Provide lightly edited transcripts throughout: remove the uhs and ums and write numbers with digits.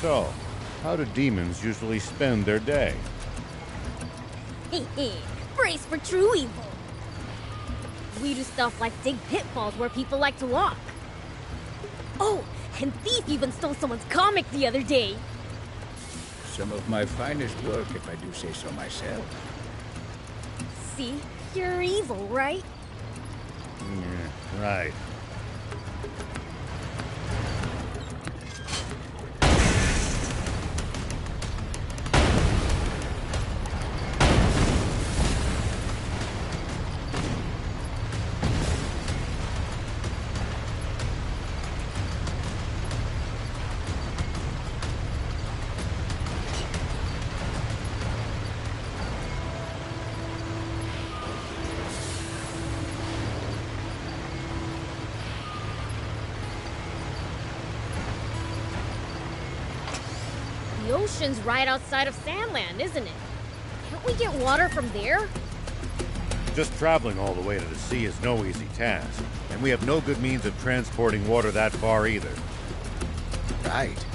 So, how do demons usually spend their day? Brace for true evil. We do stuff like dig pitfalls where people like to walk. Oh, and Thief even stole someone's comic the other day. Some of my finest work, if I do say so myself. See? You're evil, right? Yeah, right. The ocean's right outside of Sandland, isn't it? Can't we get water from there? Just traveling all the way to the sea is no easy task, and we have no good means of transporting water that far either. Right.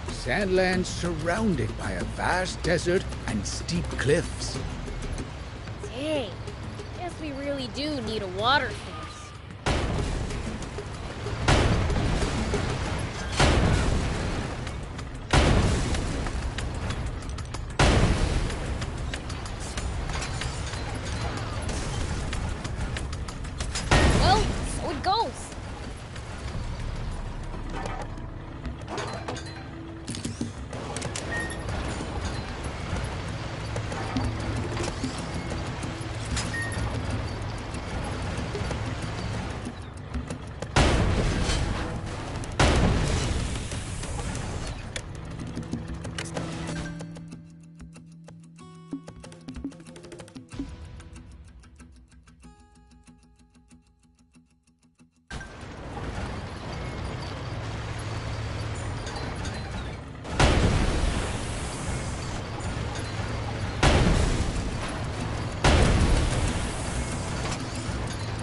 Sandland's surrounded by a vast desert and steep cliffs. Dang. Guess we really do need a water source. Well, so it goes.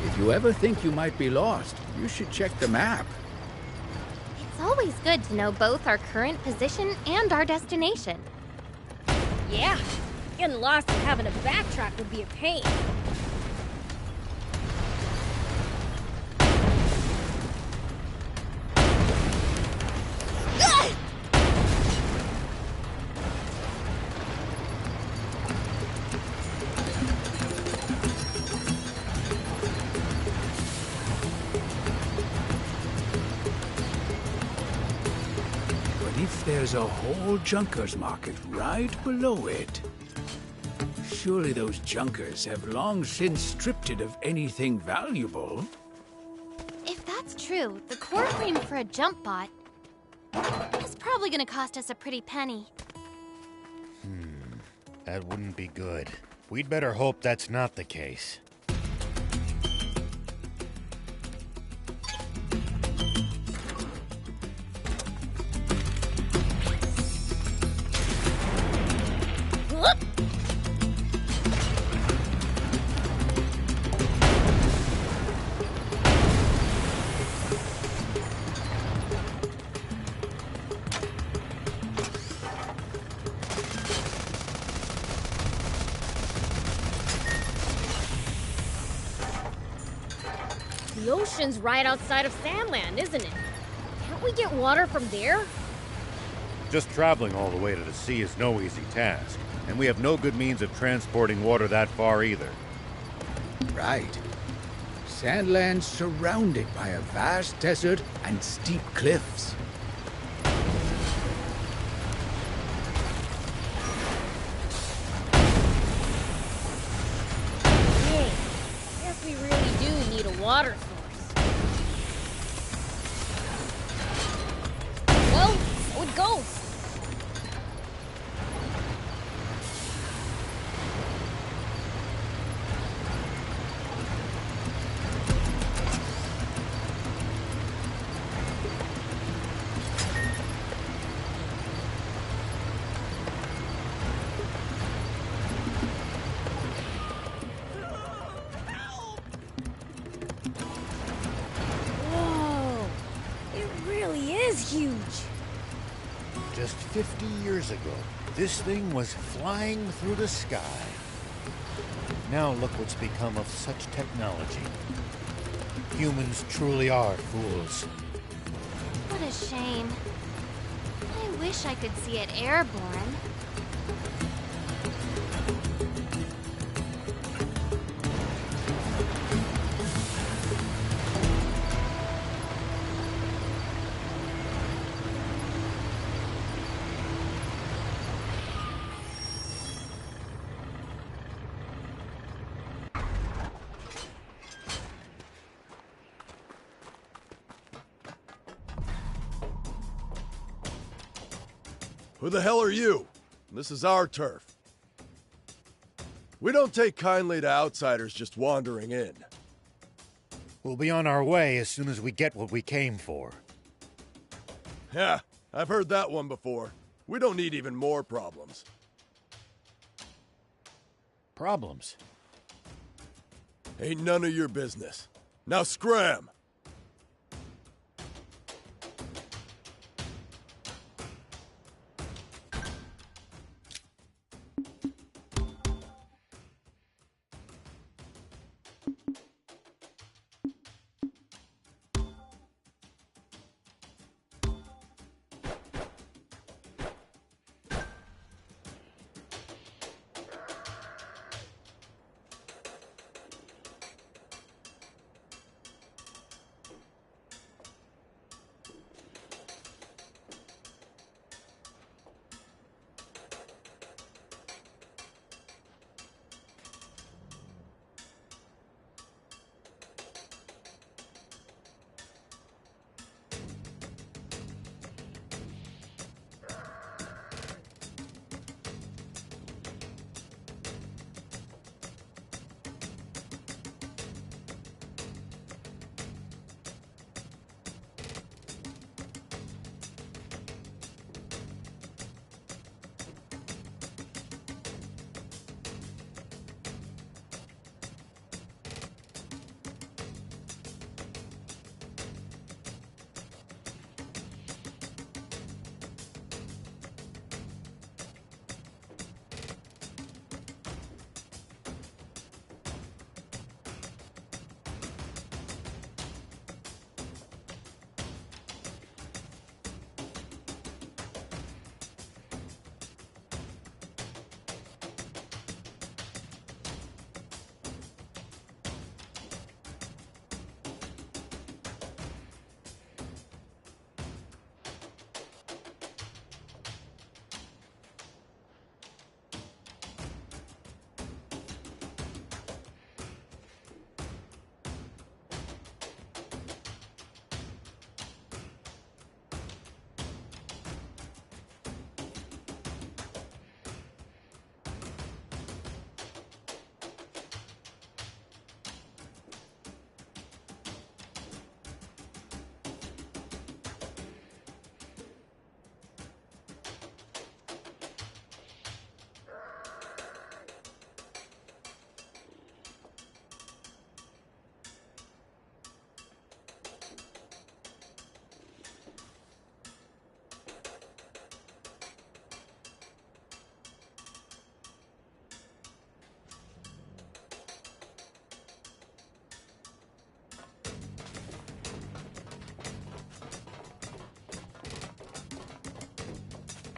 If you ever think you might be lost, you should check the map. It's always good to know both our current position and our destination. Yeah. Getting lost and having to backtrack would be a pain. But if there's a whole Junkers market right below it, surely those Junkers have long since stripped it of anything valuable. If that's true, the core frame for a jump bot is probably gonna cost us a pretty penny. That wouldn't be good. We'd better hope that's not the case. Whoop! The ocean's right outside of Sandland, isn't it? Can't we get water from there? Just traveling all the way to the sea is no easy task, and we have no good means of transporting water that far either. Right. Sandland's surrounded by a vast desert and steep cliffs. Dang. Guess we really do need a water source. Well, so it goes. Whoa! It really is huge. Just 50 years ago, this thing was flying through the sky. Now look what's become of such technology. Humans truly are fools. What a shame. I wish I could see it airborne. Who the hell are you? This is our turf. We don't take kindly to outsiders just wandering in. We'll be on our way as soon as we get what we came for. Yeah, I've heard that one before. We don't need even more problems. Problems? Ain't none of your business. Now scram!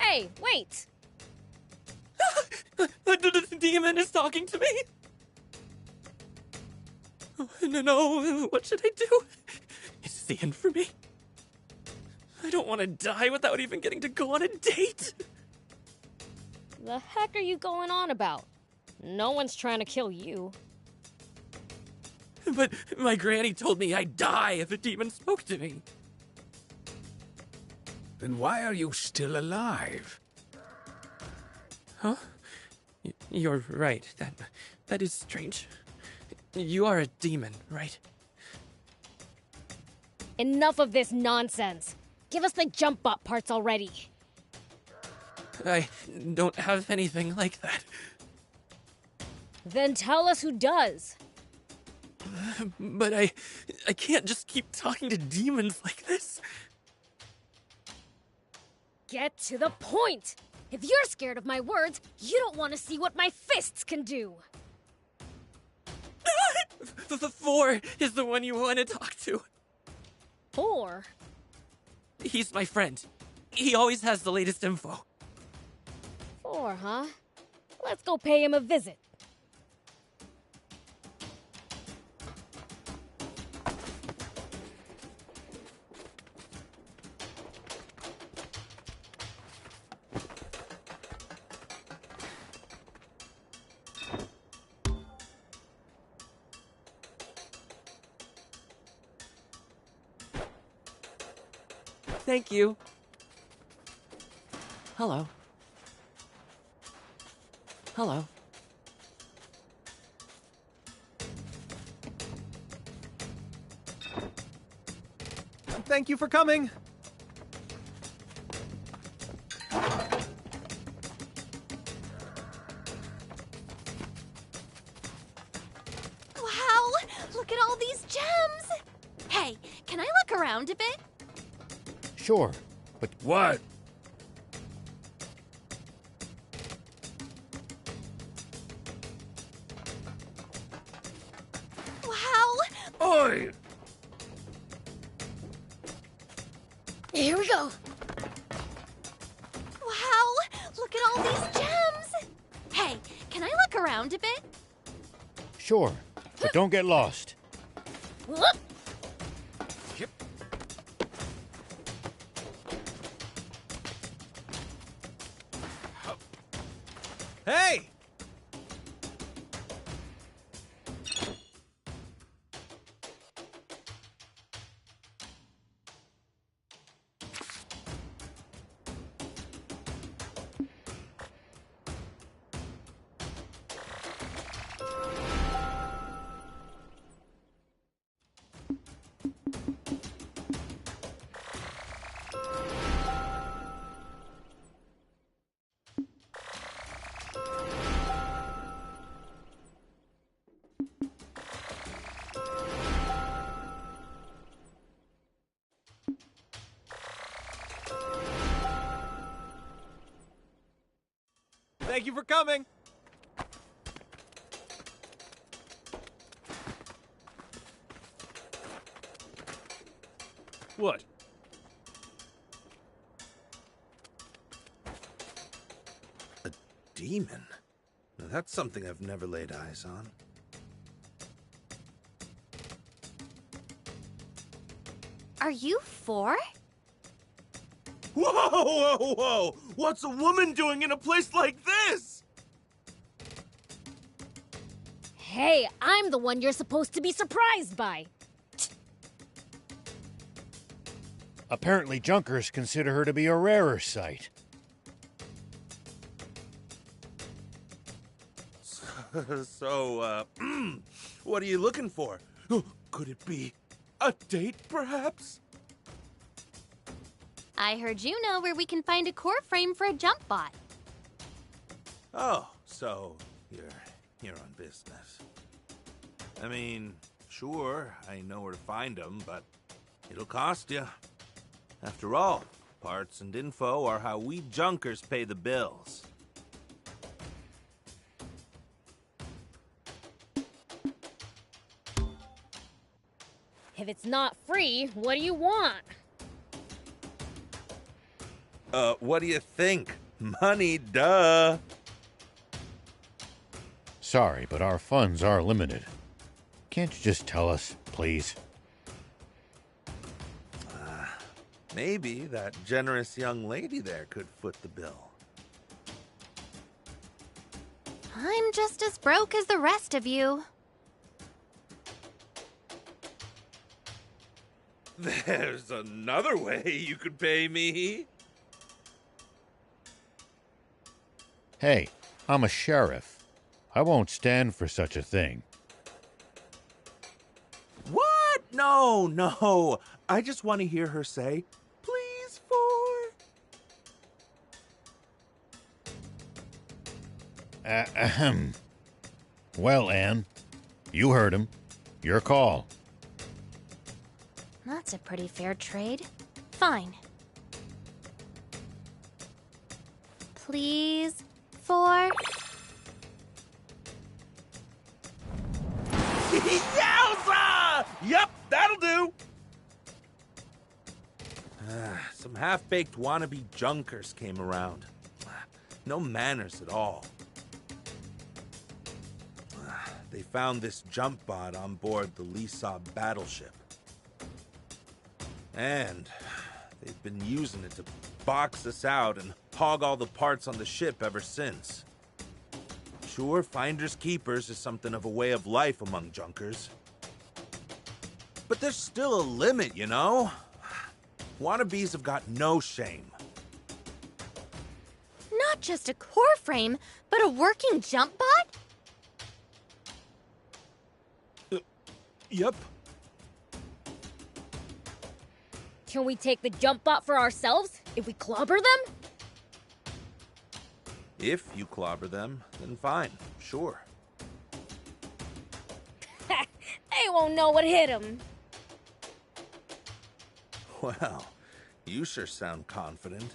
Hey, wait! The demon is talking to me. Oh, no, what should I do? Is this the end for me? I don't want to die without even getting to go on a date. The heck are you going on about? No one's trying to kill you. But my granny told me I'd die if a demon spoke to me. Then why are you still alive? Huh? You're right. That is strange. You are a demon, right? Enough of this nonsense. Give us the jump bot parts already. I don't have anything like that. Then tell us who does. But I can't just keep talking to demons like this. Get to the point! If you're scared of my words, you don't want to see what my fists can do! The 4 is the one you want to talk to. 4? He's my friend. He always has the latest info. 4, huh? Let's go pay him a visit. Thank you. Hello. Hello. Thank you for coming. Wow! Look at all these gems! Hey, can I look around a bit? Sure, but What? Wow! Oi! Here we go! Wow! Look at all these gems! Hey, can I look around a bit? sure, but don't get lost. Whoop! Hey! Thank you for coming. What? A demon? Now that's something I've never laid eyes on. Are you 4? Whoa, whoa, whoa! What's a woman doing in a place like this? Hey, I'm the one you're supposed to be surprised by. Apparently, Junkers consider her to be a rarer sight. So, what are you looking for? Could it be a date, perhaps? I heard you know where we can find a core frame for a jump bot. Oh, so you're here on business. I mean, sure, I know where to find them, but it'll cost you. After all, parts and info are how we Junkers pay the bills. If it's not free, what do you want? What do you think? Money, duh. Sorry, but our funds are limited. Can't you just tell us, please? Maybe that generous young lady there could foot the bill. I'm just as broke as the rest of you. There's another way you could pay me. Hey, I'm a sheriff. I won't stand for such a thing. What? No. I just want to hear her say, please, for. Ahem. Well, Anne, you heard him. Your call. That's a pretty fair trade. Fine. please. 4. Yowza! Yup, that'll do! Some half-baked wannabe junkers came around. No manners at all. They found this jump bot on board the Lisab battleship. And they've been using it to box us out and hog all the parts on the ship ever since. Sure, finders keepers is something of a way of life among junkers. But there's still a limit, you know? Wannabes have got no shame. Not just a core frame, but a working jump bot? Yep. Can we take the jump bot for ourselves if we clobber them? If you clobber them, then fine, sure. They won't know what hit them. Well, you sure sound confident.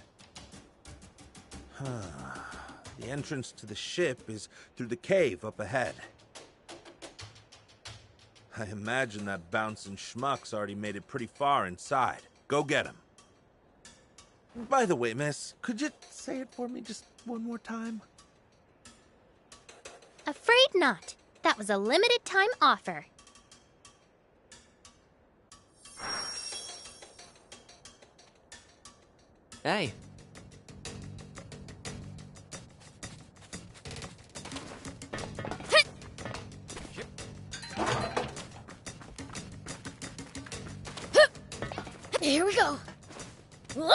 The entrance to the ship is through the cave up ahead. I imagine that bouncing schmuck's already made it pretty far inside. Go get him. By the way, miss, could you say it for me just one more time? Afraid not. That was a limited time offer. Hey. Here we go. Whoop.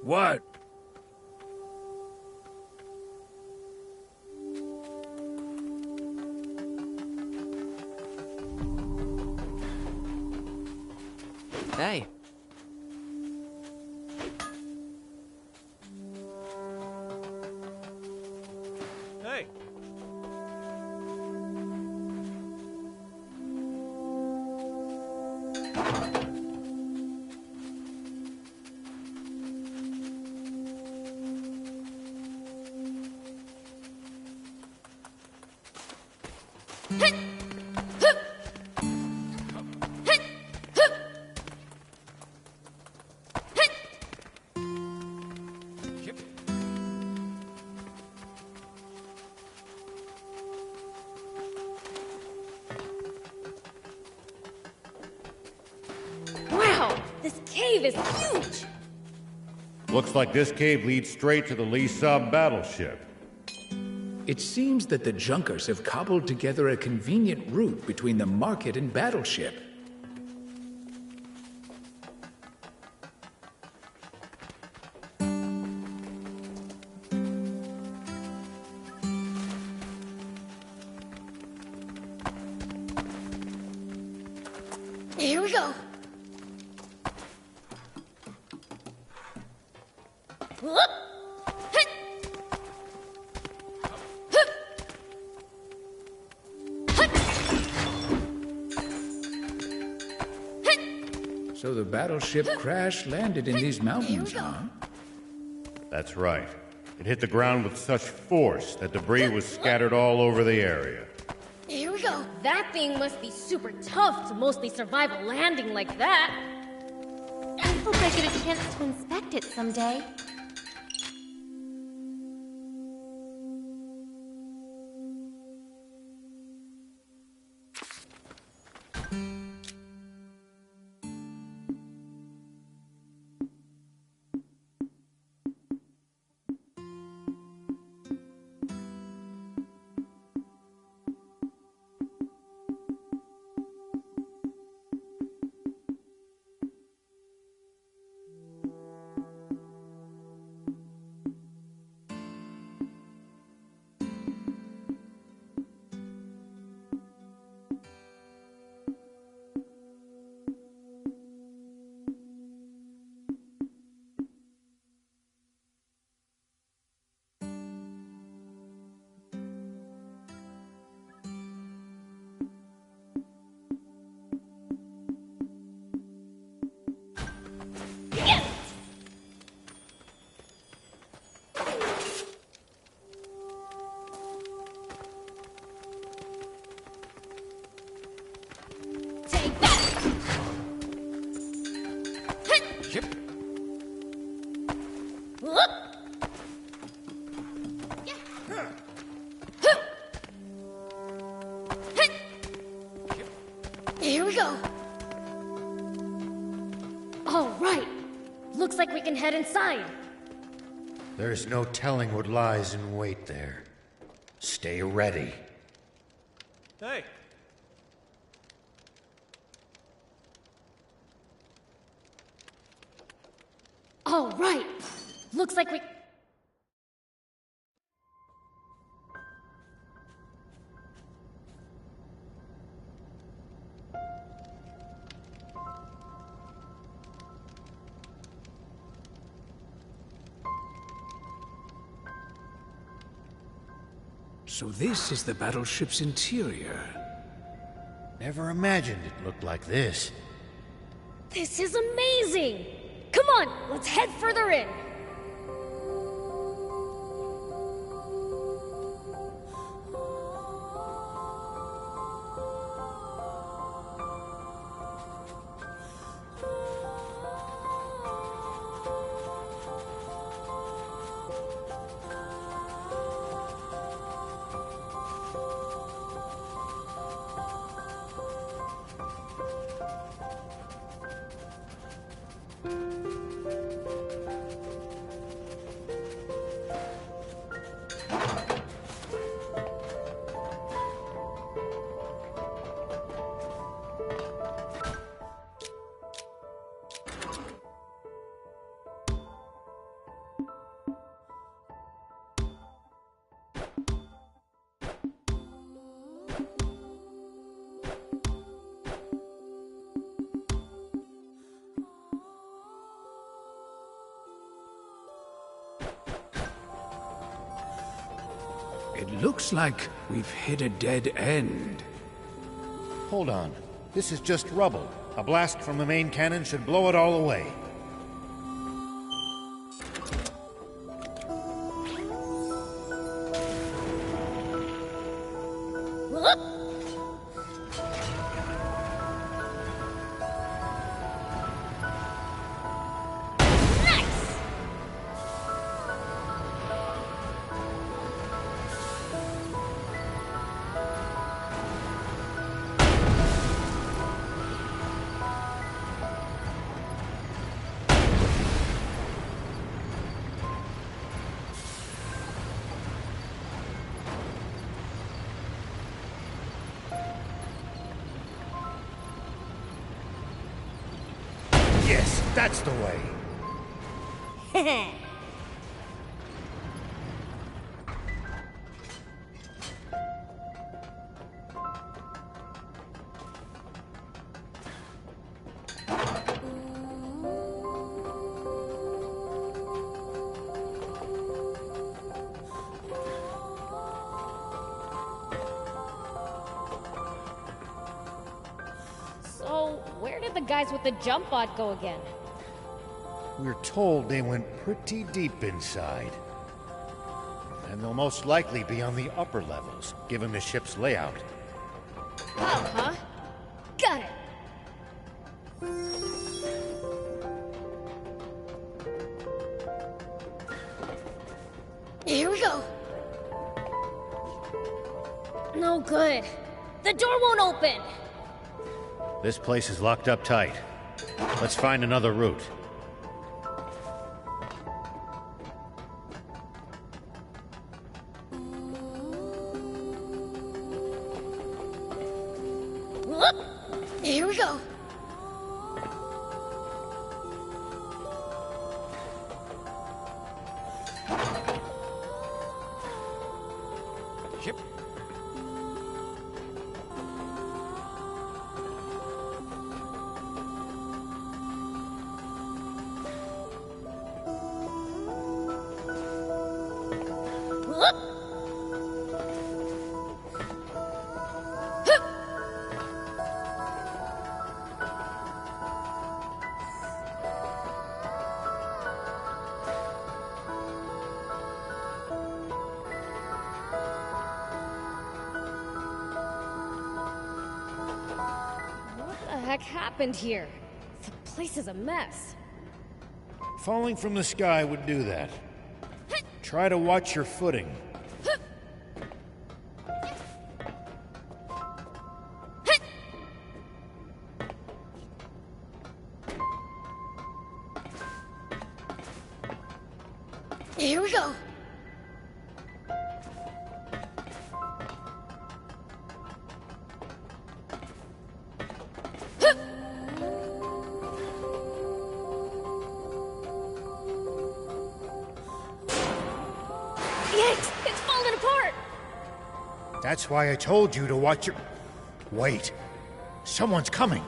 What? Hey. Hey. Wow, this cave is huge. Looks like this cave leads straight to the Lisab battleship. It seems that the Junkers have cobbled together a convenient route between the market and battleship. Here we go. Whoop. So the battleship crash-landed in these mountains, huh? That's right. It hit the ground with such force that debris was scattered all over the area. Here we go. That thing must be super tough to mostly survive a landing like that. I hope I get a chance to inspect it someday. Yep. Whoop! Here we go. All right. Looks like we can head inside. There's no telling what lies in wait there. Stay ready. Hey, All right. Looks like we... So this is the battleship's interior. Never imagined it looked like this. This is amazing! Come on, let's head further in. It looks like we've hit a dead end. Hold on. This is just rubble. A blast from the main cannon should blow it all away. Whoop! Nice! Yes, that's the way. So, where did the guys with the jump bot go again? We're told they went pretty deep inside. And they'll most likely be on the upper levels, given the ship's layout. Oh, huh? Got it! Here we go! No good. The door won't open! This place is locked up tight. Let's find another route. Whoop! Here we go! Yep. Whoop! Hup! What the heck happened here? The place is a mess. Falling from the sky would do that. Try to watch your footing. Here we go. It's falling apart. That's why I told you to watch your... Wait. Someone's coming.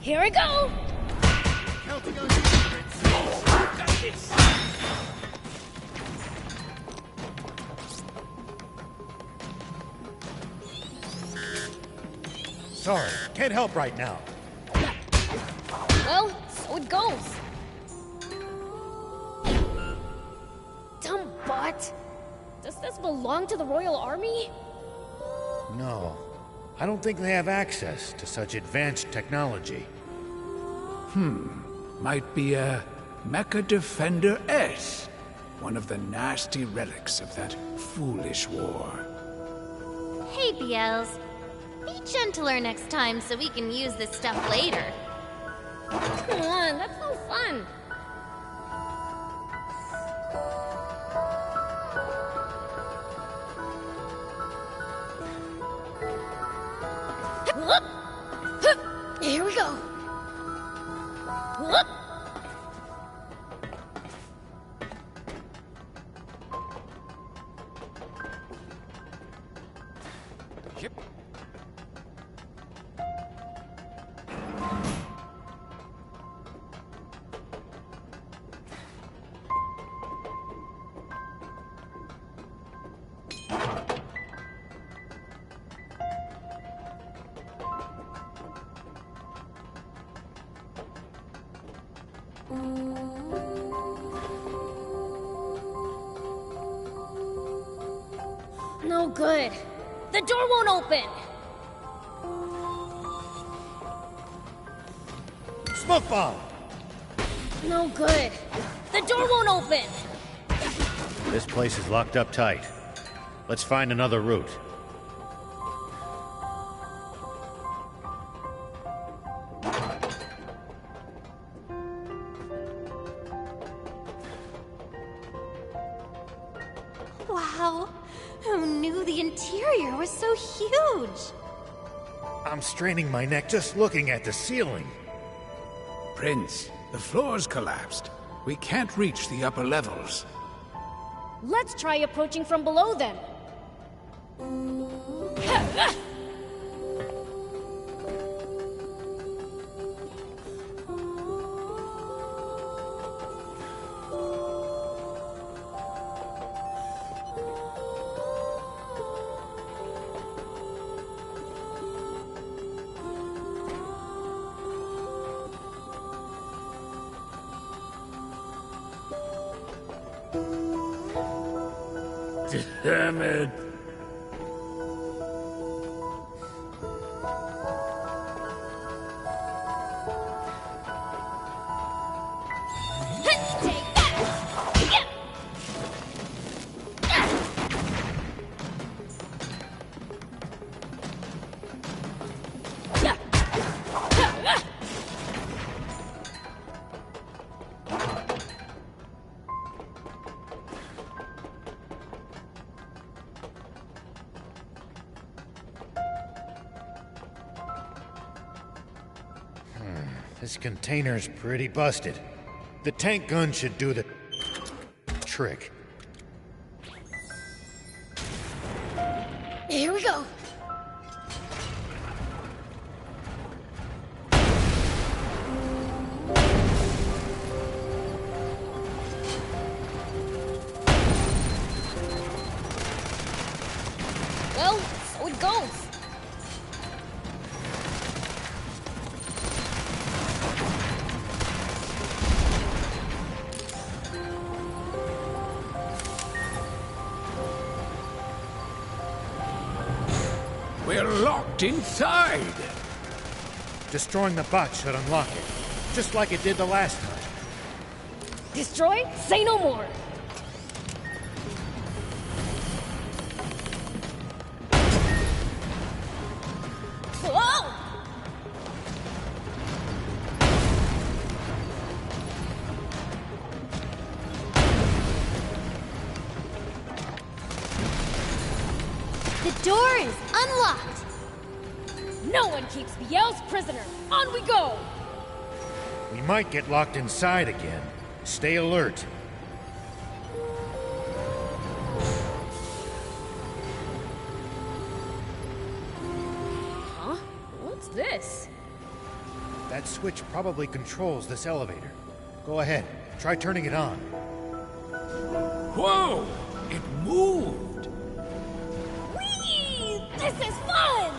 Here we go! Sorry, can't help right now. Well, so it goes. Dumb bot. Does this belong to the Royal Army? No, I don't think they have access to such advanced technology. Might be a Mecha Defender S. One of the nasty relics of that foolish war. Hey, BLs. Be gentler next time so we can use this stuff later. Come on, that's no fun. Whoop! Hup! Here we go. Whoop! No good. The door won't open. Smoke bomb! No good. The door won't open. This place is locked up tight. Let's find another route. Wow. Who knew the interior was so huge? I'm straining my neck just looking at the ceiling. Prince, the floor's collapsed. We can't reach the upper levels. Let's try approaching from below then. Damn it. Take that! This container's pretty busted. The tank gun should do the trick. Here we go. Well, so it goes. We're locked inside! Destroying the bot should unlock it, just like it did the last time. Destroy? Say no more. Whoa! The door is unlocked. No one keeps Biel's prisoner. On we go! We might get locked inside again. Stay alert. Huh? What's this? That switch probably controls this elevator. Go ahead, try turning it on. Whoa! It moved! Whee! This is fun!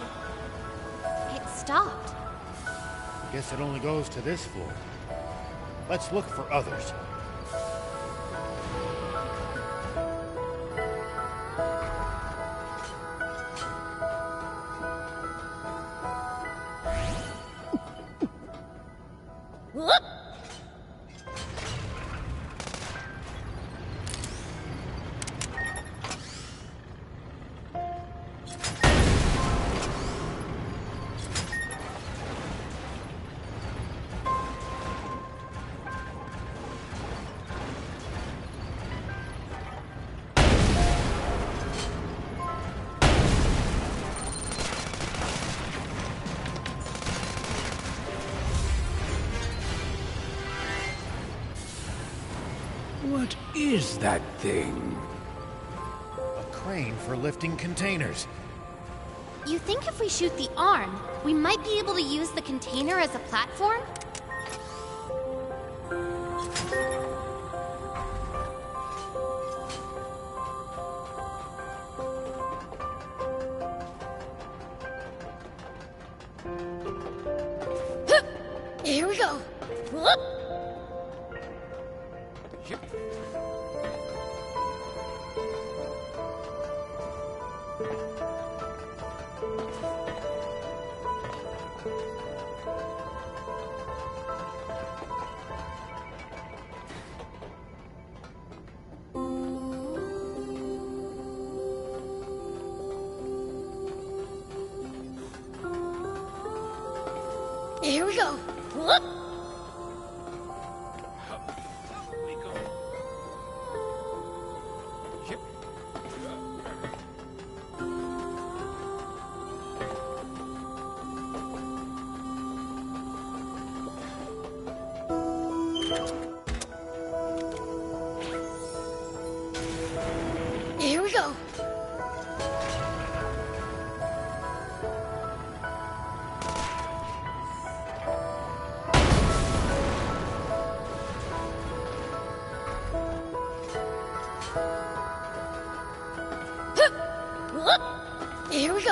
It stopped. Guess it only goes to this floor. Let's look for others. Whoop! What is that thing? A crane for lifting containers. You think if we shoot the arm, we might be able to use the container as a platform? Here we go. Whoop! Here we go. Whoop! We go. Yep. Here we go. Whoop! Here we go.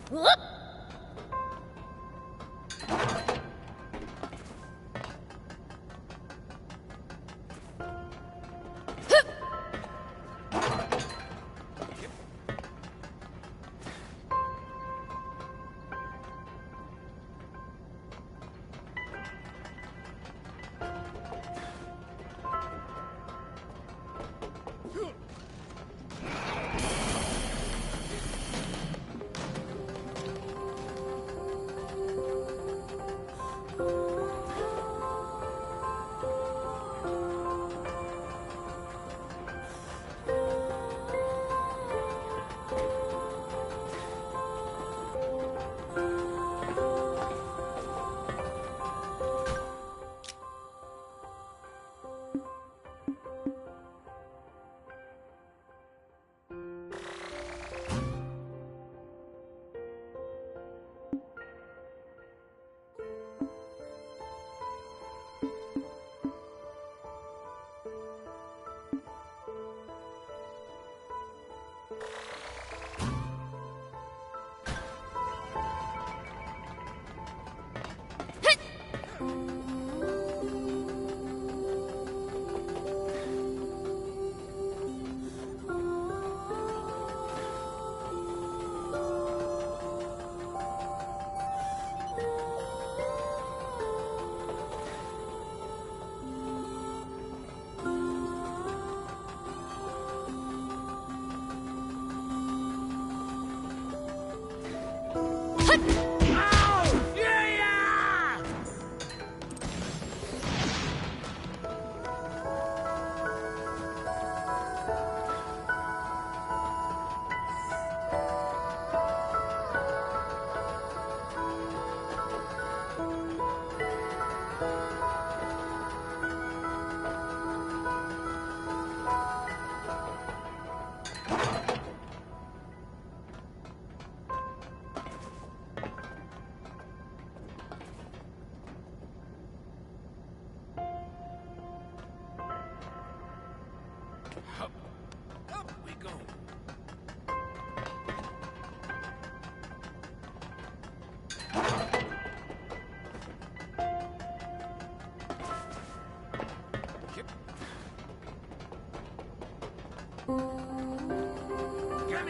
Whoop!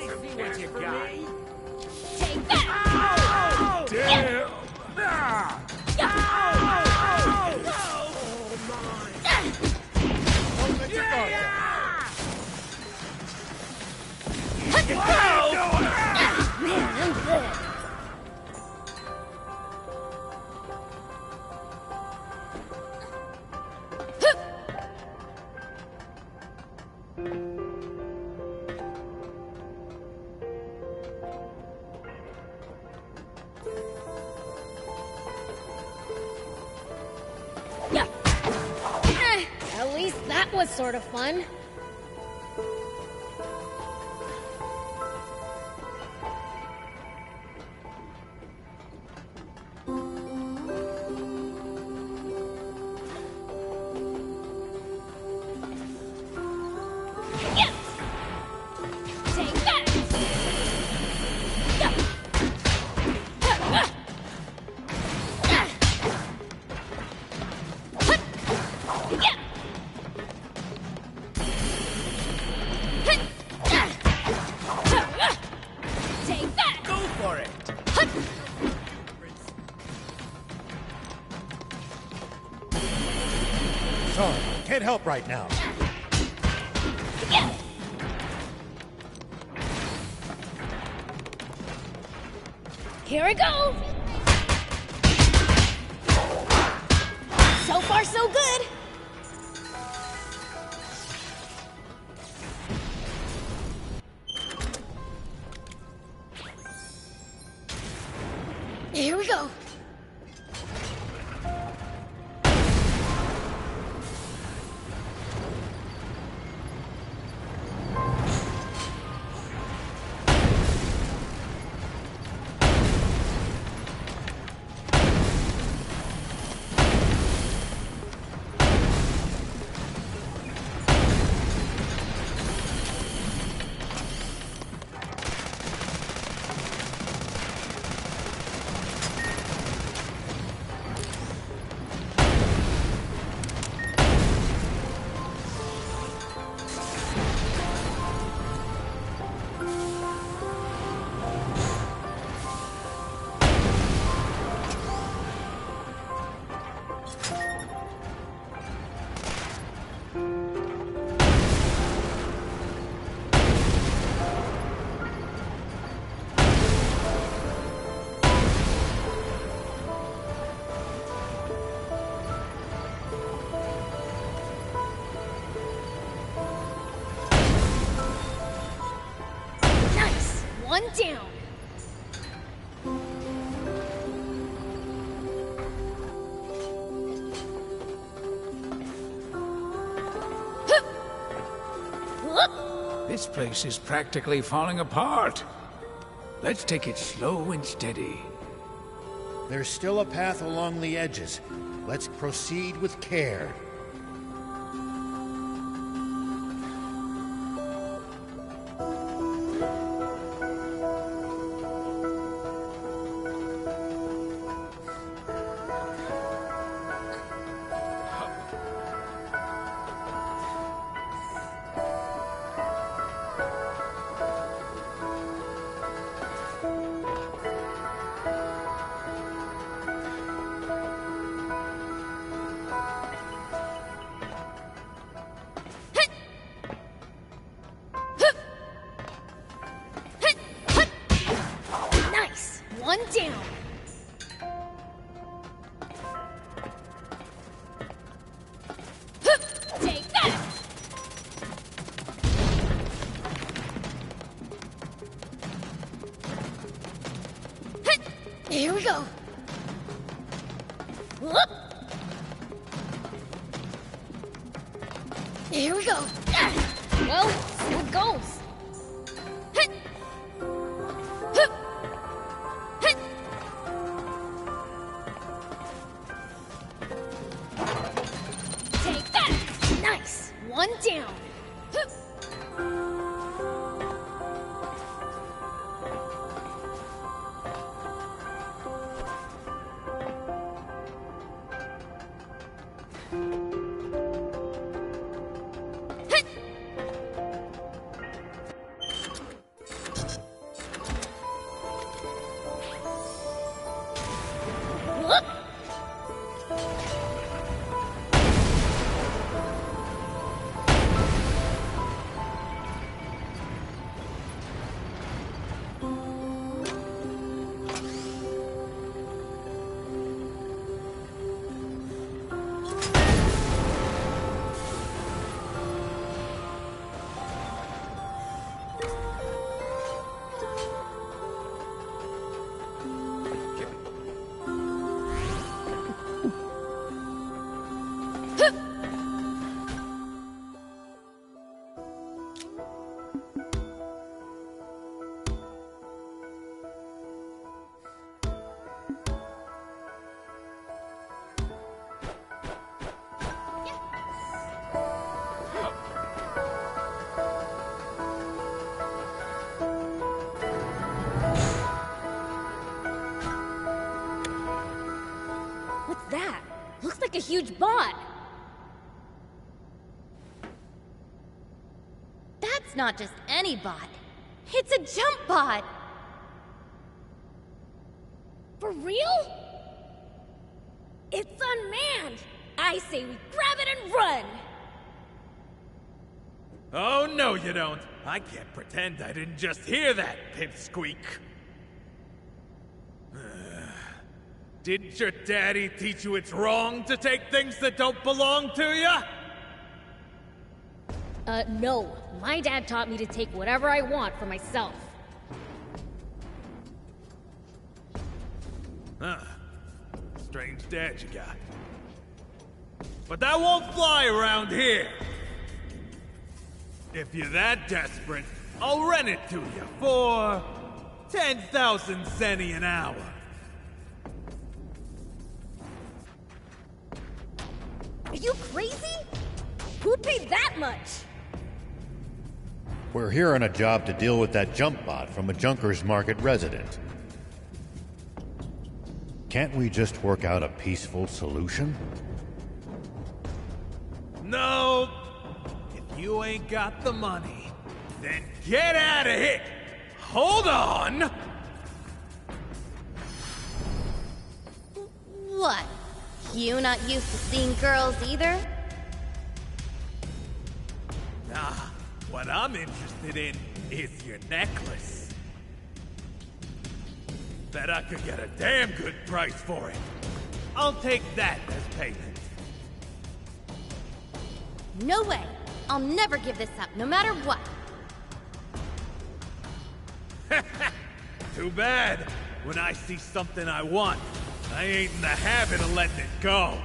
me see what you got. Take that! Damn! Don't let your guard down. Man, I'm good. Yeah. At least that was sort of fun. Yeah. Take that. Yeah. Take that! Go for it! Sorry, can't help right now. Here we go! So far, so good! Here we go! Nice! One down! This place is practically falling apart. Let's take it slow and steady. There's still a path along the edges. Let's proceed with care. Nice! One down! Take that! Here we go! Here we go! Well, see what goes! Take that! Nice! One down! huge bot! That's not just any bot. It's a jump bot! For real? It's unmanned! I say we grab it and run! Oh, no you don't. I can't pretend I didn't just hear that, Pipsqueak. Didn't your daddy teach you it's wrong to take things that don't belong to you? No. My dad taught me to take whatever I want for myself. Huh. Strange dad you got. But that won't fly around here. If you're that desperate, I'll rent it to you for 10,000 centi an hour. Are you crazy? Who'd pay that much? We're here on a job to deal with that jump bot from a Junkers Market resident. Can't we just work out a peaceful solution? No. If you ain't got the money, then get out of here. Hold on. What? You not used to seeing girls either? Nah, what I'm interested in is your necklace. Bet I could get a damn good price for it. I'll take that as payment. No way. I'll never give this up, no matter what. Too bad. When I see something I want, I ain't in the habit of letting it go.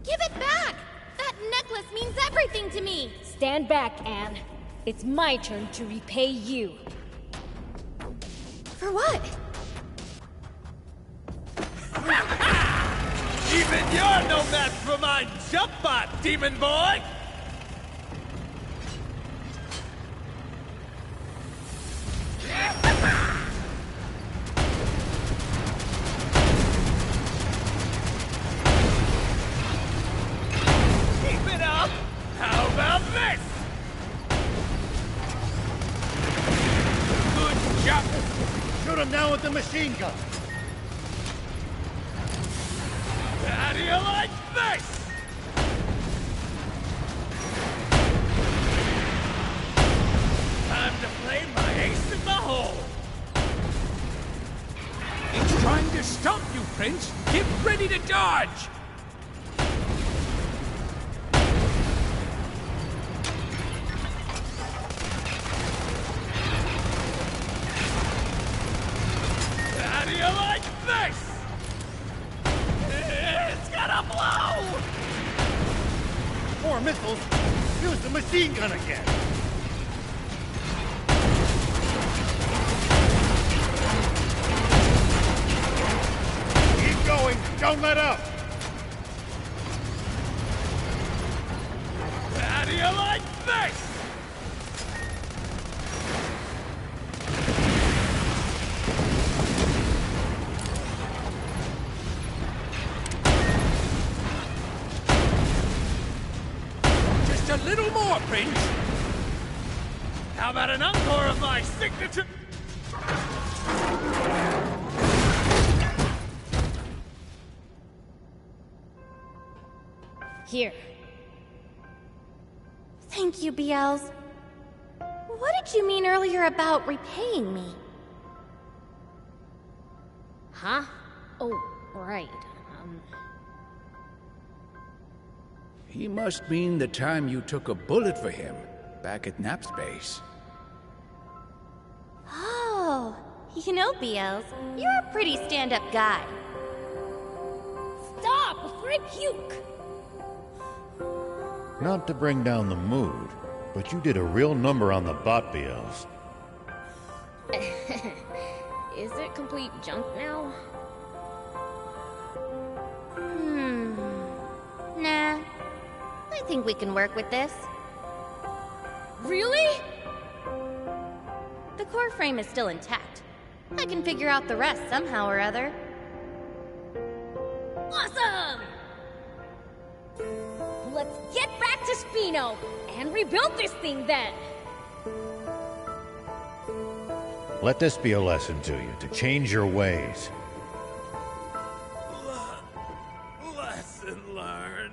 Give it back! That necklace means everything to me! Stand back, Anne. It's my turn to repay you. For what? Even you're no match for my jump bot, demon boy! Keep it up! How about this? Good job! Shoot him down with the machine gun! How do you like this? Time to play my ace in the hole. It's trying to stop you, Prince. Get ready to dodge! How do you like this? It's gonna blow! More missiles! Use the machine gun again! Keep going! Don't let up! How do you like this? Just a little more, Prince. How about an encore of my signature? Here. Thank you, BLs. What did you mean earlier about repaying me? Huh? Oh, right. He must mean the time you took a bullet for him back at Nap's base. Oh, you know, BLs, you're a pretty stand-up guy. Stop before I puke! Not to bring down the mood, but you did a real number on the bot BLs. Is it complete junk now? think we can work with this. Really? The core frame is still intact. I can figure out the rest somehow or other. Awesome! Let's get back to Spino and rebuild this thing then. Let this be a lesson to you, to change your ways. Lesson learned.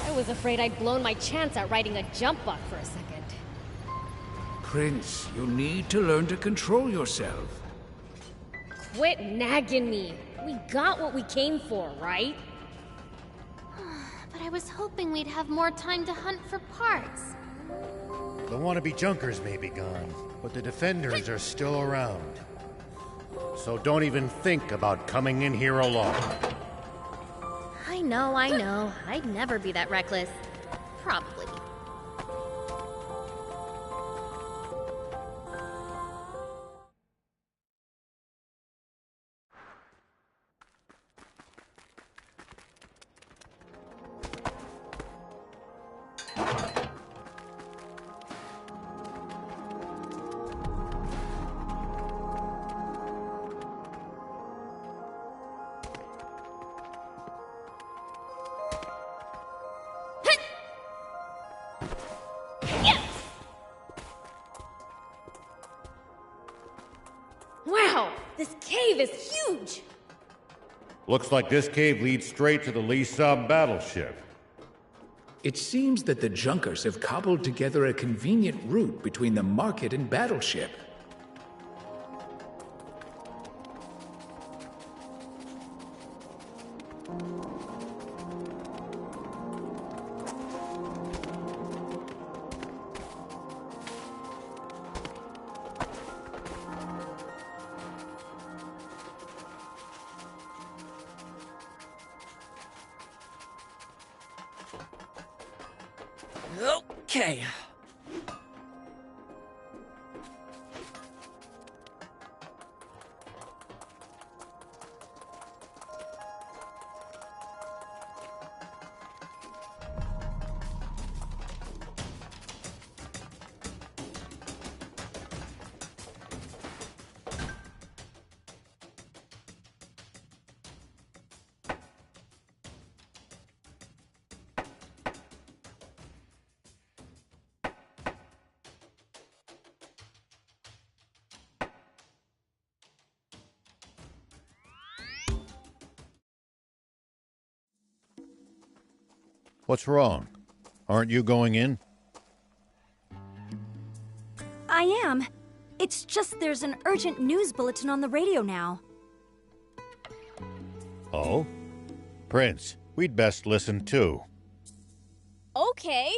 I was afraid I'd blown my chance at riding a jump bot for a second. Prince, you need to learn to control yourself. Quit nagging me. We got what we came for, right? But I was hoping we'd have more time to hunt for parts. The wannabe junkers may be gone, but the defenders are still around. So don't even think about coming in here alone. I know. I'd never be that reckless. Probably. Wow, this cave is huge! Looks like this cave leads straight to the Lee Sub battleship. It seems that the Junkers have cobbled together a convenient route between the market and battleship. Okay. What's wrong? Aren't you going in? I am. It's just there's an urgent news bulletin on the radio now. Oh? Prince, we'd best listen too. Okay.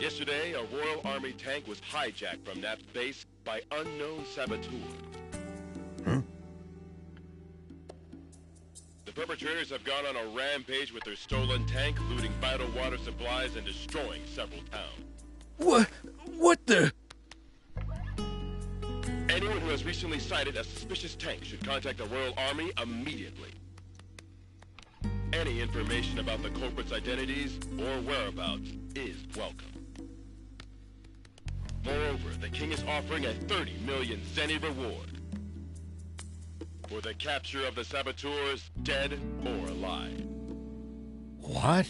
Yesterday, a Royal Army tank was hijacked from Nap's base by unknown saboteurs. The perpetrators have gone on a rampage with their stolen tank, looting vital water supplies and destroying several towns. What the? Anyone who has recently sighted a suspicious tank should contact the Royal Army immediately. Any information about the culprits' identities or whereabouts is welcome. Moreover, the king is offering a 30 million Zenny reward. for the capture of the saboteurs, dead or alive. What?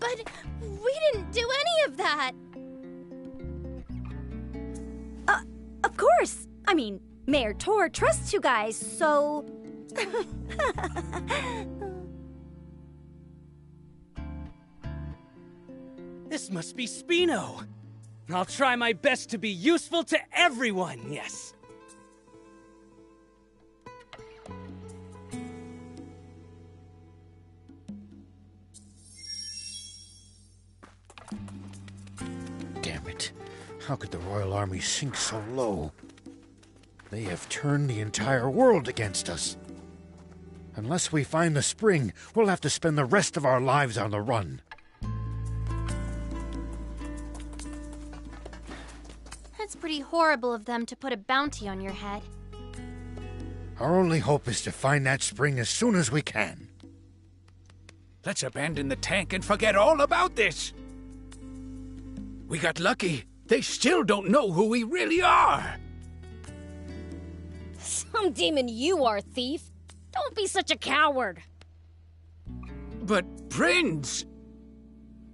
But we didn't do any of that! Of course! I mean, Mayor Tor trusts you guys, so... This must be Spino. I'll try my best to be useful to everyone, yes. Damn it. How could the Royal Army sink so low? They have turned the entire world against us. Unless we find the spring, we'll have to spend the rest of our lives on the run. That's pretty horrible of them to put a bounty on your head. Our only hope is to find that spring as soon as we can. Let's abandon the tank and forget all about this. We got lucky. They still don't know who we really are. Some demon you are, thief. Don't be such a coward. But, Prince...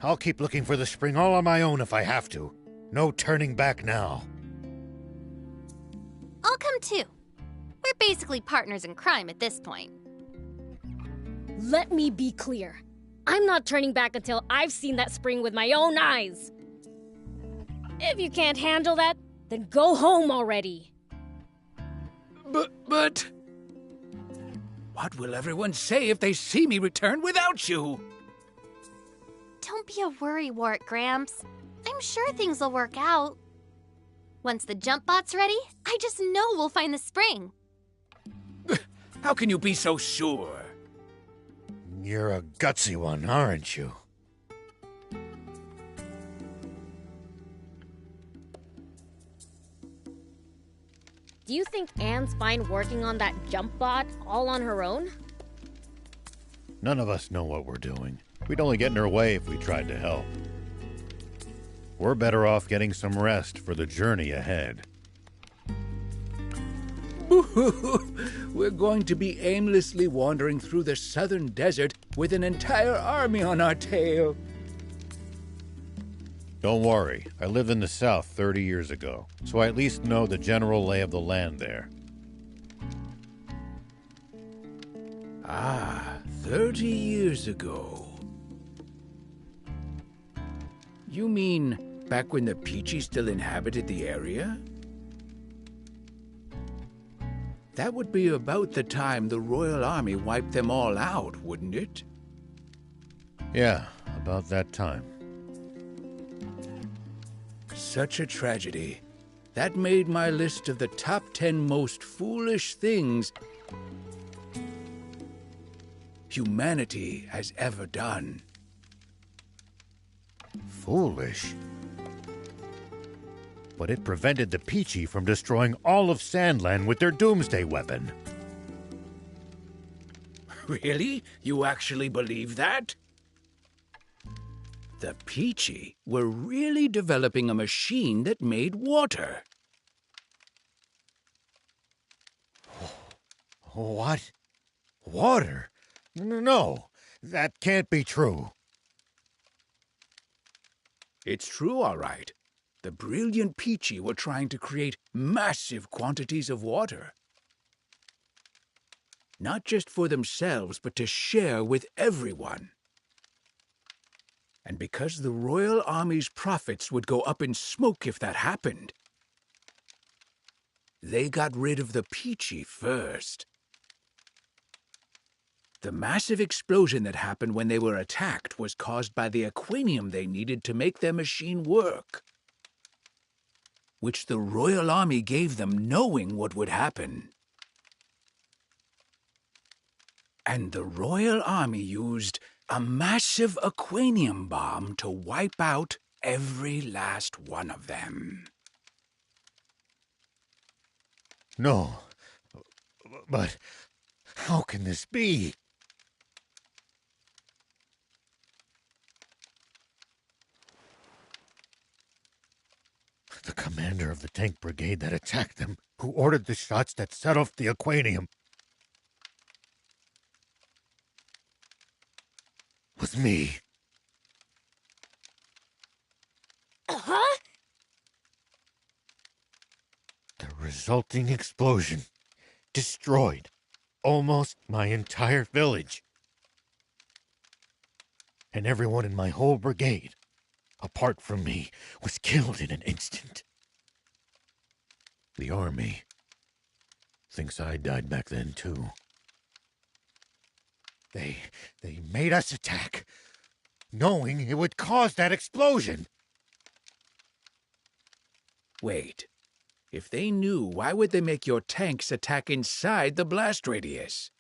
I'll keep looking for the spring all on my own if I have to. No turning back now. I'll come too. We're basically partners in crime at this point. Let me be clear. I'm not turning back until I've seen that spring with my own eyes. If you can't handle that, then go home already. But... What will everyone say if they see me return without you? Don't be a worrywart, Gramps. I'm sure things will work out. Once the jump bot's ready, I just know we'll find the spring. How can you be so sure? You're a gutsy one, aren't you? Do you think Anne's fine working on that jump bot all on her own? None of us know what we're doing. We'd only get in her way if we tried to help. We're better off getting some rest for the journey ahead. We're going to be aimlessly wandering through the southern desert with an entire army on our tail. Don't worry, I lived in the south 30 years ago, so I at least know the general lay of the land there. Ah, 30 years ago. You mean back when the Peachy still inhabited the area? That would be about the time the Royal Army wiped them all out, wouldn't it? Yeah, about that time. Such a tragedy. That made my list of the top 10 most foolish things humanity has ever done. Foolish? But it prevented the Peachy from destroying all of Sandland with their doomsday weapon. Really? You actually believe that? The Peachy were really developing a machine that made water. What? Water? No, that can't be true. It's true, all right. The brilliant Peachy were trying to create massive quantities of water. Not just for themselves, but to share with everyone. And because the Royal Army's profits would go up in smoke if that happened, they got rid of the Peachy first. The massive explosion that happened when they were attacked was caused by the aquanium they needed to make their machine work, which the Royal Army gave them knowing what would happen. And the Royal Army used a massive aquanium bomb to wipe out every last one of them. No, but how can this be? The commander of the tank brigade that attacked them, who ordered the shots that set off the Aquanium, was me. Huh? The resulting explosion destroyed almost my entire village. And everyone in my whole brigade, apart from me, was killed in an instant. The army thinks I died back then, too. They made us attack, knowing it would cause that explosion. Wait. If they knew, why would they make your tanks attack inside the blast radius?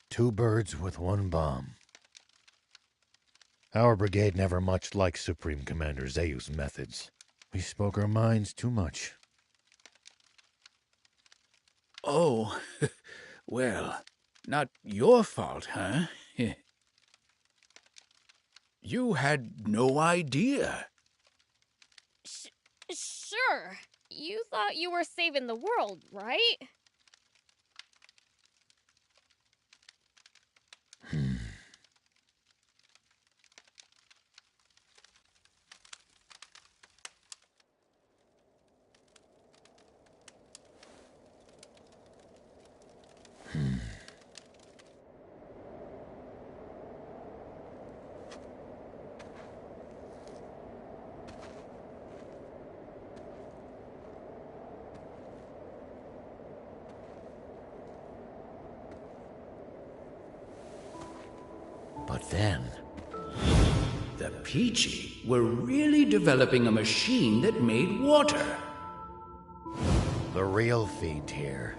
Two birds with one bomb. Our brigade never much liked Supreme Commander Zayu's methods. We spoke our minds too much. Oh, well, not your fault, huh? You had no idea. Sure. You thought you were saving the world, right? But then, the Peachy were really developing a machine that made water. the real feed here.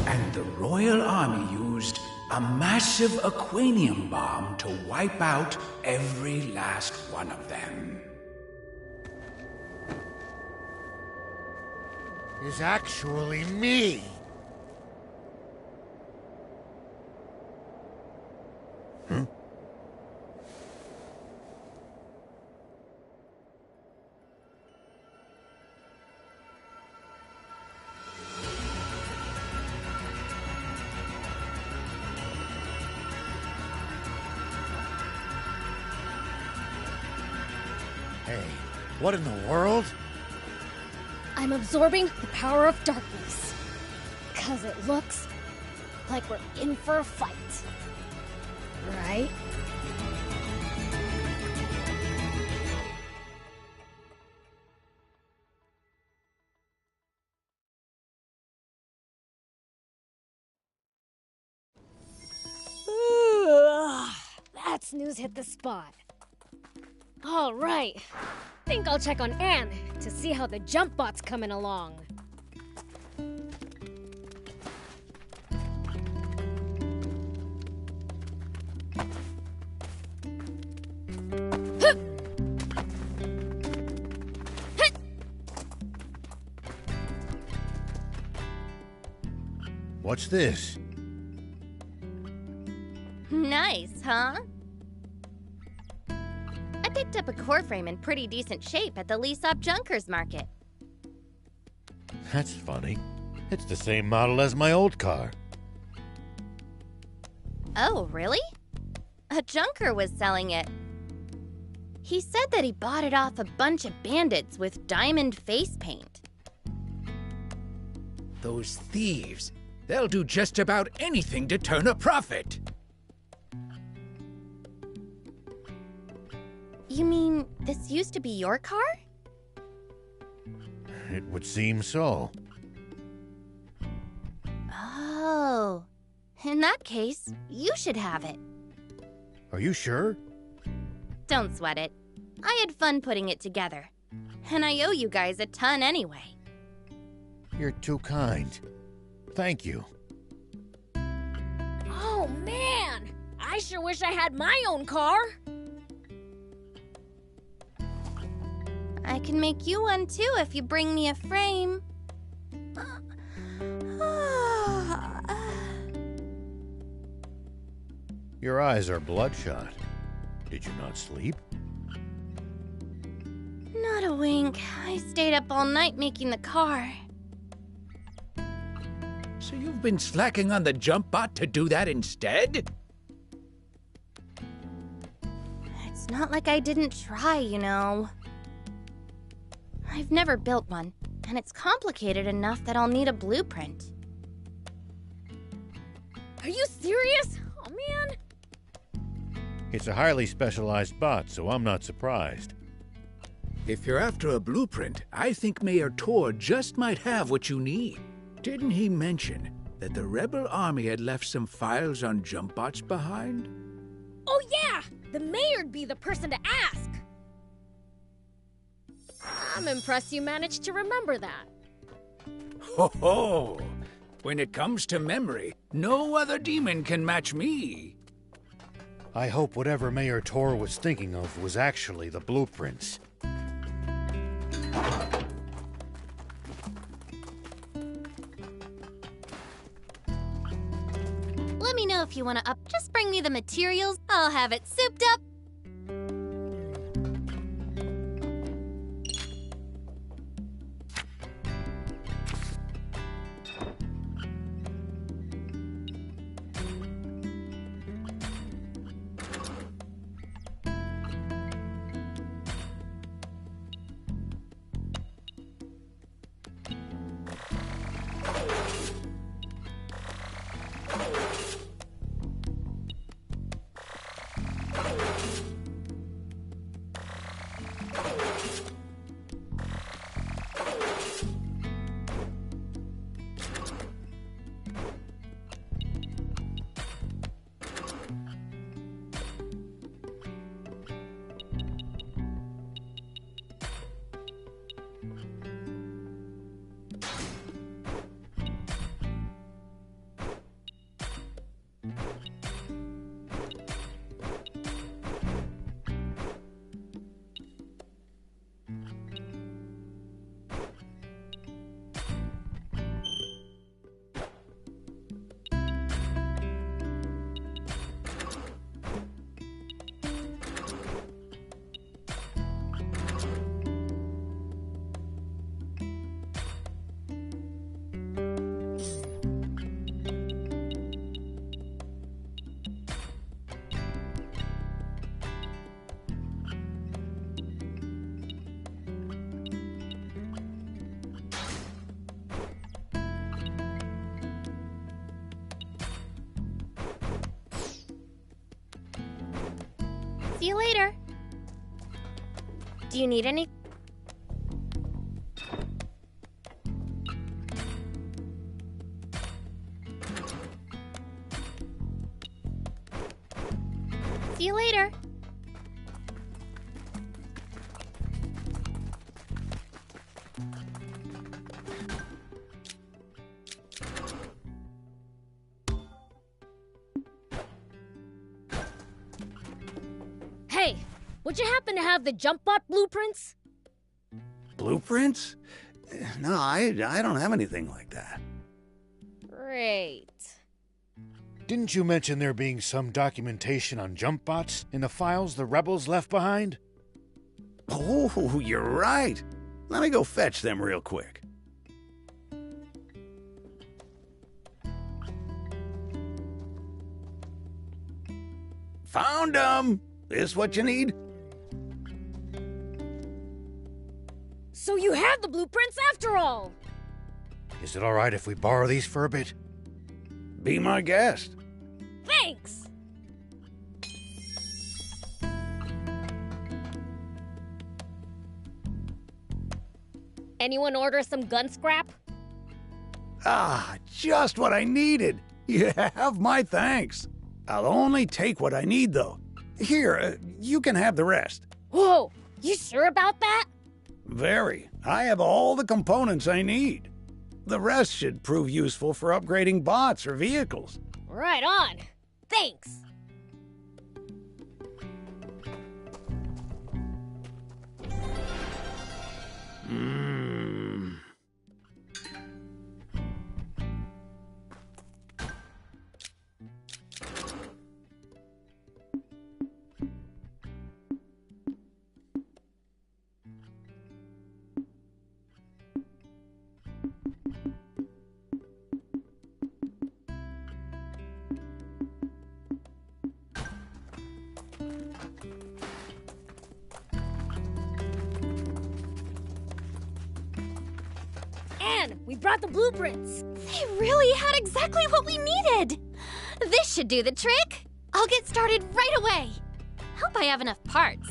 And the Royal Army used a massive Aquanium bomb to wipe out every last one of them. Is actually me. Huh? Hey, what in the world? I'm absorbing the power of darkness. 'Cause it looks like we're in for a fight. Right? That snooze hit the spot. All right. Think I'll check on Anne to see how the jump bot's coming along. What's this? Nice, huh? I picked up a core frame in pretty decent shape at the Leasop Junkers Market. That's funny. It's the same model as my old car. Oh, really? A junker was selling it. He said that he bought it off a bunch of bandits with diamond face paint. Those thieves, they'll do just about anything to turn a profit. You mean this used to be your car? It would seem so. Oh. In that case, you should have it. Are you sure? Don't sweat it. I had fun putting it together. And I owe you guys a ton anyway. You're too kind. Thank you. Oh, man! I sure wish I had my own car. I can make you one too if you bring me a frame. Your eyes are bloodshot. Did you not sleep? Not a wink. I stayed up all night making the car. So you've been slacking on the jump bot to do that instead? It's not like I didn't try, you know. I've never built one, and it's complicated enough that I'll need a blueprint. Are you serious? Oh, man. It's a highly specialized bot, so I'm not surprised. If you're after a blueprint, I think Mayor Tor just might have what you need. Didn't he mention that the rebel army had left some files on jump bots behind? Oh, yeah! The mayor'd be the person to ask! I'm impressed you managed to remember that. Ho ho! When it comes to memory, no other demon can match me. I hope whatever Mayor Tor was thinking of was actually the blueprints. Let me know if you want to up. Just bring me the materials. I'll have it souped up. See you later. Do you need any? See you later. Hey, would you happen to have the jump bot blueprints? Blueprints? No, I don't have anything like that. Great. Didn't you mention there being some documentation on jump bots in the files the rebels left behind? Oh, you're right. Let me go fetch them real quick. Found them! This what you need? So you have the blueprints after all! Is it all right if we borrow these for a bit? Be my guest. Thanks! Anyone order some gun scrap? Ah, just what I needed. You have my thanks. I'll only take what I need, though. Here, you can have the rest. Whoa, you sure about that? Very. I have all the components I need. The rest should prove useful for upgrading bots or vehicles. Right on. Thanks. plan! We brought the blueprints! They really had exactly what we needed! This should do the trick! I'll get started right away! Hope I have enough parts.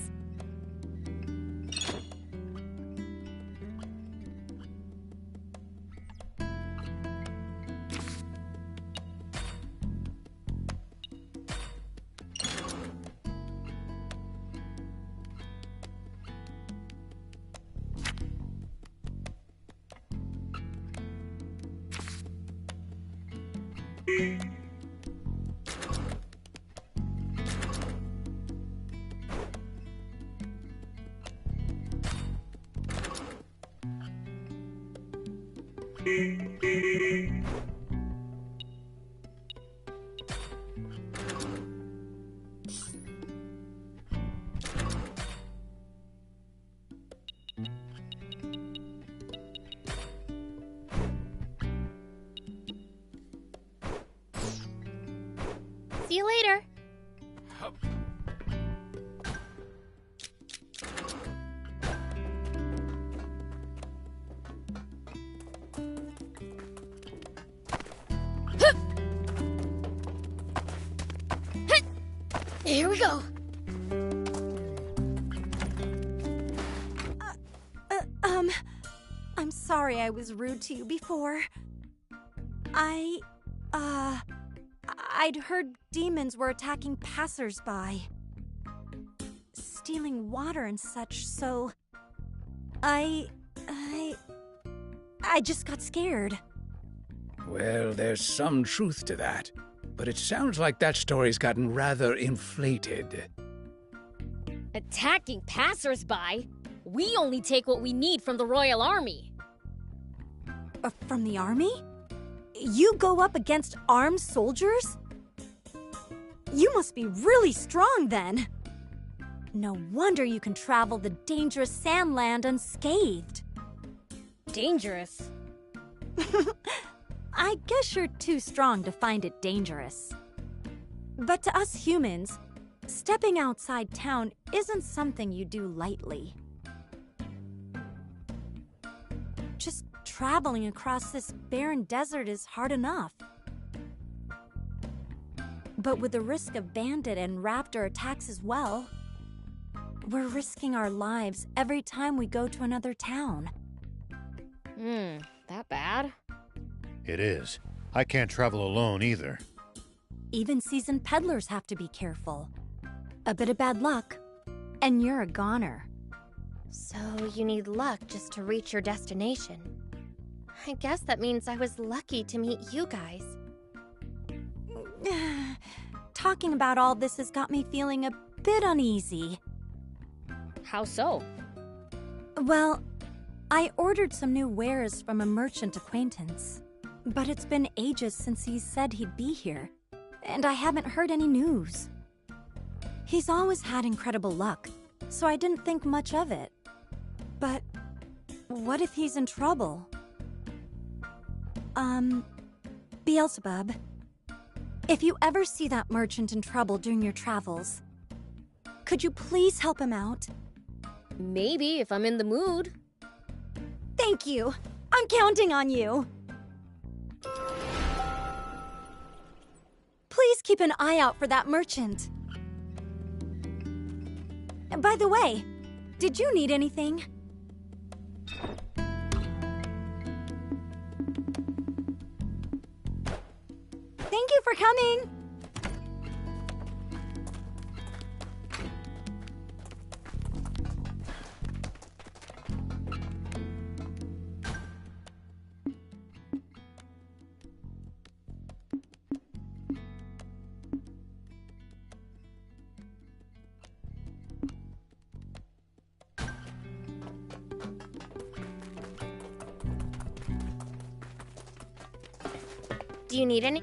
See you later. Here we go. I'm sorry I was rude to you before. I'd heard demons were attacking passers-by, stealing water and such, so I just got scared. Well, there's some truth to that, but it sounds like that story's gotten rather inflated. Attacking passers-by? We only take what we need from the Royal Army. From the army? You go up against armed soldiers? You must be really strong then. No wonder you can travel the dangerous Sandland unscathed. Dangerous? I guess you're too strong to find it dangerous. But to us humans, stepping outside town isn't something you do lightly. Just traveling across this barren desert is hard enough. But with the risk of bandit and raptor attacks as well, we're risking our lives every time we go to another town. That bad? It is. I can't travel alone either. Even seasoned peddlers have to be careful. A bit of bad luck, and you're a goner. So you need luck just to reach your destination. I guess that means I was lucky to meet you guys. Talking about all this has got me feeling a bit uneasy. How so? Well, I ordered some new wares from a merchant acquaintance, but it's been ages since he said he'd be here, and I haven't heard any news. He's always had incredible luck, so I didn't think much of it. But what if he's in trouble? Beelzebub, if you ever see that merchant in trouble during your travels, could you please help him out? Maybe, if I'm in the mood. Thank you. I'm counting on you. Please keep an eye out for that merchant. By the way, did you need anything? Thank you for coming. Do you need any?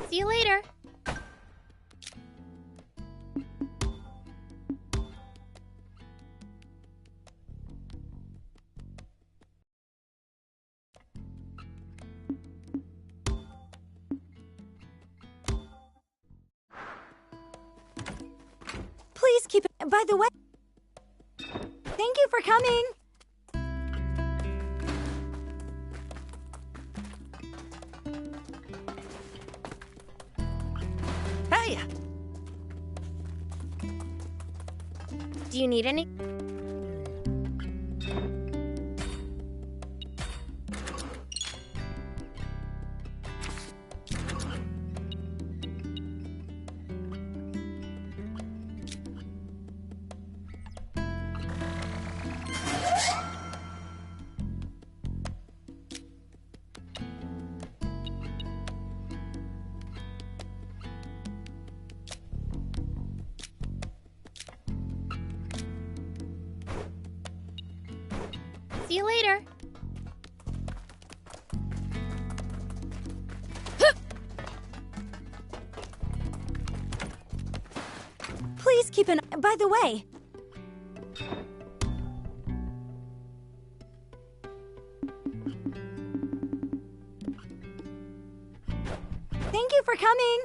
See you later. Please keep it. By the way, thank you for coming. Hey! Do you need any? See you later. Please keep an. By the way, thank you for coming.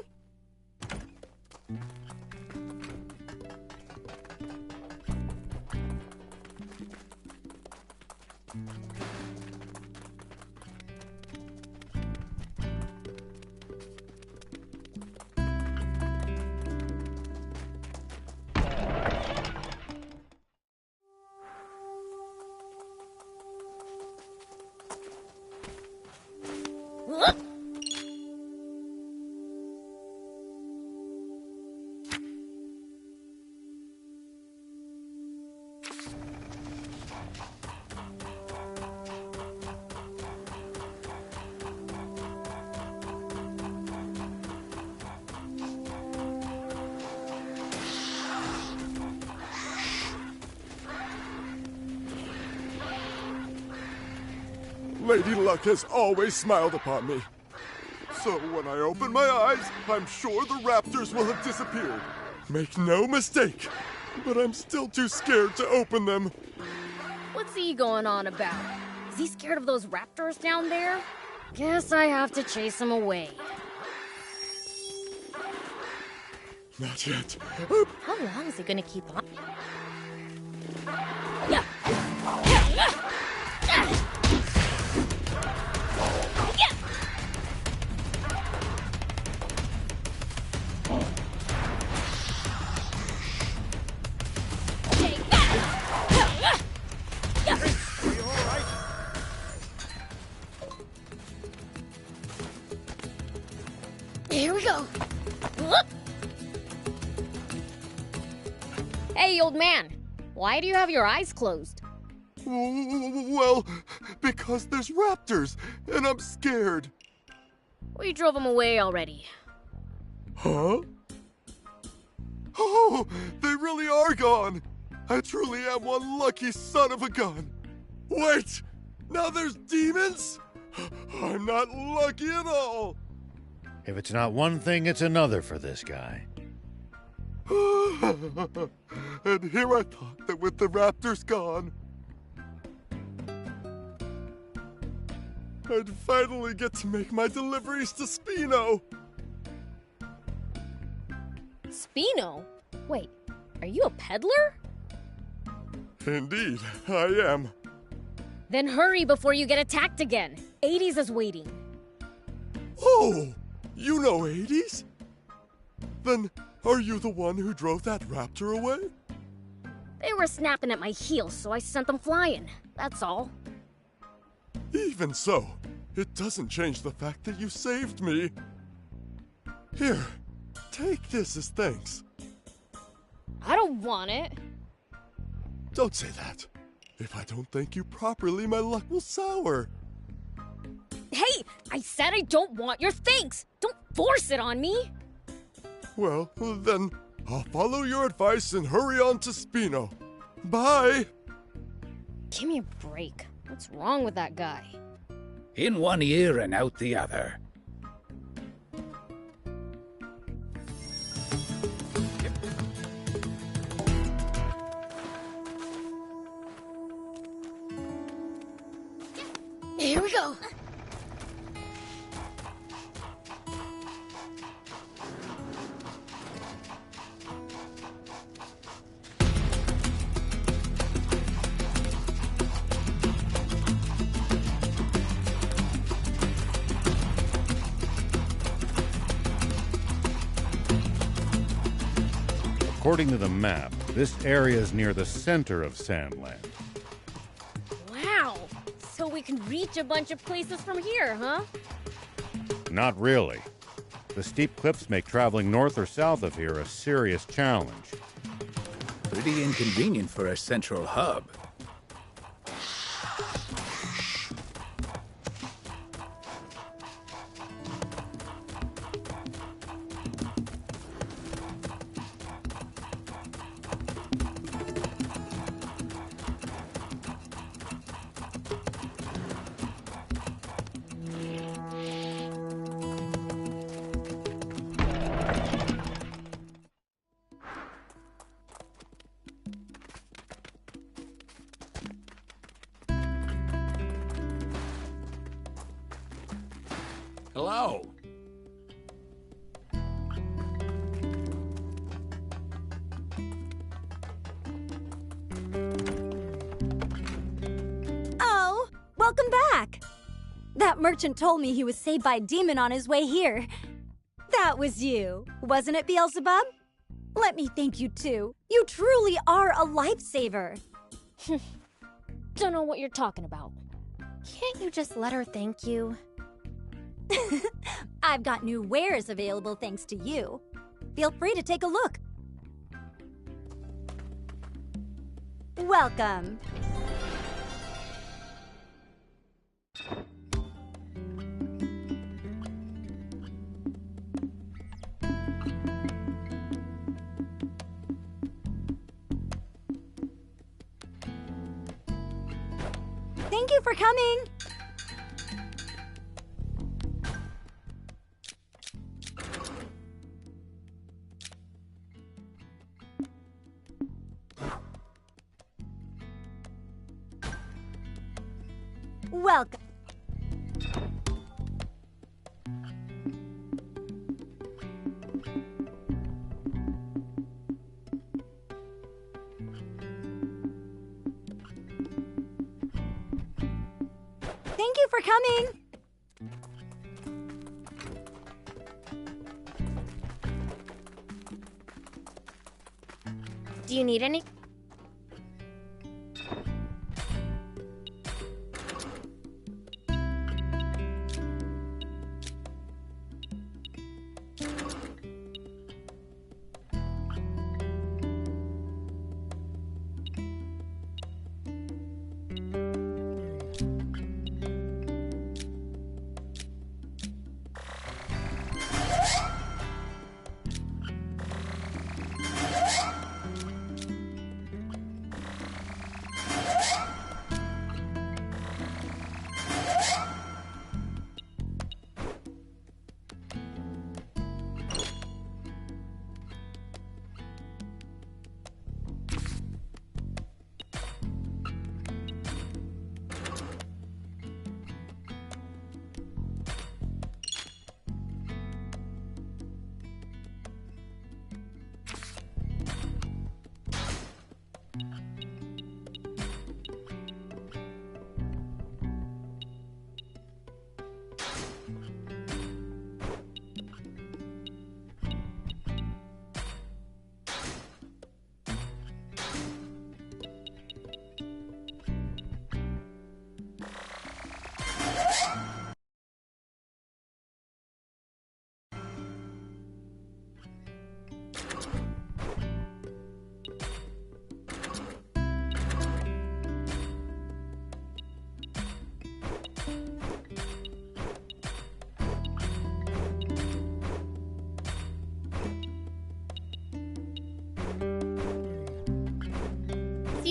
Lady Luck has always smiled upon me. So when I open my eyes, I'm sure the raptors will have disappeared. Make no mistake, but I'm still too scared to open them. What's he going on about? Is he scared of those raptors down there? Guess I have to chase him away. Not yet. How long is he gonna keep on? Yeah. Here we go. Hey, old man. Why do you have your eyes closed? Well, because there's raptors, and I'm scared. We drove them away already. Huh? Oh, they really are gone. I truly am one lucky son of a gun. Wait, now there's demons? I'm not lucky at all. If it's not one thing, it's another for this guy. And here I thought that with the raptors gone... I'd finally get to make my deliveries to Spino. Spino? Wait, are you a peddler? Indeed, I am. Then hurry before you get attacked again. 80s is waiting. Oh, you know 80s? Then are you the one who drove that raptor away? They were snapping at my heels, so I sent them flying. That's all. Even so, it doesn't change the fact that you saved me. Here, take this as thanks. I don't want it. Don't say that. If I don't thank you properly, my luck will sour. Hey, I said I don't want your thanks. Don't force it on me. Well, then, I'll follow your advice and hurry on to Spino. Bye! Give me a break. What's wrong with that guy? In one ear and out the other. Here we go. According to the map, this area is near the center of Sandland. Wow. So we can reach a bunch of places from here, huh? Not really. The steep cliffs make traveling north or south of here a serious challenge. Pretty inconvenient for a central hub. Hello. Oh, welcome back. That merchant told me he was saved by a demon on his way here. That was you, wasn't it, Beelzebub? Let me thank you too. You truly are a lifesaver. Don't know what you're talking about. Can't you just let her thank you? I've got new wares available thanks to you. Feel free to take a look. Welcome. Thank you for coming. Welcome. Thank you for coming. Do you need any?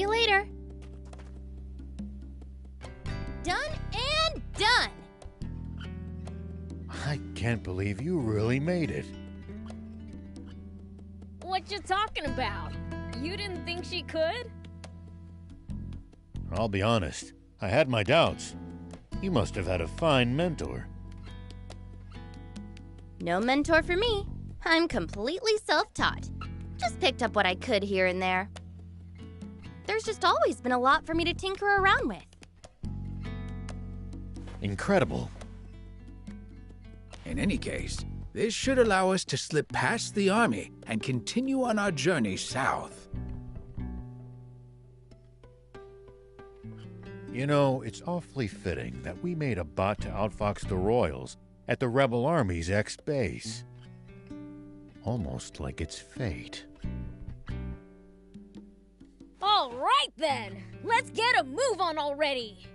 See you later. Done and done. I can't believe you really made it. What you talking about? You didn't think she could? I'll be honest, I had my doubts. You must have had a fine mentor. No mentor for me. I'm completely self-taught. Just picked up what I could here and there. There's just always been a lot for me to tinker around with. Incredible. In any case, this should allow us to slip past the army and continue on our journey south. You know, it's awfully fitting that we made a bot to outfox the Royals at the Rebel Army's ex-base. Almost like it's fate. All right then! Let's get a move on already!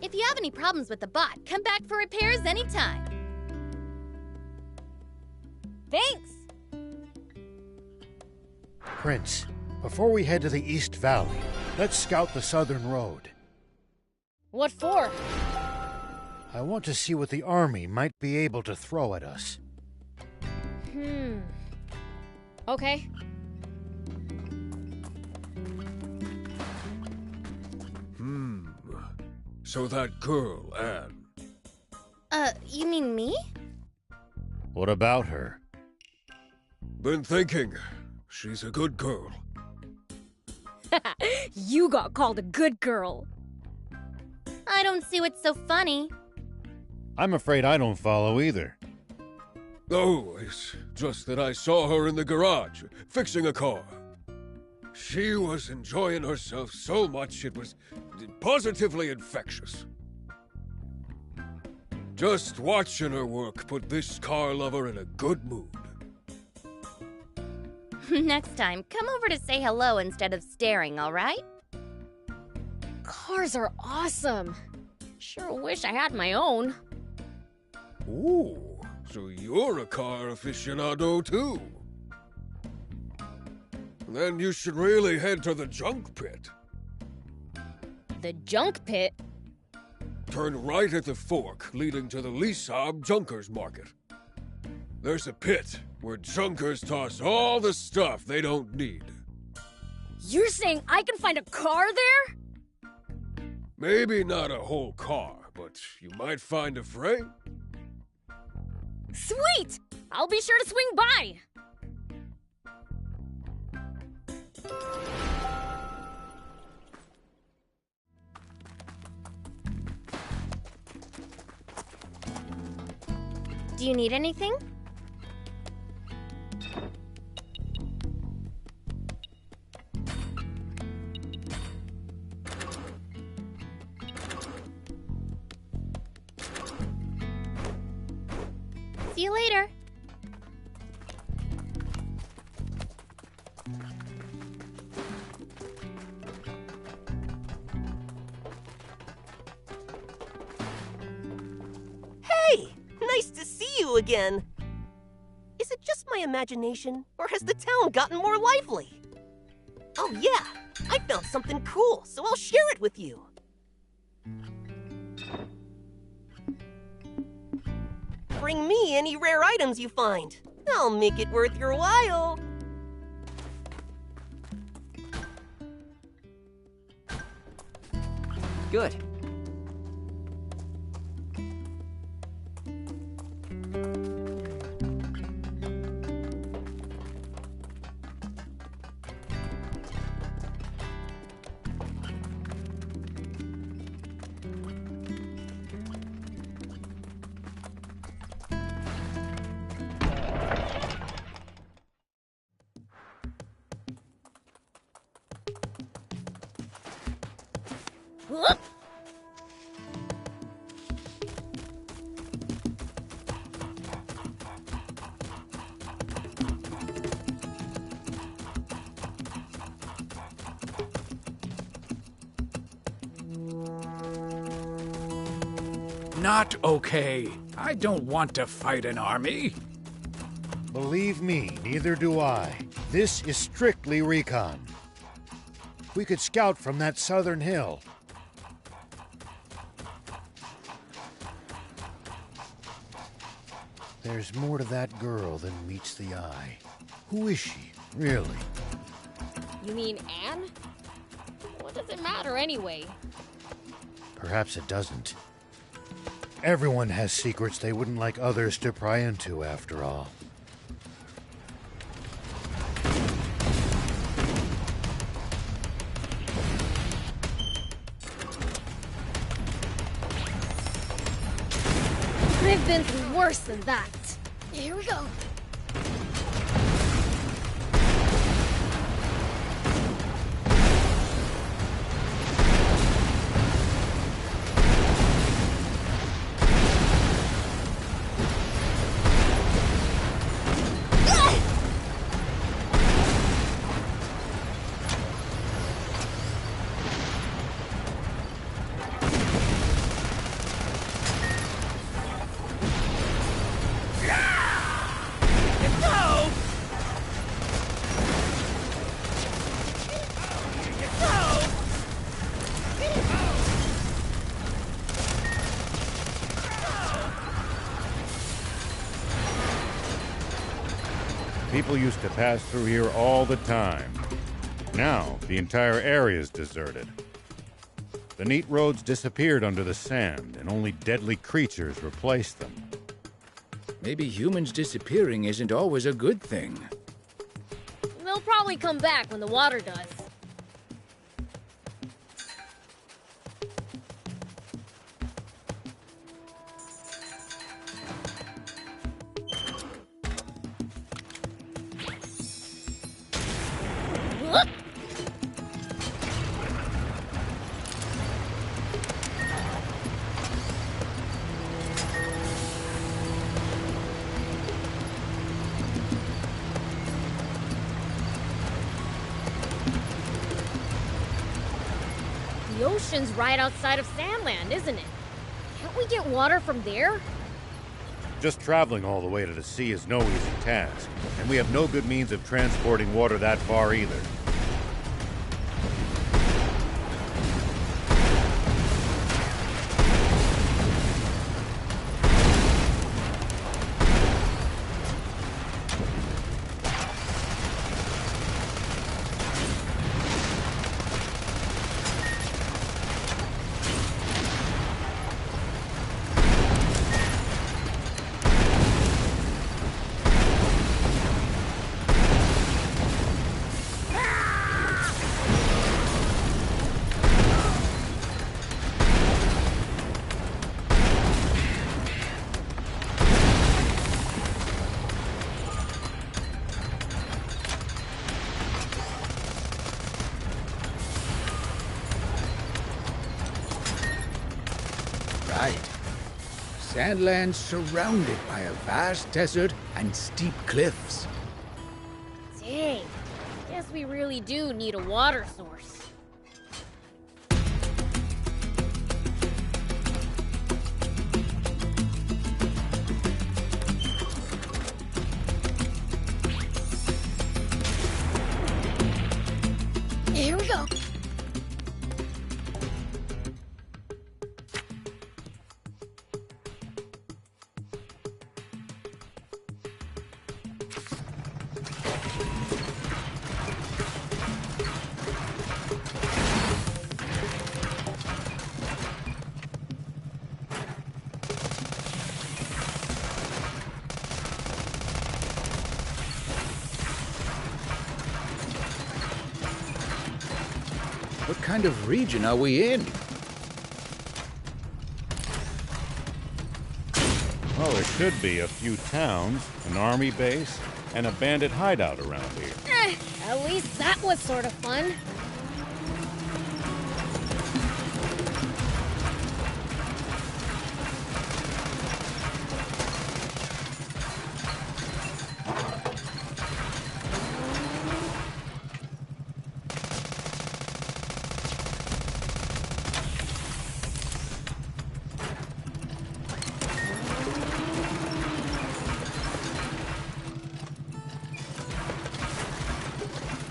If you have any problems with the bot, come back for repairs anytime. Thanks! Prince, before we head to the East Valley, let's scout the southern road. What for? I want to see what the army might be able to throw at us. Okay. So that girl, Anne. You mean me? What about her? Been thinking. She's a good girl. You got called a good girl. I don't see what's so funny. I'm afraid I don't follow either. Oh, it's just that I saw her in the garage, fixing a car. She was enjoying herself so much it was positively infectious. Just watching her work put this car lover in a good mood. Next time, come over to say hello instead of staring, all right? Cars are awesome. Sure wish I had my own. Ooh, so you're a car aficionado too. Then you should really head to the junk pit. The junk pit? Turn right at the fork leading to the Lisab Junkers Market. There's a pit where junkers toss all the stuff they don't need. You're saying I can find a car there? Maybe not a whole car, but you might find a frame. Sweet! I'll be sure to swing by. Do you need anything? See you later. Hey! Nice to see you again! Is it just my imagination, or has the town gotten more lively? Oh yeah! I found something cool, so I'll share it with you! Bring me any rare items you find. I'll make it worth your while. Good. Whoop! Not okay. I don't want to fight an army. Believe me, neither do I. This is strictly recon. We could scout from that southern hill. There's more to that girl than meets the eye. Who is she, really? You mean Anne? What does it matter anyway? Perhaps it doesn't. Everyone has secrets they wouldn't like others to pry into, after all. I've been through worse than that. Here we go. People used to pass through here all the time. Now, the entire area is deserted. The neat roads disappeared under the sand, and only deadly creatures replaced them. Maybe humans disappearing isn't always a good thing. They'll probably come back when the water does. The ocean's right outside of Sandland, isn't it? Can't we get water from there? Just traveling all the way to the sea is no easy task, and we have no good means of transporting water that far either. Sandland surrounded by a vast desert and steep cliffs. Dang. Guess we really do need a water source. Here we go. What kind of region are we in? Well, there should be a few towns, an army base, and a bandit hideout around here. At least that was sort of fun.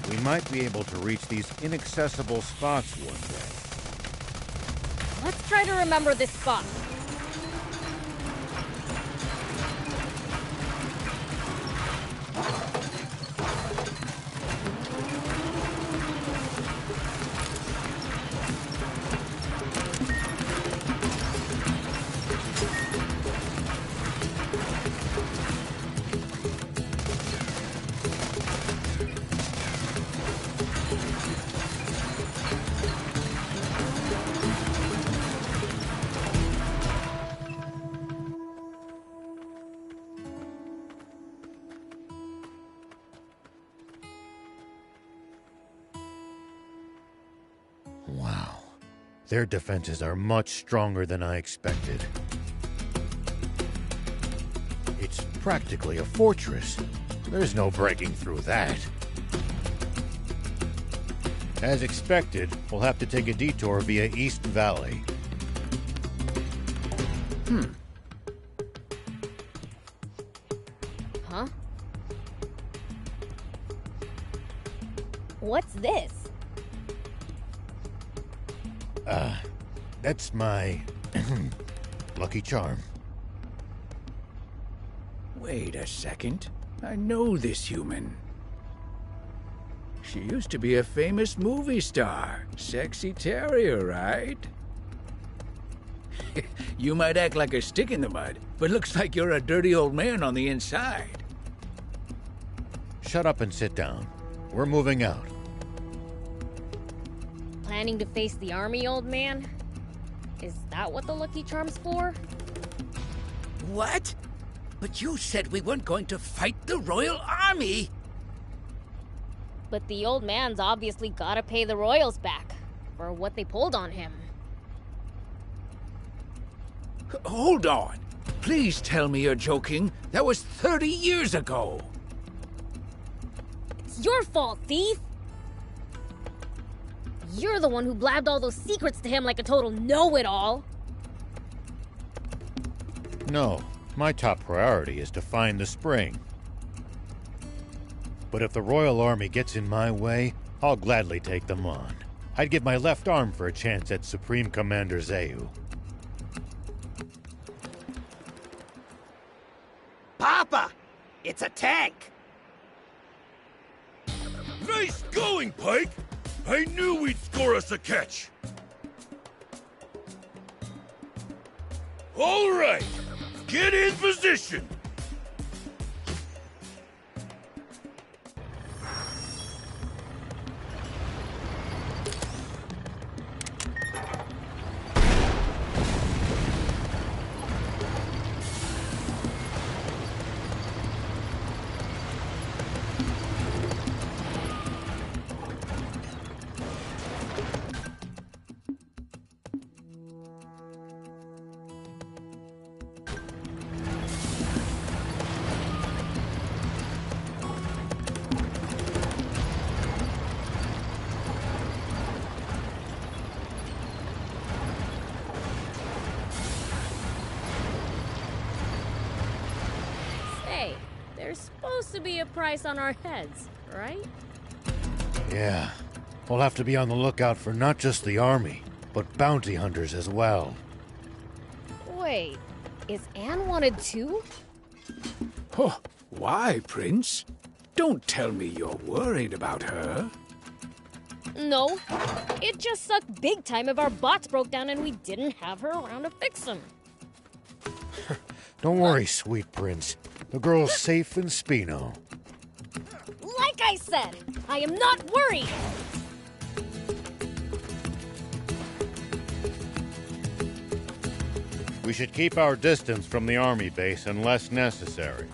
We we might be able to reach these inaccessible spots one day. Let's try to remember this spot. Wow. Their defenses are much stronger than I expected. It's practically a fortress. There's no breaking through that. As expected, we'll have to take a detour via East Valley. Huh? What's this? That's my lucky charm. Wait a second. I know this human. She used to be a famous movie star. Sexy Terrier, right? You might act like a stick in the mud, but looks like you're a dirty old man on the inside. Shut up and sit down. We're moving out. Planning to face the army, old man? Is that what the Lucky Charm's for? What? But you said we weren't going to fight the Royal Army! But the old man's obviously gotta pay the royals back for what they pulled on him. Hold on. Please tell me you're joking. That was 30 years ago. It's your fault, thief! You're the one who blabbed all those secrets to him like a total know-it-all. No, my top priority is to find the spring. But if the Royal Army gets in my way, I'll gladly take them on. I'd give my left arm for a chance at Supreme Commander Zayu. Papa! It's a tank! Nice going, Pike! I knew we'd score us a catch! All right! Get in position! There's supposed to be a price on our heads, right? Yeah, we'll have to be on the lookout for not just the army, but bounty hunters as well. Wait, is Anne wanted too? Oh, why, Prince? Don't tell me you're worried about her. No, it just sucked big time if our bots broke down and we didn't have her around to fix them. Don't worry, sweet prince. The girl's safe in Spino. Like I said, I am not worried! We should keep our distance from the army base unless necessary.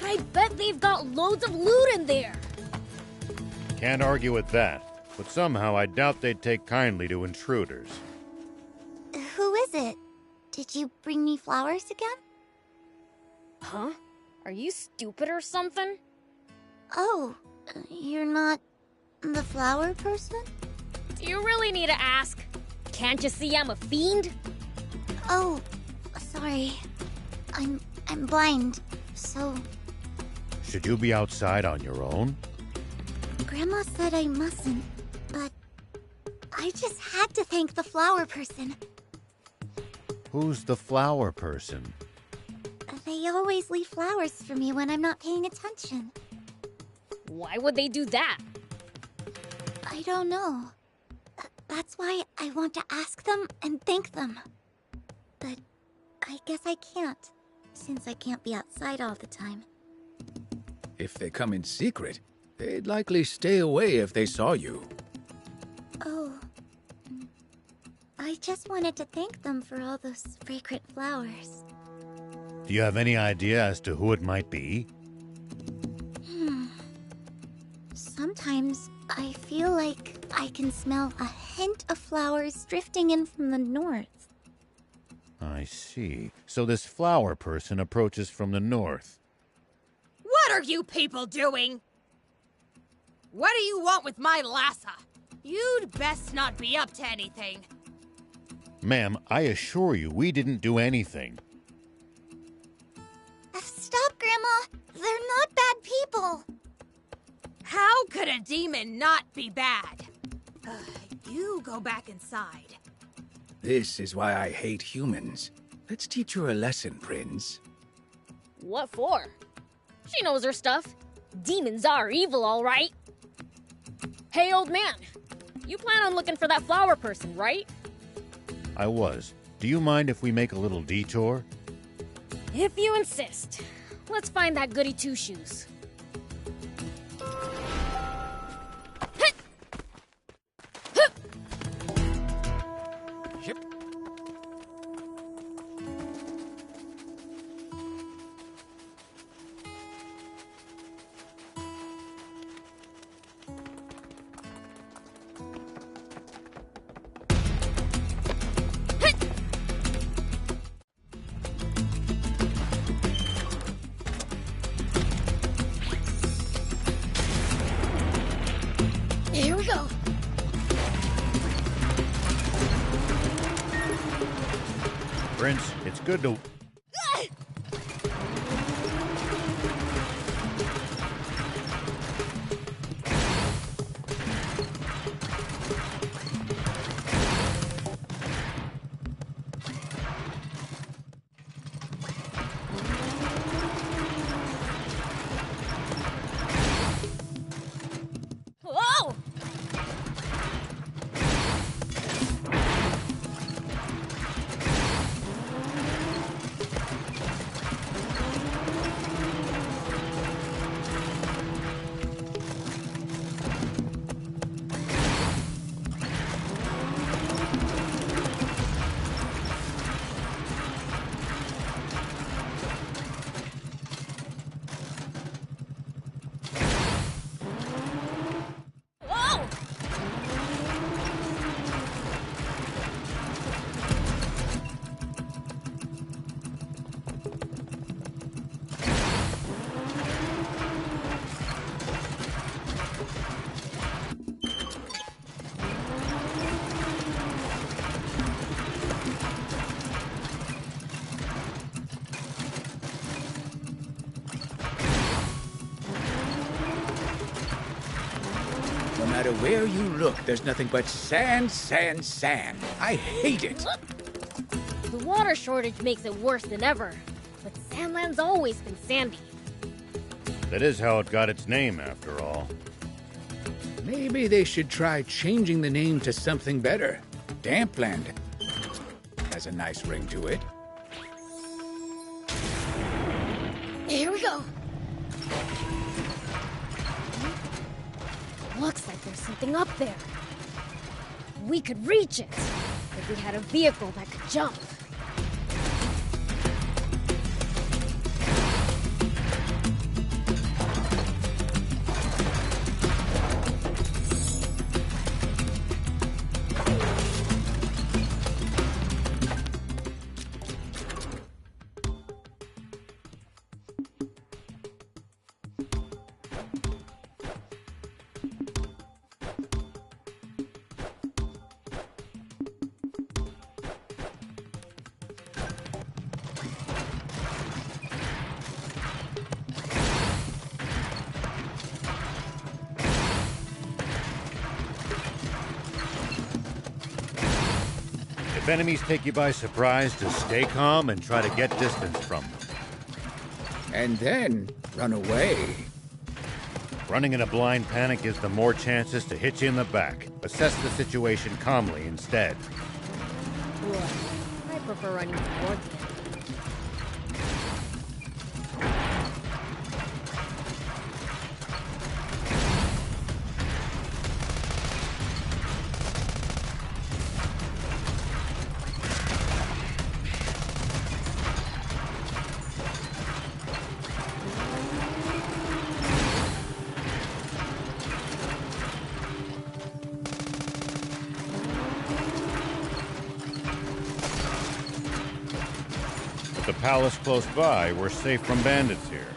I bet they've got loads of loot in there! Can't argue with that, but somehow I doubt they'd take kindly to intruders. Who is it? Did you bring me flowers again? Huh? Are you stupid or something? Oh, you're not the flower person? Do you really need to ask? Can't you see I'm a fiend? Oh, sorry. I'm blind, so... Should you be outside on your own? Grandma said I mustn't, but I just had to thank the flower person. Who's the flower person? They always leave flowers for me when I'm not paying attention. Why would they do that? I don't know. That's why I want to ask them and thank them. But I guess I can't, since I can't be outside all the time. If they come in secret, they'd likely stay away if they saw you. Oh. I just wanted to thank them for all those fragrant flowers. Do you have any idea as to who it might be? Sometimes I feel like I can smell a hint of flowers drifting in from the north. I see. So this flower person approaches from the north. What are you people doing? What do you want with my Lassa? You'd best not be up to anything. Ma'am, I assure you we didn't do anything. Stop, Grandma! They're not bad people! How could a demon not be bad? You go back inside. This is why I hate humans. Let's teach her a lesson, Prince. What for? She knows her stuff. Demons are evil, all right. Hey, old man. You plan on looking for that flower person, right? I was. Do you mind if we make a little detour? If you insist. Let's find that goody two-shoes. Here we go. Prince, it's good to... Whoa! Whoa! No matter where you look, there's nothing but sand, sand, sand. I hate it. The water shortage makes it worse than ever. But Sandland's always been sandy. That is how it got its name, after all. Maybe they should try changing the name to something better. Dampland has a nice ring to it. Here we go. Looks like there's something up there. We could reach it if we had a vehicle that could jump. If enemies take you by surprise, just stay calm and try to get distance from them. And then run away. Running in a blind panic gives them more chances to hit you in the back. Assess the situation calmly instead. Ugh, I prefer running towards them. The palace close by, we're safe from bandits here.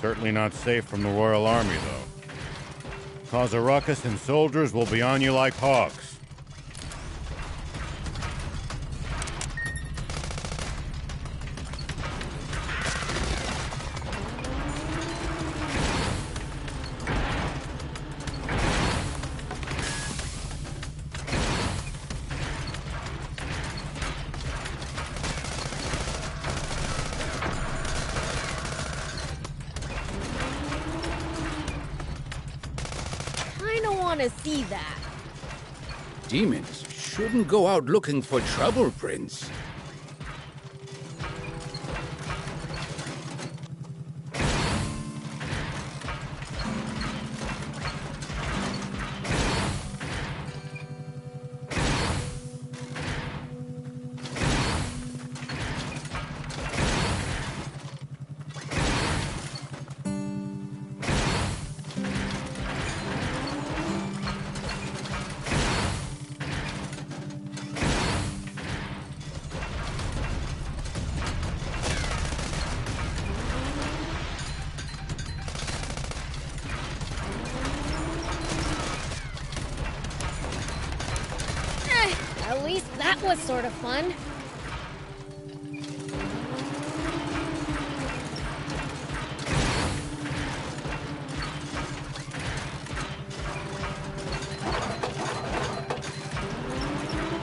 Certainly not safe from the Royal Army, though. Cause a ruckus and soldiers will be on you like hawks. To see that. Demons shouldn't go out looking for trouble, Prince. At least that was sort of fun.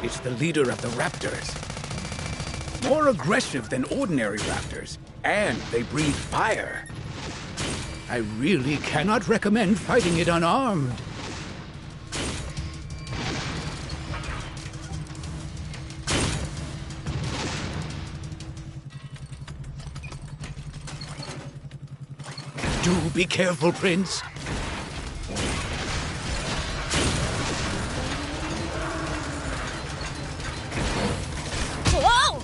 It's the leader of the raptors. More aggressive than ordinary raptors, and they breathe fire. I really cannot recommend fighting it unarmed. Do be careful, Prince. Whoa!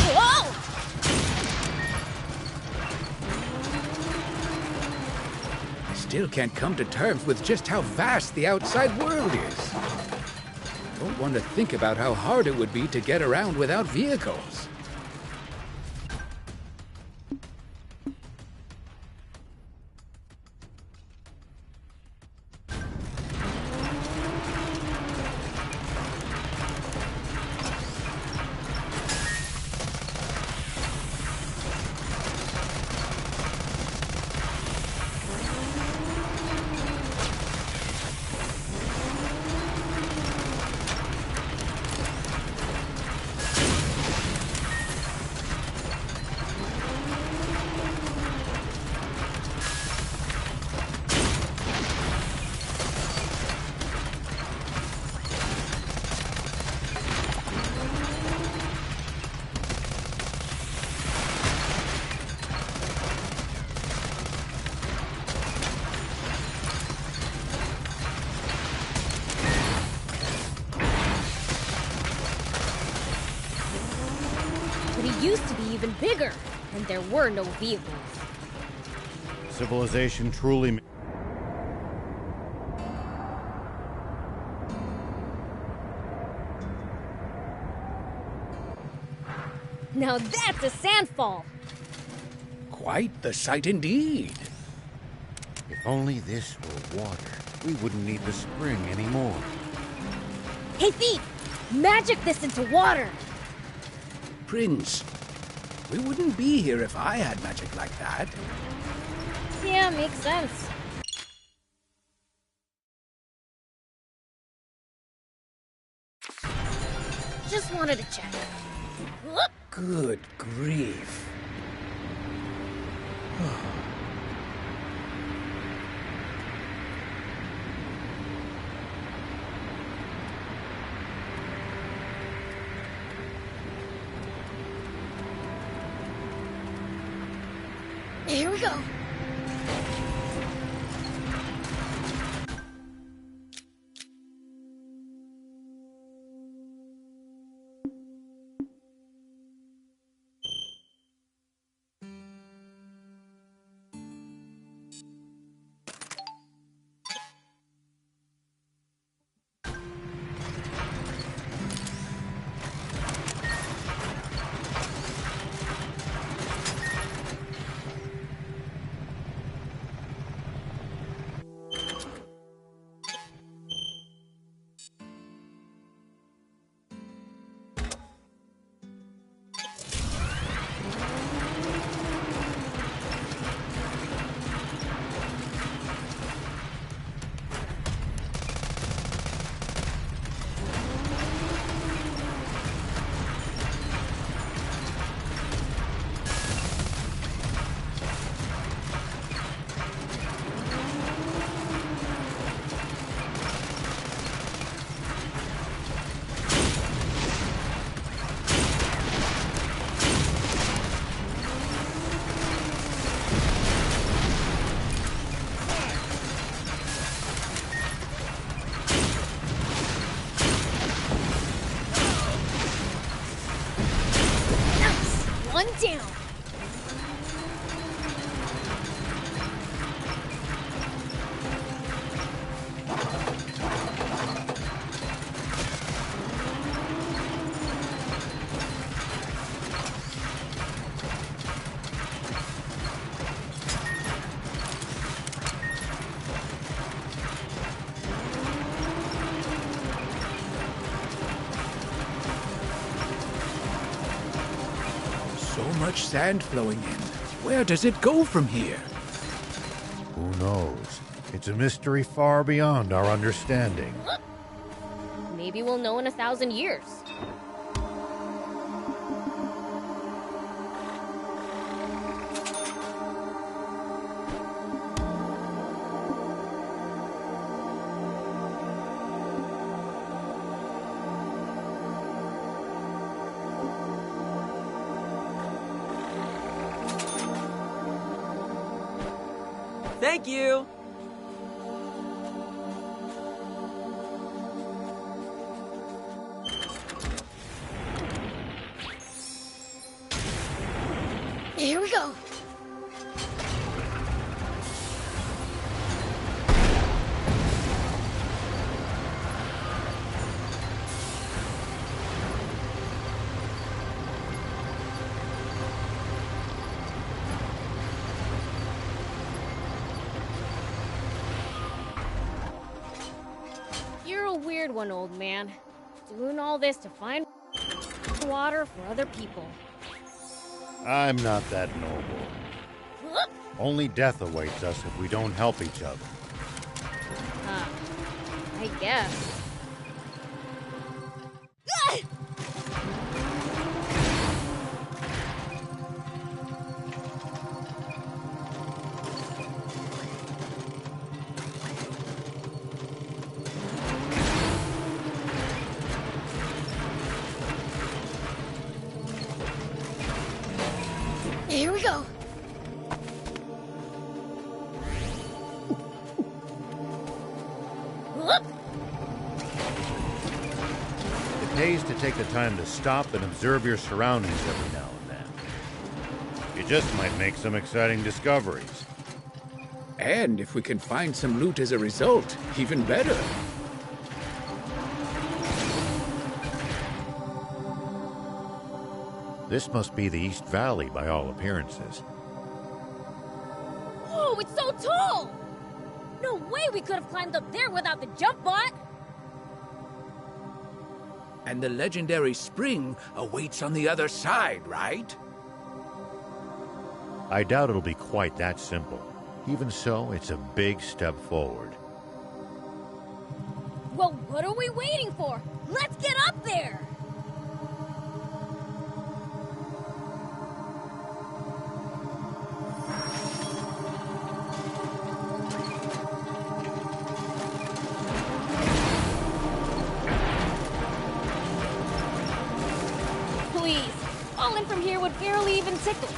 Whoa! Still can't come to terms with just how vast the outside world is. Don't want to think about how hard it would be to get around without vehicles. But he used to be even bigger, and there were no vehicles. Civilization truly... Now that's a sandfall! Quite the sight indeed. If only this were water, we wouldn't need the spring anymore. Hey, Thief! Magic this into water! Prince, we wouldn't be here if I had magic like that. Yeah, makes sense. Just wanted to check. Good grief. Here we go. One down. So much sand flowing in. Where does it go from here? Who knows? It's a mystery far beyond our understanding. Maybe we'll know in 1,000 years. Thank you! Here we go. You're a weird one, old man. Doing all this to find water for other people. I'm not that noble. Only death awaits us if we don't help each other. I guess. Here we go. It pays to take the time to stop and observe your surroundings every now and then. You just might make some exciting discoveries. And if we can find some loot as a result, even better. This must be the East Valley by all appearances. Whoa, it's so tall! No way we could have climbed up there without the jump bot! And the legendary spring awaits on the other side, right? I doubt it'll be quite that simple. Even so, it's a big step forward. Well, what are we waiting for? Let's get up there! Please, falling from here would barely even tickle.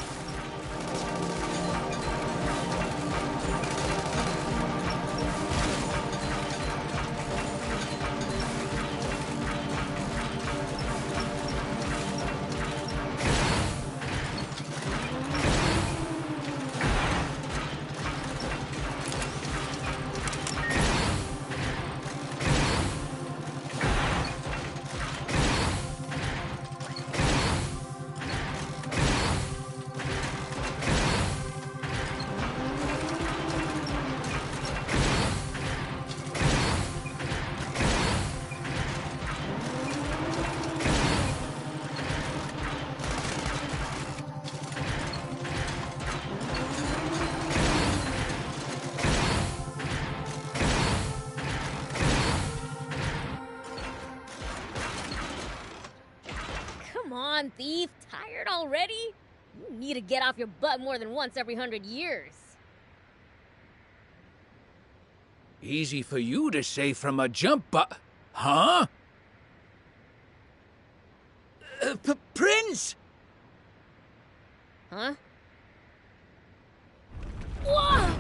Come on, thief. Tired already? You need to get off your butt more than once every 100 years. Easy for you to say from a jump Huh? Prince! Huh? Whoa!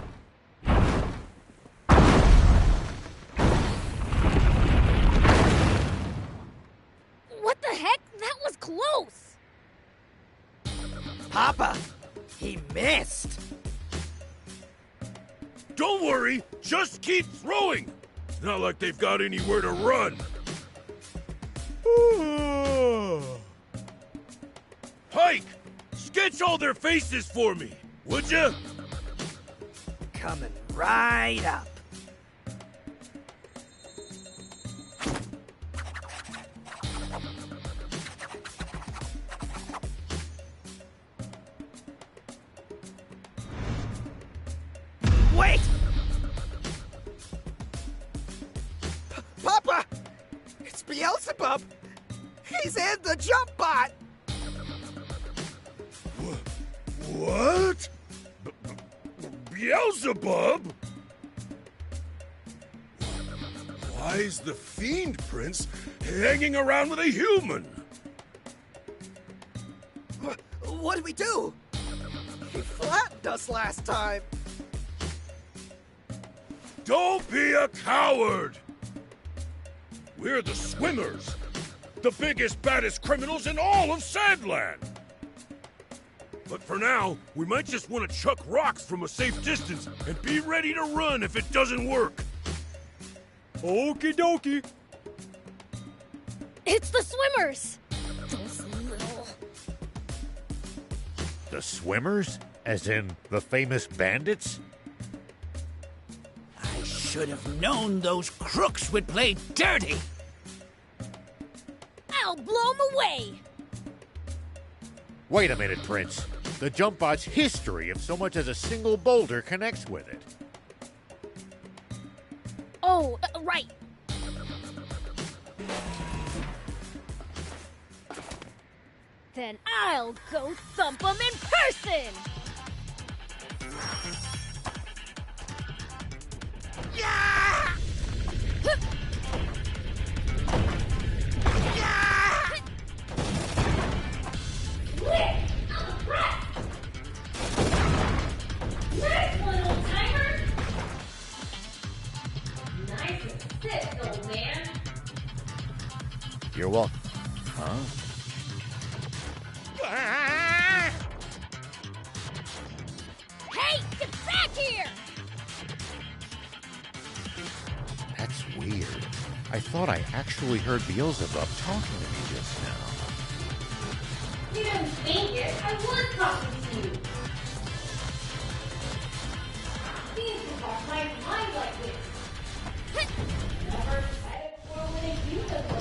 What the heck? That was close! Papa, he missed. Don't worry, just keep throwing. It's not like they've got anywhere to run. Pike, sketch all their faces for me, would you? Coming right up. Wait! Papa! It's Beelzebub! He's in the jump bot! What? Beelzebub? Why is the Fiend Prince hanging around with a human? What do we do? He flattened us last time. Don't be a coward! We're the Swimmers, the biggest, baddest criminals in all of Sandland. But for now, we might just want to chuck rocks from a safe distance and be ready to run if it doesn't work. Okie dokie. It's the Swimmers! Those little... The Swimmers? As in the famous bandits? I should have known those crooks would play dirty! I'll blow them away! Wait a minute, Prince. The jump bot's history of so much as a single boulder connects with it. Oh, right. Then I'll go thump them in person! Yeah! You're welcome. Huh? Hey, get back here! That's weird. I thought I actually heard Beelzebub talking to me just now. You didn't think it. I was talking to you. Seems to have my mind like this. Never had it for when it used to go.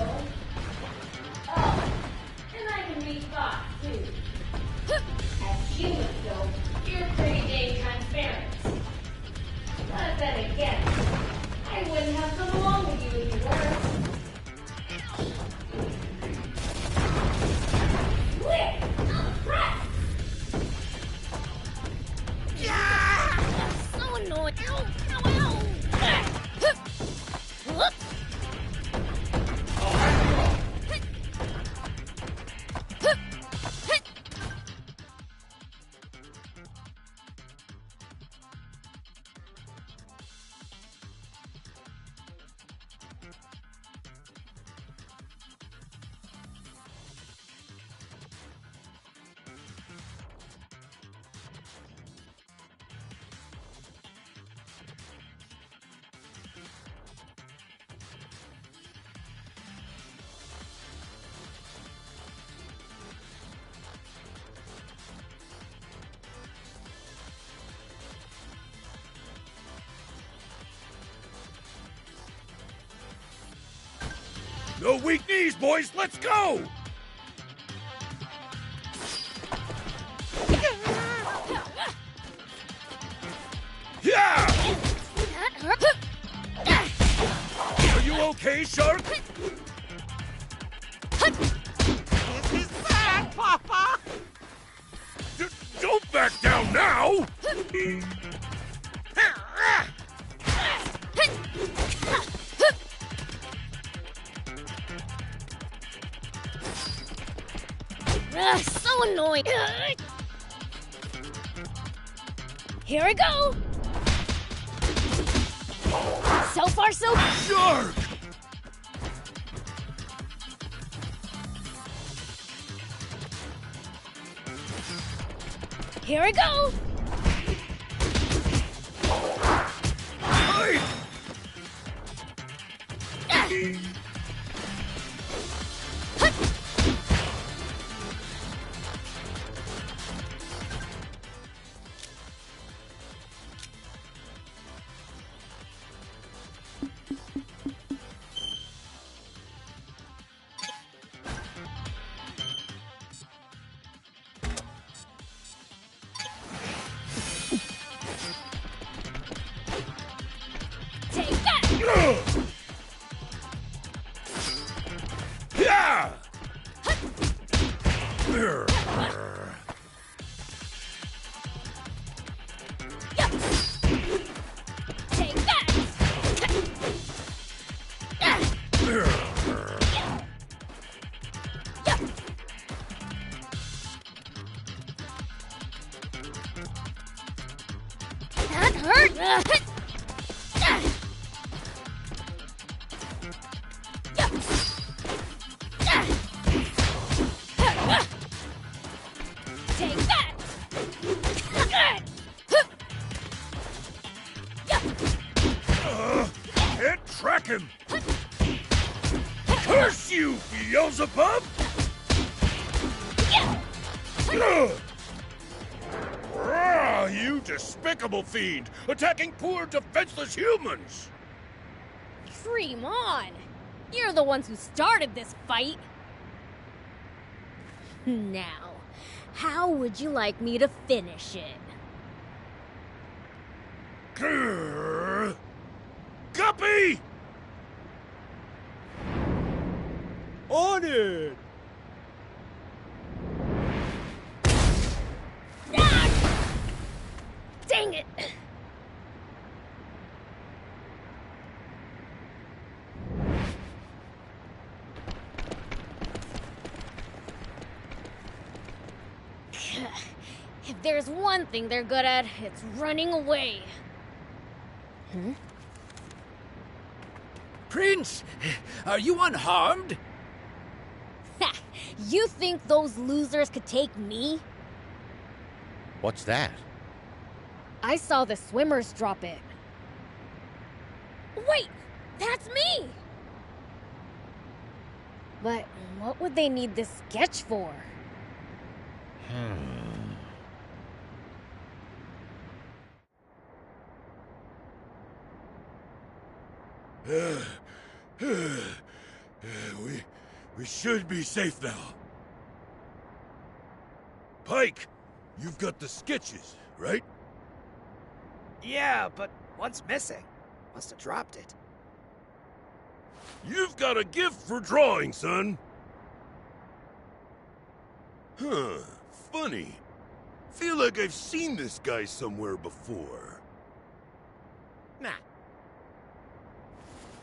it again. I wouldn't have come along with you if you were. So annoying. Ow, ow, ow. No weak knees, boys. Let's go! Yeah! That hurt. Are you okay, Shark? This is bad, Papa! Don't back down now! So annoying. Here I go. So far, so good. Shark! Here I go. Hey! Take that. Yeah! Take that. That hurt. Take that. Can't track him! Curse you, Beelzebub! You despicable fiend! Attacking poor, defenseless humans! Dream on. You're the ones who started this fight. Now, how would you like me to finish it? Guppy! On it! Dang it! If there's one thing they're good at, it's running away. Hmm? Prince, are you unharmed? Ha! You think those losers could take me? What's that? I saw the swimmers drop it. Wait! That's me! But what would they need this sketch for? We should be safe now. Pike, you've got the sketches, right? Yeah, but one's missing. Must have dropped it. You've got a gift for drawing, son. Huh, funny. Feel like I've seen this guy somewhere before. Nah.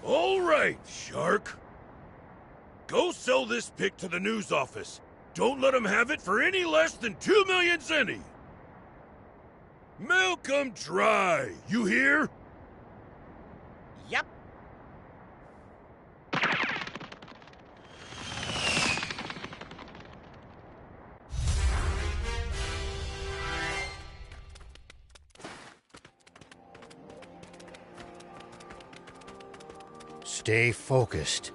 All right, Shark. Go sell this pic to the news office. Don't let them have it for any less than 2 million zenny. Malcolm Dry, you hear? Yep. Stay focused.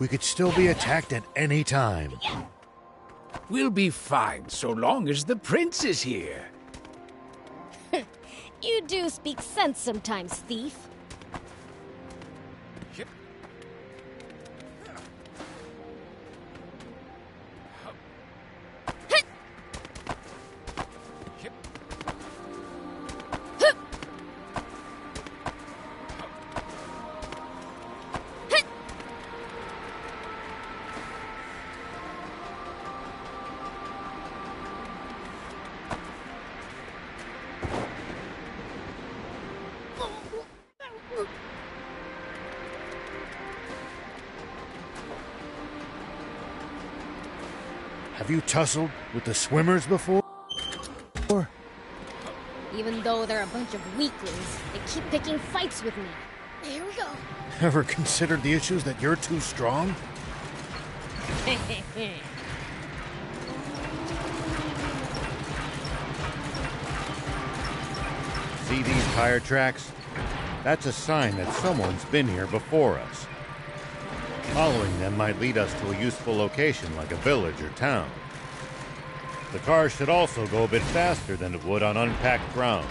We could still be attacked at any time. We'll be fine so long as the prince is here. You do speak sense sometimes, thief. Have you tussled with the swimmers before? Even though they're a bunch of weaklings, they keep picking fights with me. Here we go. Ever considered the issues that you're too strong? See these tire tracks? That's a sign that someone's been here before us. Following them might lead us to a useful location like a village or town. The car should also go a bit faster than it would on unpacked ground.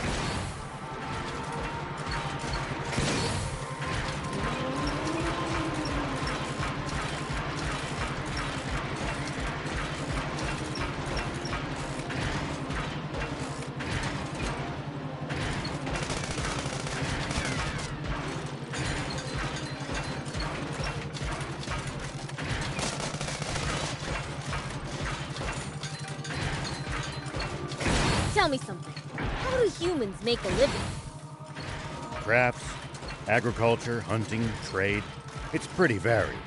Tell me something. How do humans make a living? Crafts, agriculture, hunting, trade. It's pretty varied.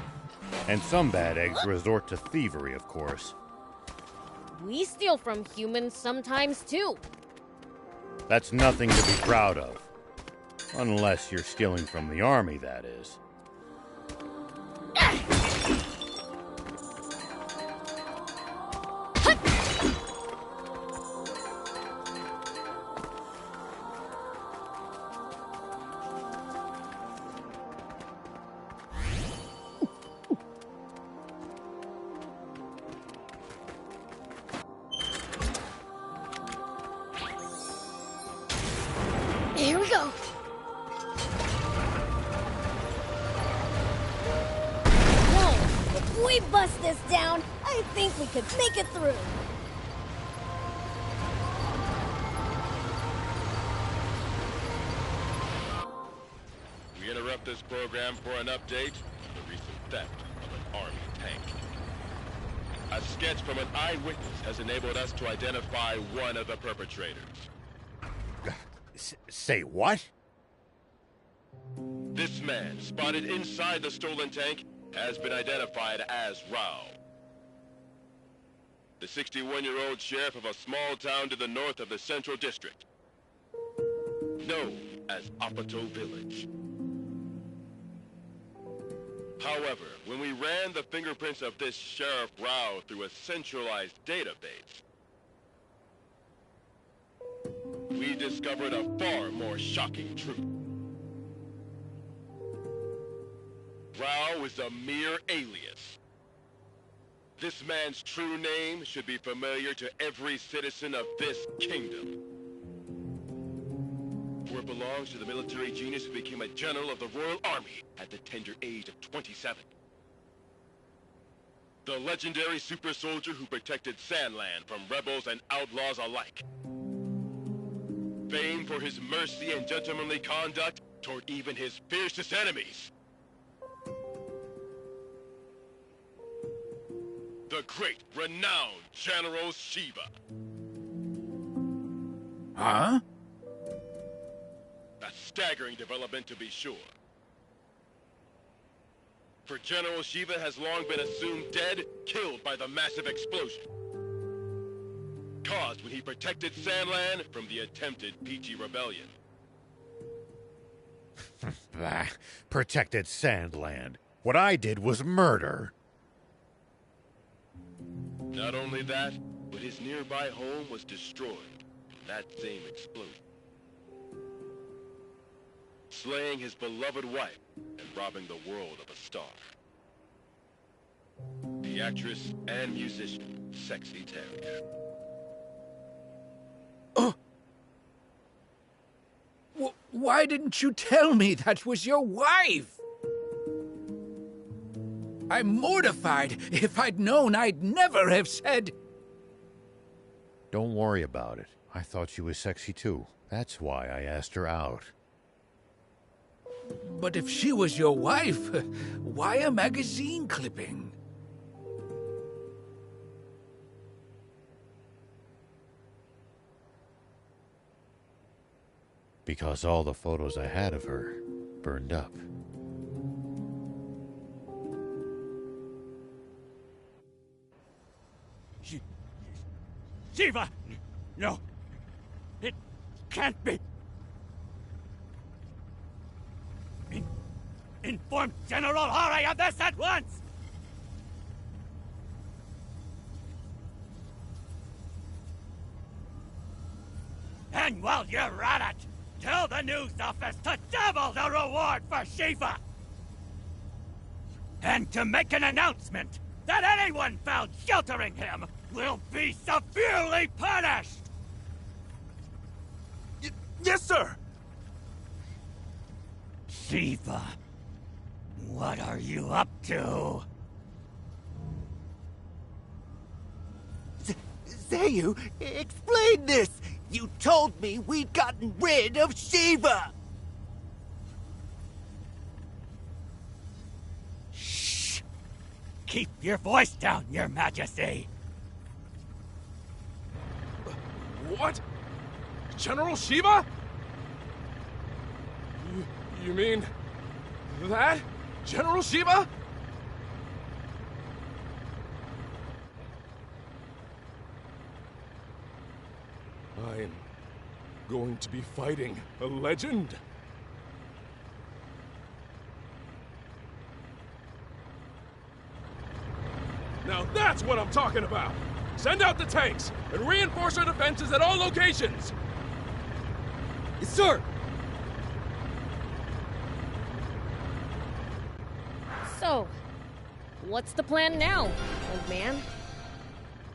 And some bad eggs resort to thievery, of course. We steal from humans sometimes, too. That's nothing to be proud of. Unless you're stealing from the army, that is. Here we go. Whoa, if we bust this down, I think we could make it through. We interrupt this program for an update on the recent theft of an army tank. A sketch from an eyewitness has enabled us to identify one of the perpetrators. Say what? This man, spotted inside the stolen tank, has been identified as Rao. The 61-year-old sheriff of a small town to the north of the Central District, known as Apato Village. However, when we ran the fingerprints of this Sheriff Rao through a centralized database, we discovered a far more shocking truth. Rao is a mere alias. This man's true name should be familiar to every citizen of this kingdom. For it belongs to the military genius who became a general of the Royal Army at the tender age of 27. The legendary super soldier who protected Sandland from rebels and outlaws alike. Famed for his mercy and gentlemanly conduct toward even his fiercest enemies. The great, renowned General Shiva. Huh? A staggering development, to be sure. For General Shiva has long been assumed dead, killed by the massive explosion caused when he protected Sandland from the attempted Peachy Rebellion. Protected Sandland. What I did was murder. Not only that, but his nearby home was destroyed in that same explosion, slaying his beloved wife and robbing the world of a star. The actress and musician, Sexy Terry. Why didn't you tell me that was your wife? I'm mortified. If I'd known, I'd never have said... Don't worry about it. I thought she was sexy too. That's why I asked her out. But if she was your wife, why a magazine clipping? Because all the photos I had of her burned up. Shiva! No! It can't be! Inform General Hari of this at once! And while you're at it, tell the news office to double the reward for Shiva! And to make an announcement that anyone found sheltering him will be severely punished! Yes, sir! Shiva, what are you up to? Zayu, explain this! You told me we'd gotten rid of Shiva! Shh! Keep your voice down, Your Majesty! What? General Shiva? You mean... that? General Shiva? I'm going to be fighting a legend. Now that's what I'm talking about! Send out the tanks, and reinforce our defenses at all locations! Yes, sir! So, what's the plan now, old man?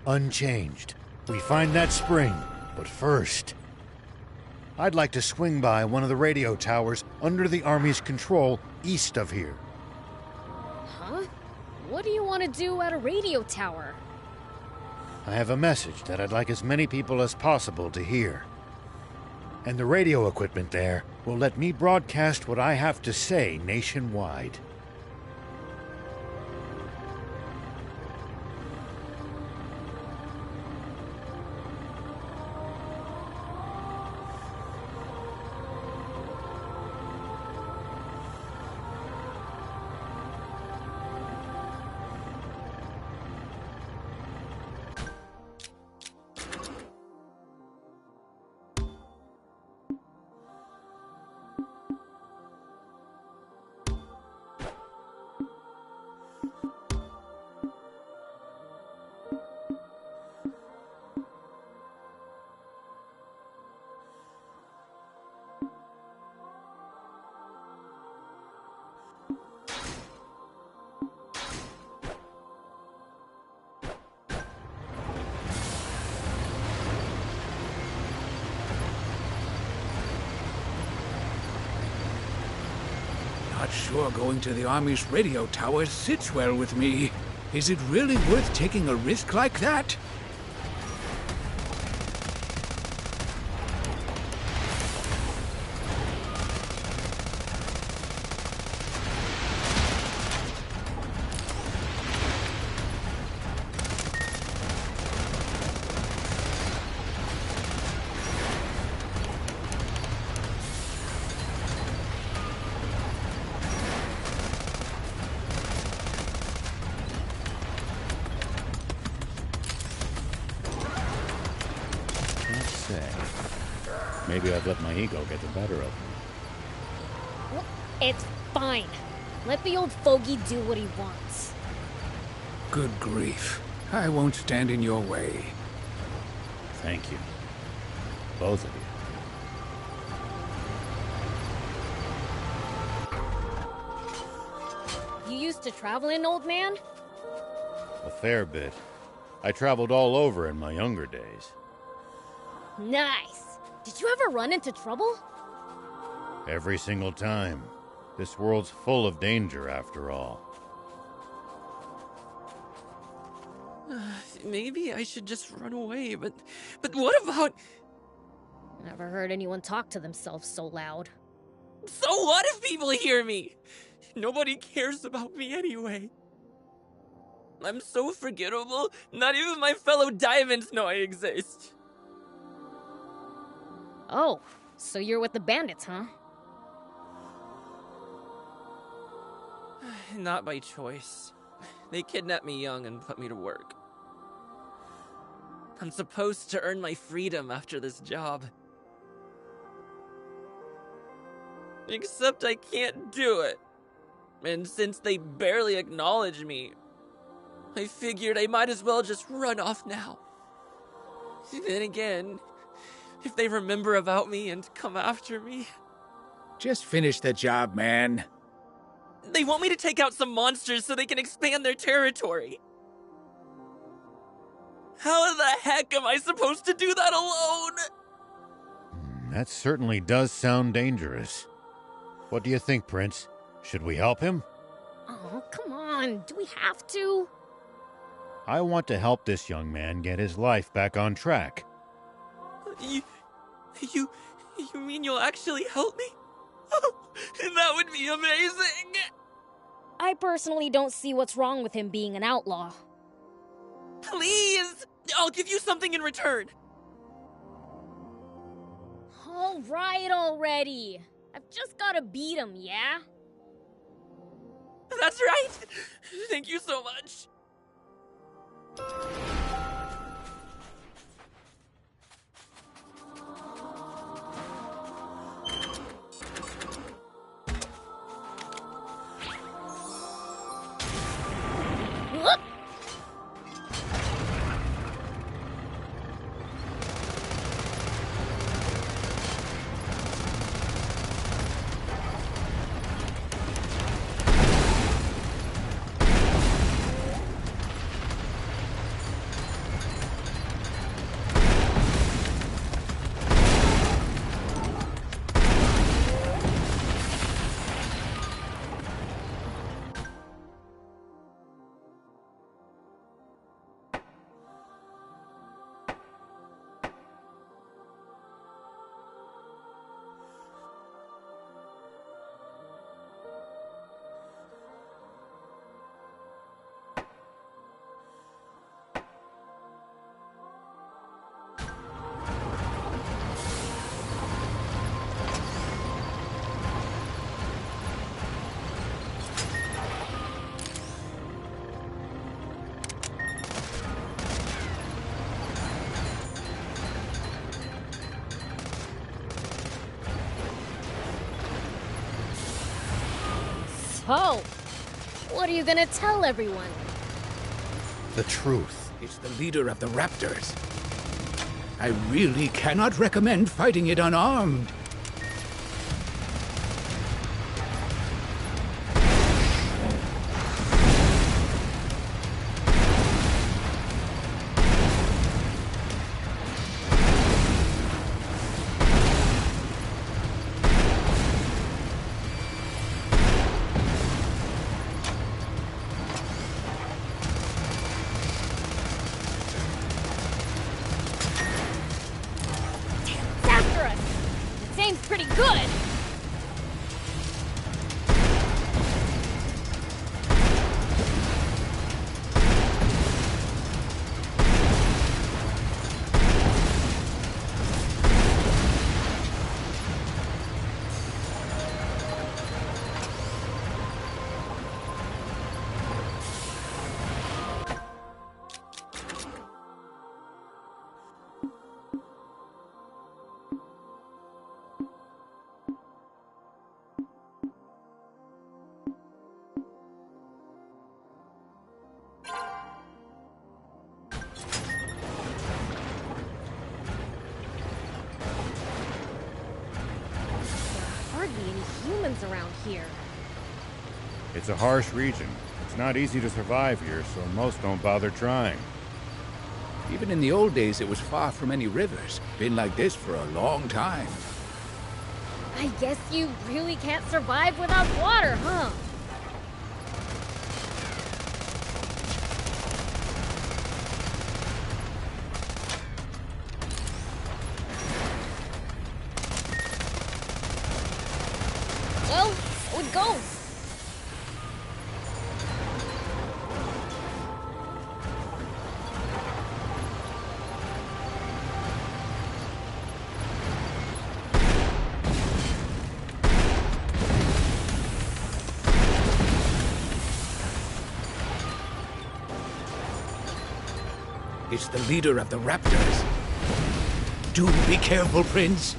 Unchanged. We find that spring, but first... I'd like to swing by one of the radio towers under the Army's control east of here. Huh? What do you want to do at a radio tower? I have a message that I'd like as many people as possible to hear. And the radio equipment there will let me broadcast what I have to say nationwide. not sure going to the Army's radio tower sits well with me. Is it really worth taking a risk like that? Maybe I've let my ego get the better of me. It's fine. Let the old fogey do what he wants. Good grief. I won't stand in your way. Thank you. Both of you. You used to travel in, old man? A fair bit. I traveled all over in my younger days. Nice. Did you ever run into trouble? Every single time. This world's full of danger, after all. Maybe I should just run away, but what about... Never heard anyone talk to themselves so loud. So what if people hear me? Nobody cares about me anyway. I'm so forgettable, not even my fellow diamonds know I exist. Oh, so you're with the bandits, huh? Not by choice. They kidnapped me young and put me to work. I'm supposed to earn my freedom after this job. Except I can't do it. And since they barely acknowledge me, I figured I might as well just run off now. Then again, if they remember about me and come after me... Just finish the job, man. They want me to take out some monsters so they can expand their territory. How the heck am I supposed to do that alone? That certainly does sound dangerous. What do you think, Prince? Should we help him? Oh, come on. Do we have to? I want to help this young man get his life back on track. You mean you'll actually help me? Oh, that would be amazing! I personally don't see what's wrong with him being an outlaw. Please! I'll give you something in return. All right already. I've just gotta beat him, yeah? That's right! Thank you so much. So, what are you gonna tell everyone? The truth. It's the leader of the Raptors. I really cannot recommend fighting it unarmed. name's pretty good. Hardly any humans around here. It's a harsh region. It's not easy to survive here, so most don't bother trying. Even in the old days, it was far from any rivers. Been like this for a long time. I guess you really can't survive without water, huh? Well, so it goes. It's the leader of the Raptors. Do be careful, Prince.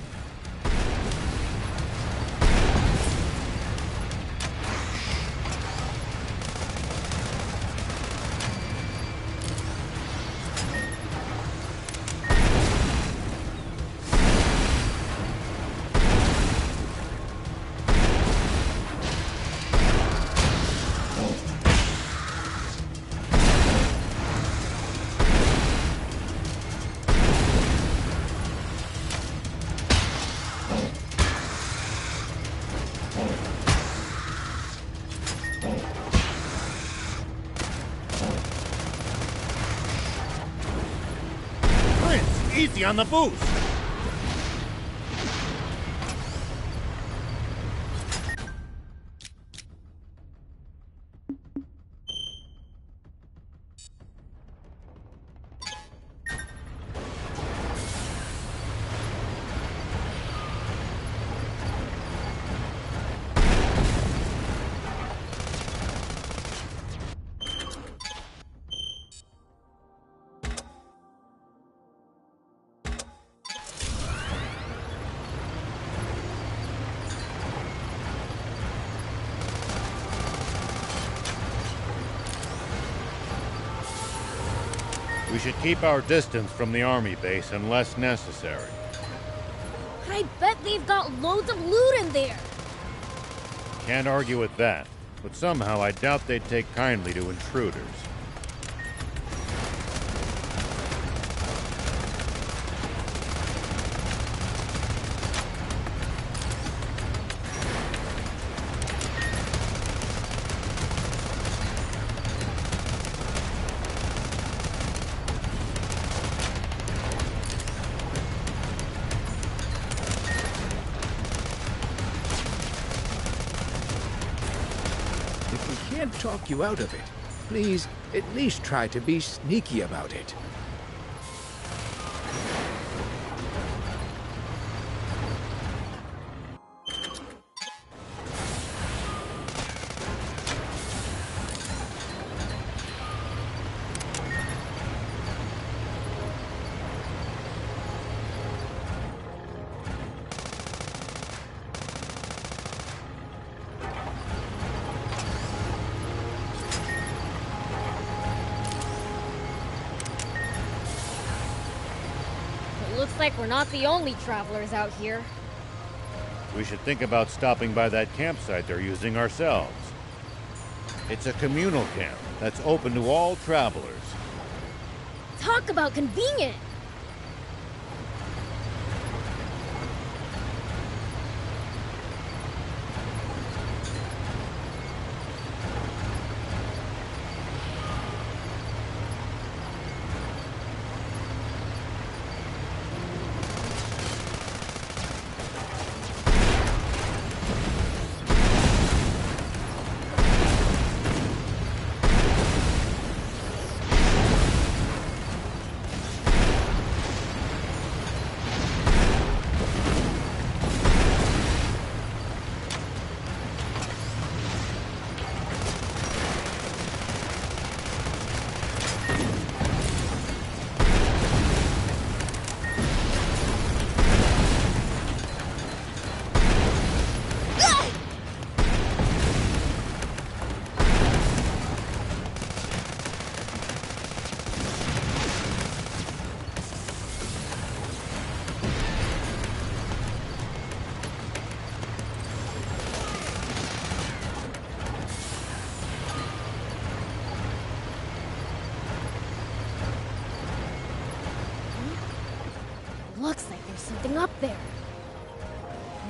Easy on the boost! We should keep our distance from the army base unless necessary. But I bet they've got loads of loot in there. Can't argue with that, but somehow I doubt they'd take kindly to intruders. Can't talk you out of it. Please, at least try to be sneaky about it. Looks like we're not the only travelers out here. We should think about stopping by that campsite they're using ourselves. It's a communal camp that's open to all travelers. Talk about convenient! something up there.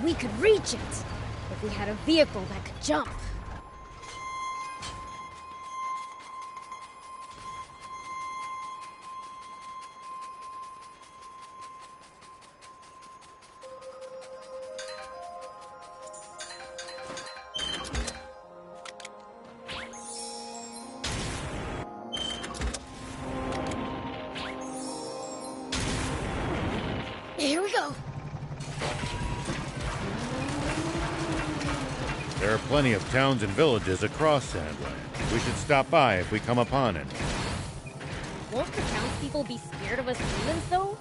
We could reach it if we had a vehicle that could jump. Here we go. There are plenty of towns and villages across Sandland. We should stop by if we come upon it. Won't the townspeople be scared of us humans, though?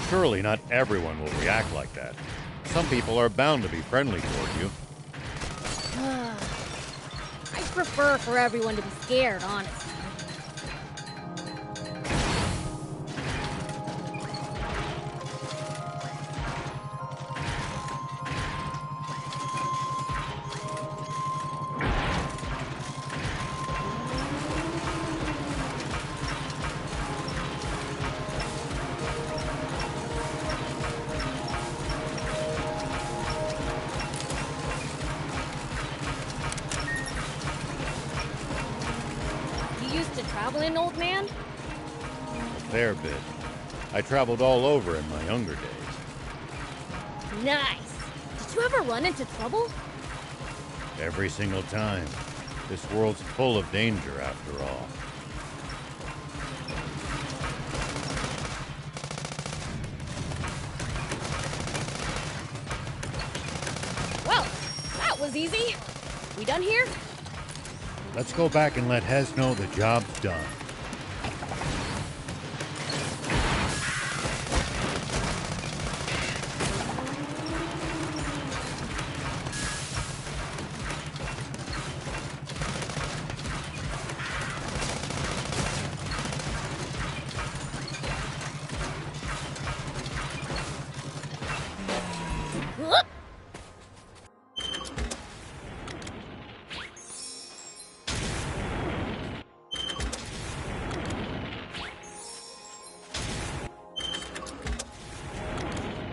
Surely not everyone will react like that. Some people are bound to be friendly toward you. I prefer for everyone to be scared, honestly. Traveling, old man? A fair bit. I traveled all over in my younger days. Nice. Did you ever run into trouble? Every single time. This world's full of danger, after all. Well, that was easy. We done here? Let's go back and let Hez know the job's done.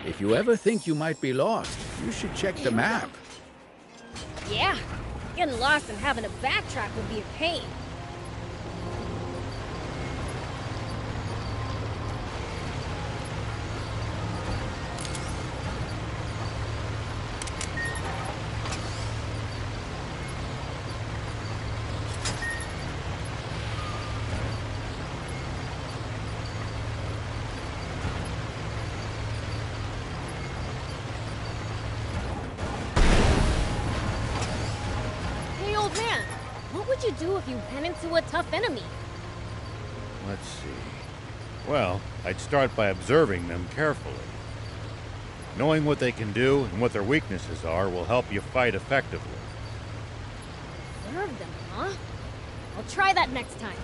If you ever think you might be lost, you should check the map. Yeah, getting lost and having to backtrack would be a pain. What would you do if you ran into a tough enemy? Let's see. Well, I'd start by observing them carefully. Knowing what they can do and what their weaknesses are will help you fight effectively. Observe them, huh? I'll try that next time.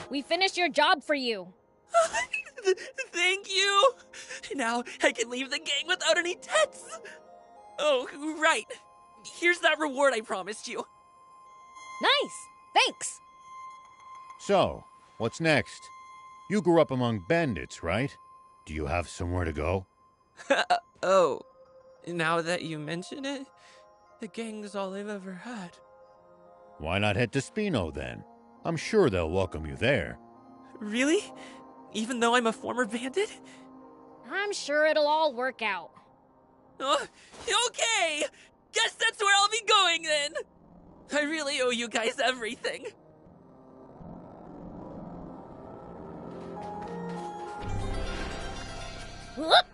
We finished your job for you. Thank you! Now I can leave the gang without any debts! Oh, right. Here's that reward I promised you. Nice! Thanks! So, what's next? You grew up among bandits, right? Do you have somewhere to go? Oh, now that you mention it, the gang's all I've ever had. Why not head to Spino then? I'm sure they'll welcome you there. Really? Even though I'm a former bandit? I'm sure it'll all work out. Okay! Guess that's where I'll be going then! I really owe you guys everything. Whoop!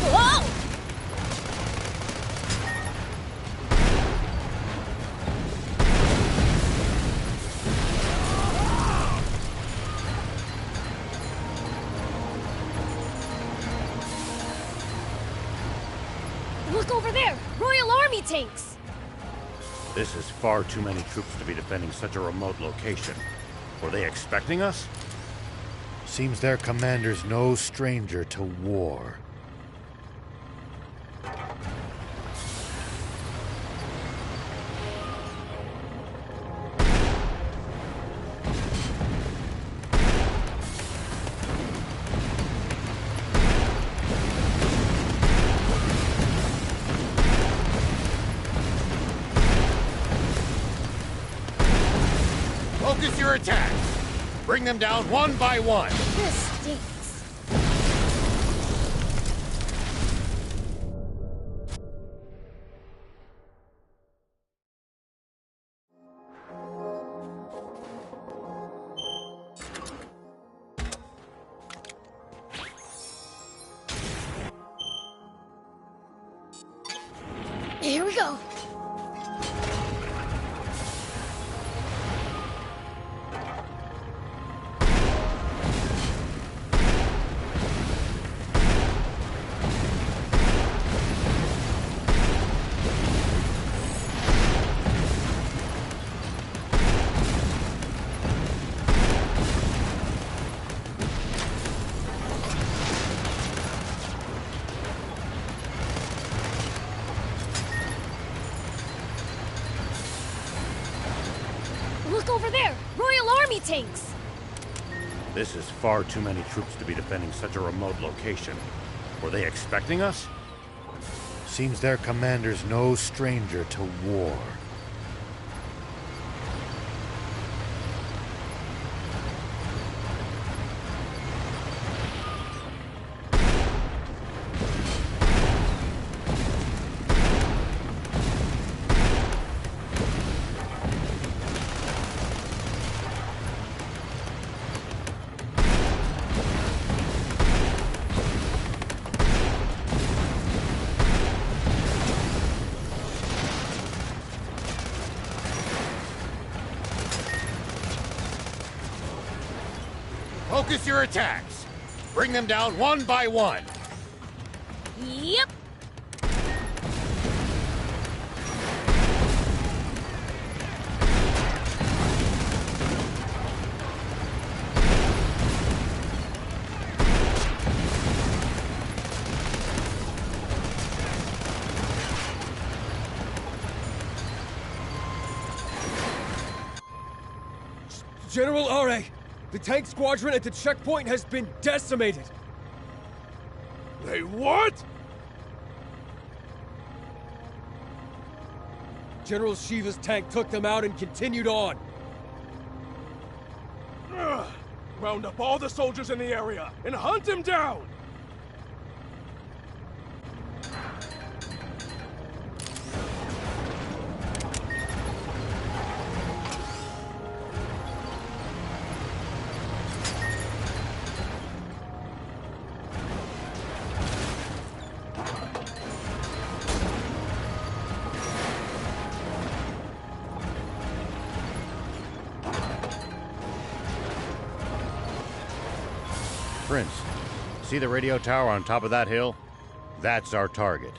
Whoa! Look over there! Royal Army tanks! This is far too many troops to be defending such a remote location. Were they expecting us? Seems their commander's no stranger to war. Focus your attacks! Bring them down one by one! This stinks. Here we go. Look over there! Royal Army tanks! This is far too many troops to be defending such a remote location. Were they expecting us? Seems their commander's no stranger to war. Focus your attacks. Bring them down one by one. Yep. General Are, the tank squadron at the checkpoint has been decimated. They what? General Shiva's tank took them out and continued on. Ugh. Round up all the soldiers in the area and hunt him down! Prince, see the radio tower on top of that hill? That's our target.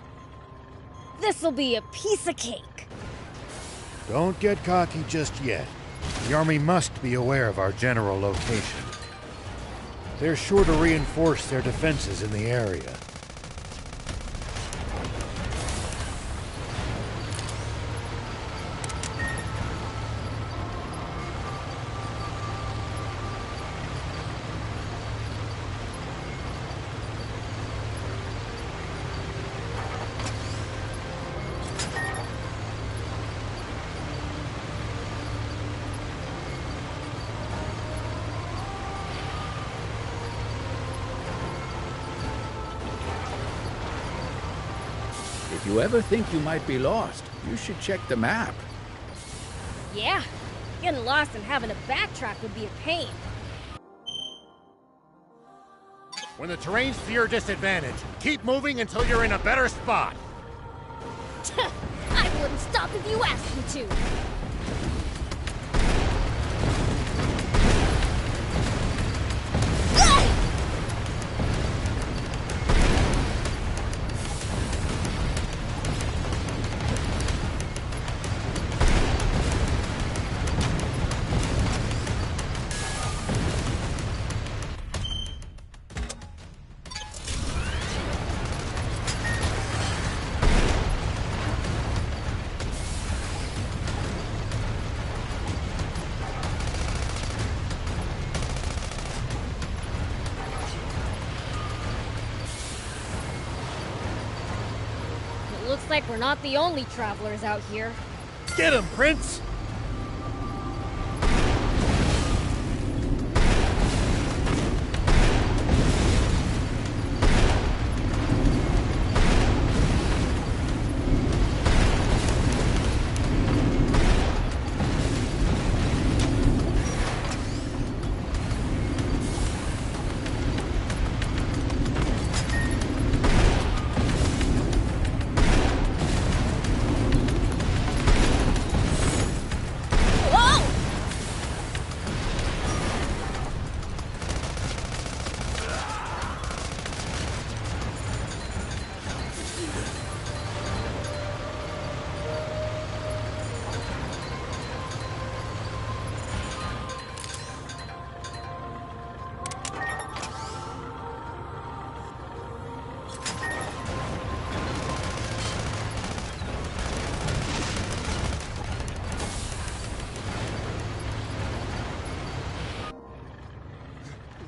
This'll be a piece of cake. Don't get cocky just yet. The army must be aware of our general location. They're sure to reinforce their defenses in the area. If you ever think you might be lost, you should check the map. Yeah, getting lost and having to backtrack would be a pain. When the terrain's to your disadvantage, keep moving until you're in a better spot. I wouldn't stop if you asked me to. Looks like we're not the only travelers out here. Get him, Prince!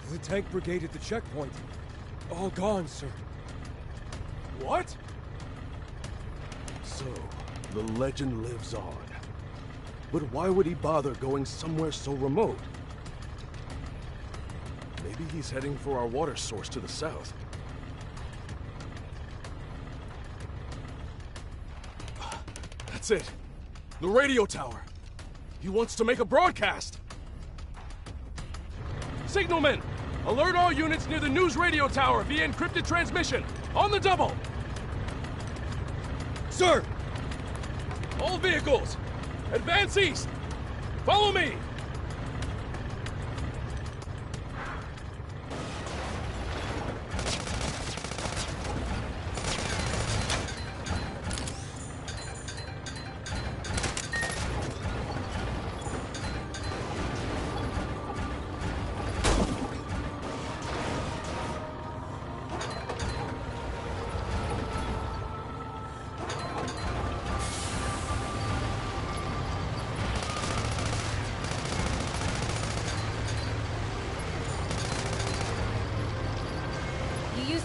The tank brigade at the checkpoint. All gone, sir. What? So, the legend lives on. But why would he bother going somewhere so remote? Maybe he's heading for our water source to the south. That's it. The radio tower. He wants to make a broadcast. Signalman, alert all units near the news radio tower via encrypted transmission. On the double. Sir! All vehicles, advance east. Follow me.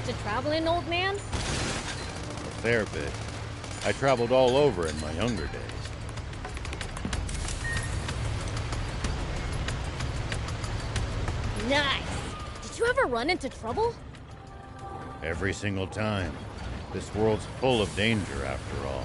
To traveling, old man? A fair bit. I traveled all over in my younger days. Nice! Did you ever run into trouble? Every single time. This world's full of danger, after all.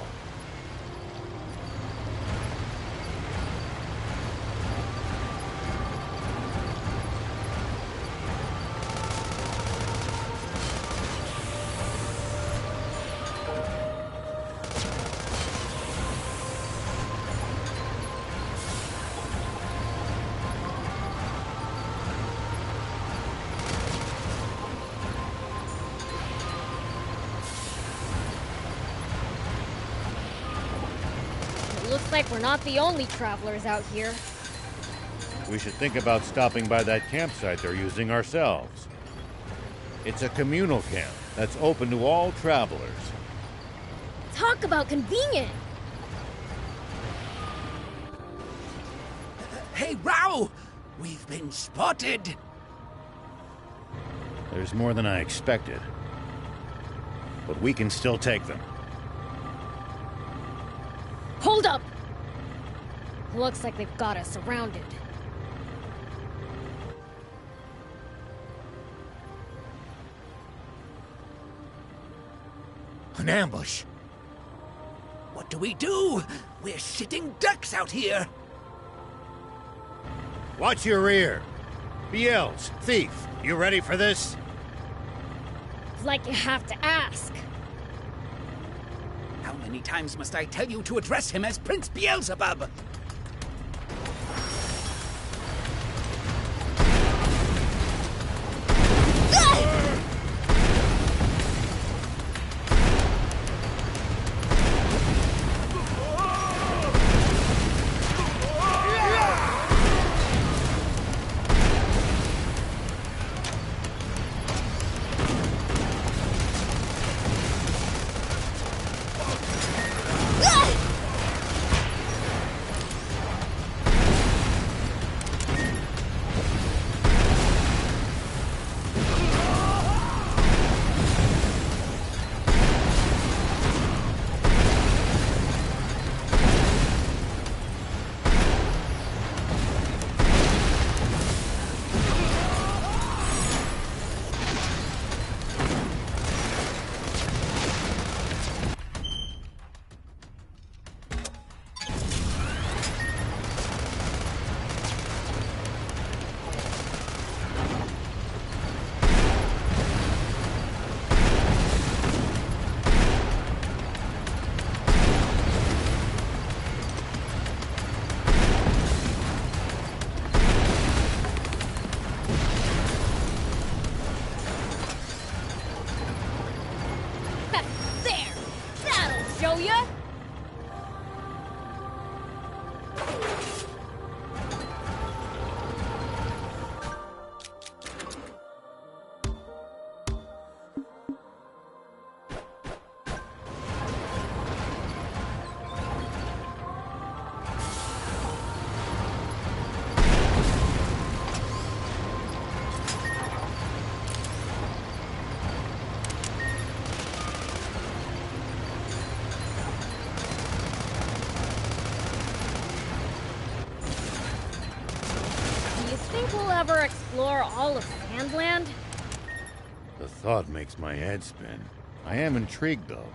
Looks like we're not the only travelers out here. We should think about stopping by that campsite they're using ourselves. It's a communal camp that's open to all travelers. Talk about convenient! Hey, Rao! We've been spotted! There's more than I expected. But we can still take them. Hold up! Looks like they've got us surrounded. An ambush. What do we do? We're sitting ducks out here. Watch your rear. Biels, thief, you ready for this? It's like you have to ask. How many times must I tell you to address him as Prince Beelzebub? ever explore all of Sandland? The thought makes my head spin. I am intrigued, though.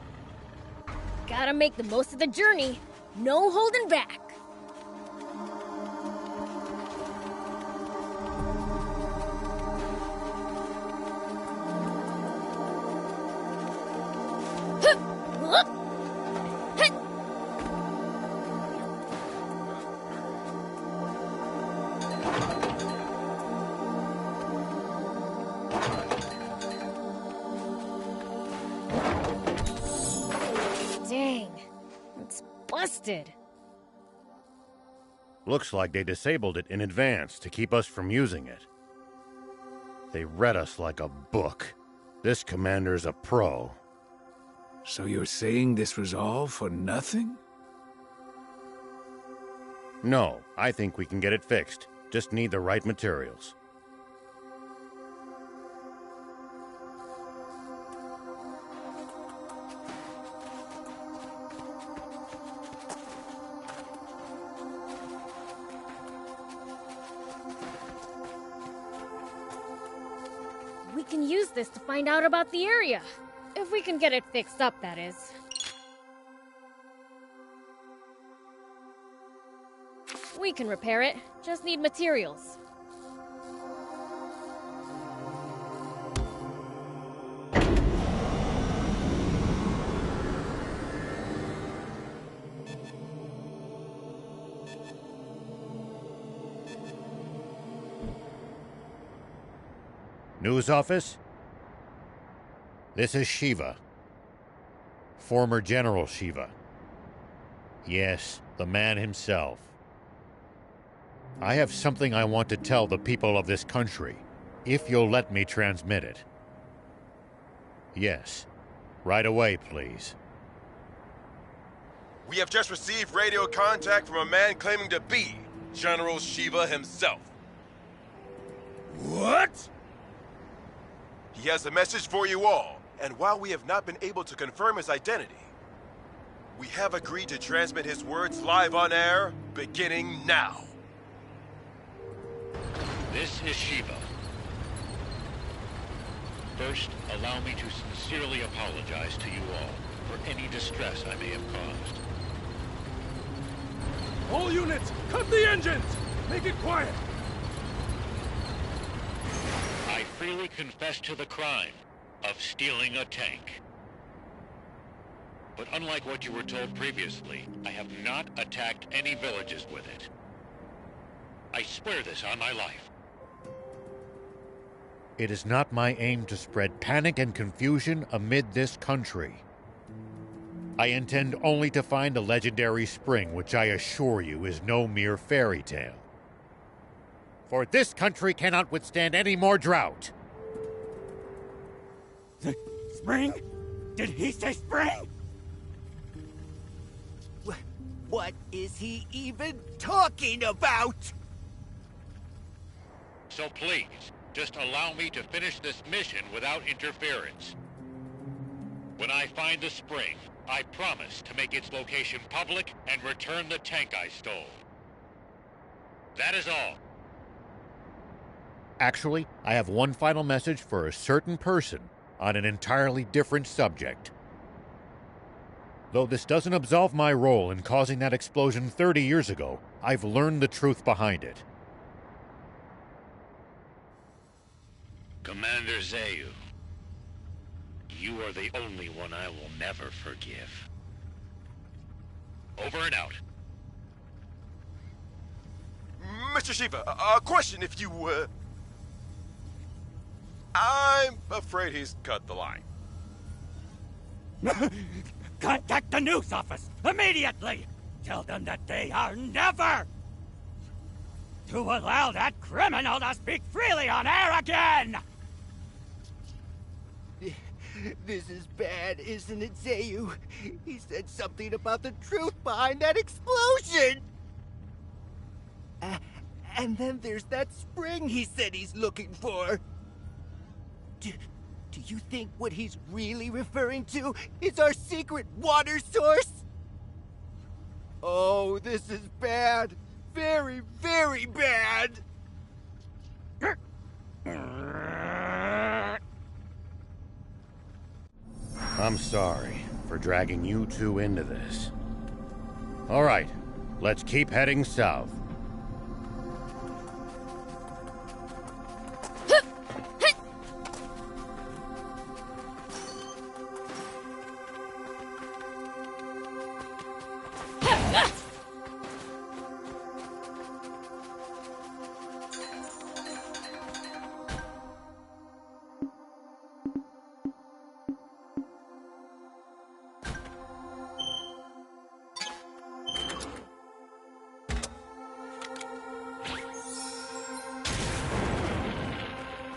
Gotta make the most of the journey. No holding back. Dang, it's busted. Looks like they disabled it in advance to keep us from using it. They read us like a book. This commander's a pro. So you're saying this was all for nothing? No, I think we can get it fixed. Just need the right materials. We can use this to find out about the area. If we can get it fixed up, that is. We can repair it. Just need materials. News office? This is Shiva. Former General Shiva. Yes, the man himself. I have something I want to tell the people of this country, if you'll let me transmit it. Yes. Right away, please. We have just received radio contact from a man claiming to be General Shiva himself. What? He has a message for you all, and while we have not been able to confirm his identity, we have agreed to transmit his words live on air, beginning now. This is Shiva. First, allow me to sincerely apologize to you all for any distress I may have caused. All units, cut the engines! Make it quiet! I freely confess to the crime of stealing a tank. But unlike what you were told previously, I have not attacked any villages with it. I swear this on my life. It is not my aim to spread panic and confusion amid this country. I intend only to find the legendary spring, which I assure you is no mere fairy tale. For this country cannot withstand any more drought. Spring? Did he say spring? What is he even talking about? So please, just allow me to finish this mission without interference. When I find the spring, I promise to make its location public and return the tank I stole. That is all. Actually, I have one final message for a certain person on an entirely different subject. Though this doesn't absolve my role in causing that explosion 30 years ago, I've learned the truth behind it. Commander Zayu, you are the only one I will never forgive. Over and out. Mr. Shiva, a question if you, I'm afraid he's cut the line. Contact the news office immediately! Tell them that they are never to allow that criminal to speak freely on air again! This is bad, isn't it, Zayu? He said something about the truth behind that explosion! And then there's that spring he said he's looking for. Do you think what he's really referring to is our secret water source? Oh, this is bad. Very, very bad. I'm sorry for dragging you two into this. All right, let's keep heading south.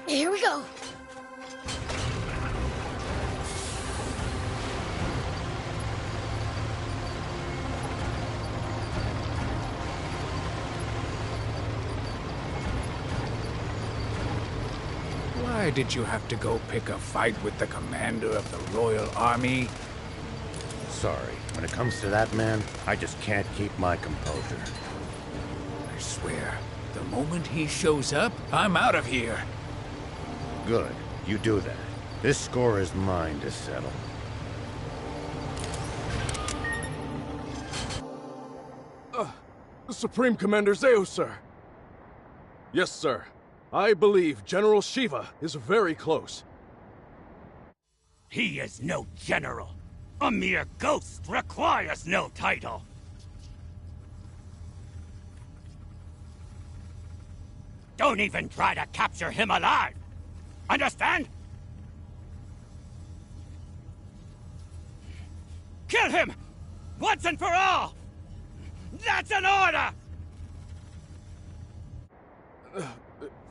Here we go. Why did you have to go pick a fight with the commander of the Royal Army? Sorry, when it comes to that man, I just can't keep my composure. I swear, the moment he shows up, I'm out of here. Good, you do that. This score is mine to settle. Supreme Commander Zeo, sir. Yes, sir. I believe General Shiva is very close. He is no general. A mere ghost requires no title. Don't even try to capture him alive. Understand? Kill him! Once and for all! That's an order!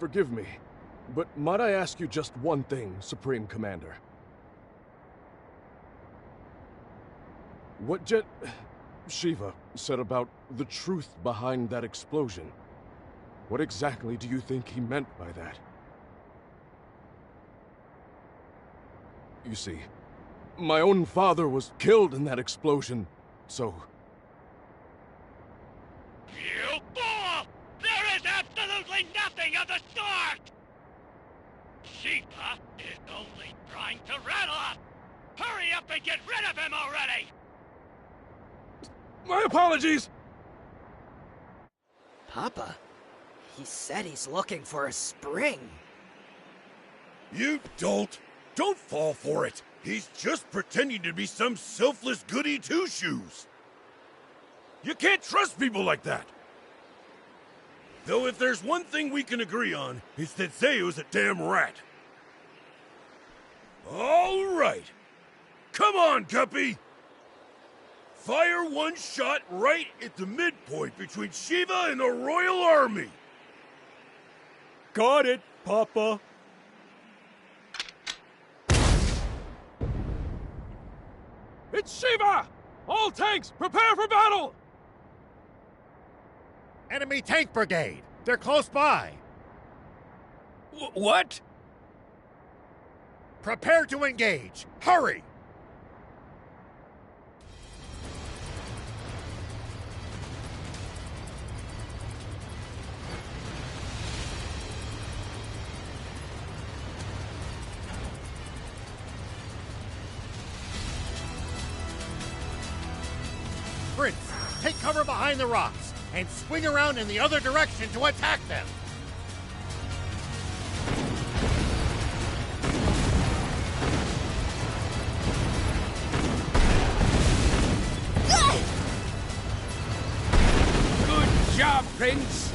Forgive me, but might I ask you just one thing, Supreme Commander? What Shiva said about the truth behind that explosion, what exactly do you think he meant by that? You see, my own father was killed in that explosion, so... You fool! There is absolutely nothing of the sort! Shiva is only trying to rattle us! Hurry up and get rid of him already! My apologies! Papa? He said he's looking for a spring. You dolt! Don't fall for it! He's just pretending to be some selfless goody two-shoes! You can't trust people like that! Though if there's one thing we can agree on, it's that Zeo's a damn rat. All right! Come on, Guppy! Fire one shot right at the midpoint between Shiva and the Royal Army! Got it, Papa. It's Shiva! All tanks, prepare for battle! Enemy tank brigade! They're close by! What? Prepare to engage! Hurry! Prince, take cover behind the rocks and swing around in the other direction to attack them. Good job, Prince!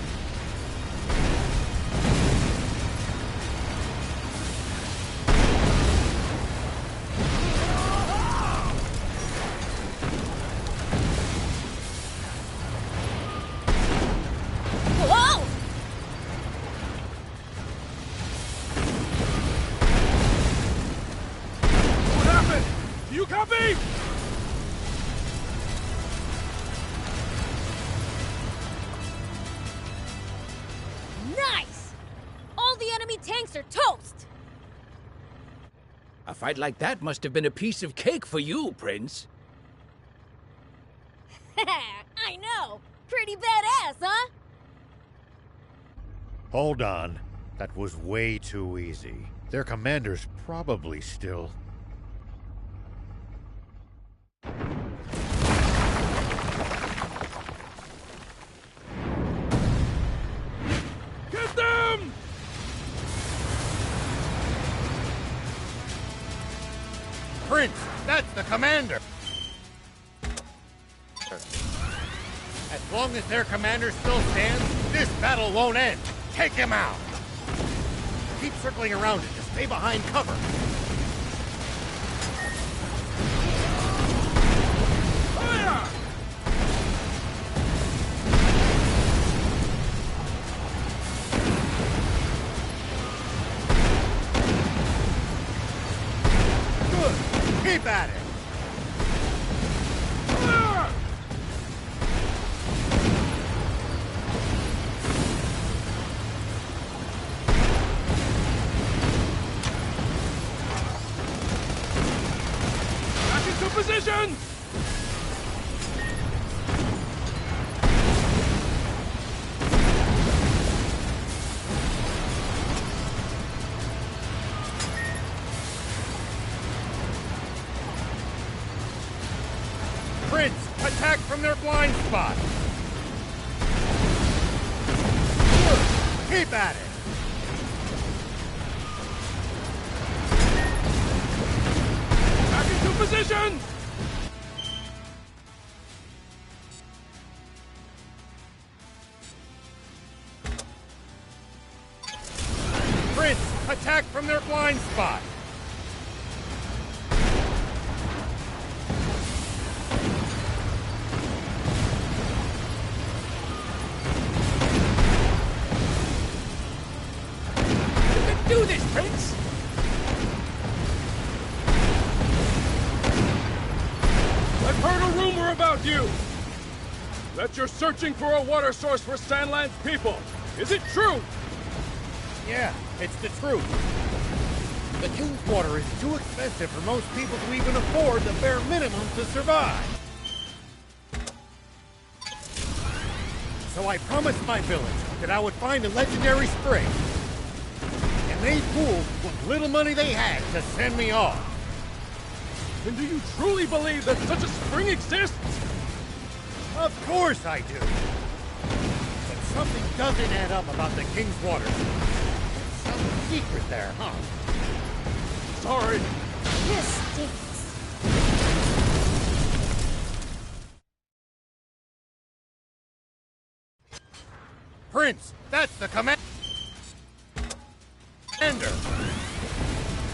Nice! All the enemy tanks are toast! A fight like that must have been a piece of cake for you, Prince. I know! Pretty badass, huh? Hold on. That was way too easy. Their commander's probably still... Prince, that's the commander! As long as their commander still stands, this battle won't end. Take him out! Keep circling around it to stay behind cover. Fire! Good! Keep at it! Position! Prince, attack from their blind spot! Good. Keep at it! Back into position! Prince, attack from their blind spot! You can do this, Prince! I've heard a rumor about you! That you're searching for a water source for Sandland's people. Is it true? Yeah, it's the truth. The King's water is too expensive for most people to even afford the bare minimum to survive. So I promised my village that I would find a legendary spring. And they pooled what little money they had to send me off. And do you truly believe that such a spring exists? Of course I do. But something doesn't add up about the King's water. There's some secret there, huh? Sorry. This stinks. Prince, that's the commander.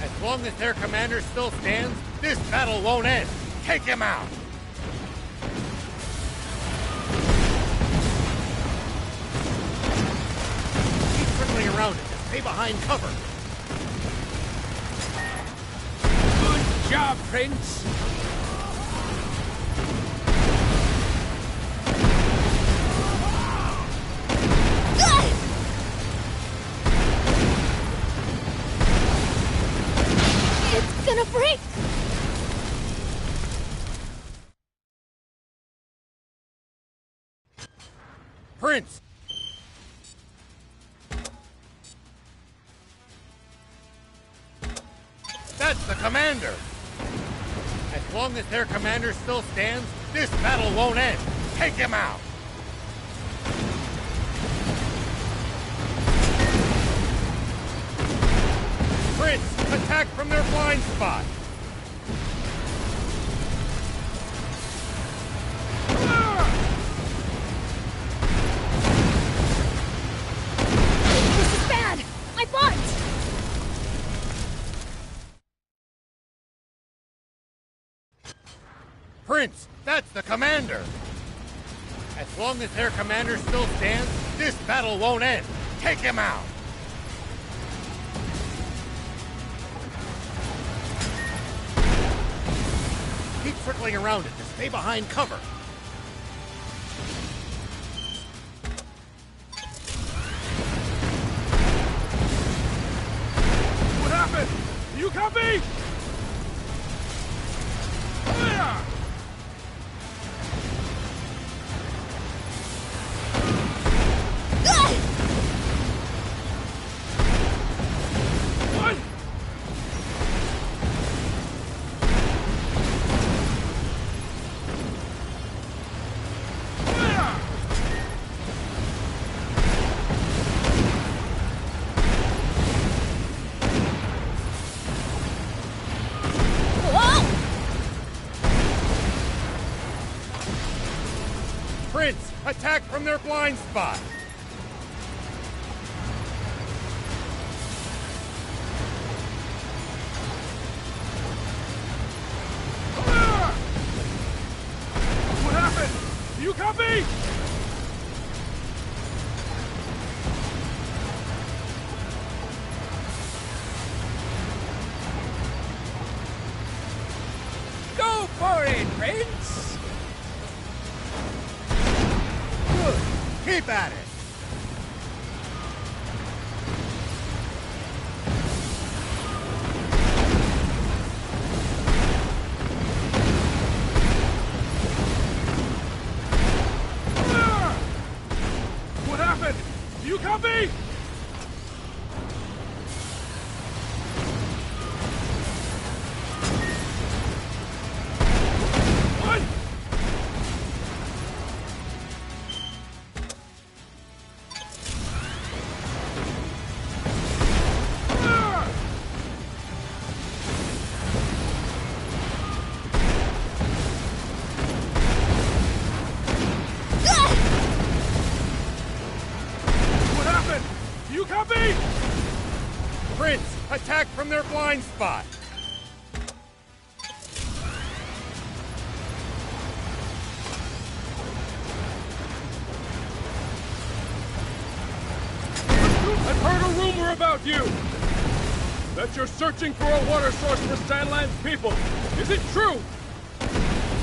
As long as their commander still stands, this battle won't end. Take him out! Keep circling around it to stay behind cover. Good job, Prince! It's gonna break! Prince! That's the commander! As long as their commander still stands, this battle won't end. Take him out! Prince, attack from their blind spot! This is bad! I fought! Prince, that's the commander! As long as their commander still stands, this battle won't end. Take him out! Keep circling around it to stay behind cover. What happened? You copy? Fire! What? Fire! Whoa! attack from their blind spot! What happened? Do you copy? Go for it, Prince! Good. Keep at it. What happened? Do you copy? What? What happened? Do you copy? Prince, attack from their blind spot! I've heard a rumor about you! That you're searching for a water source for Sandland's people. Is it true?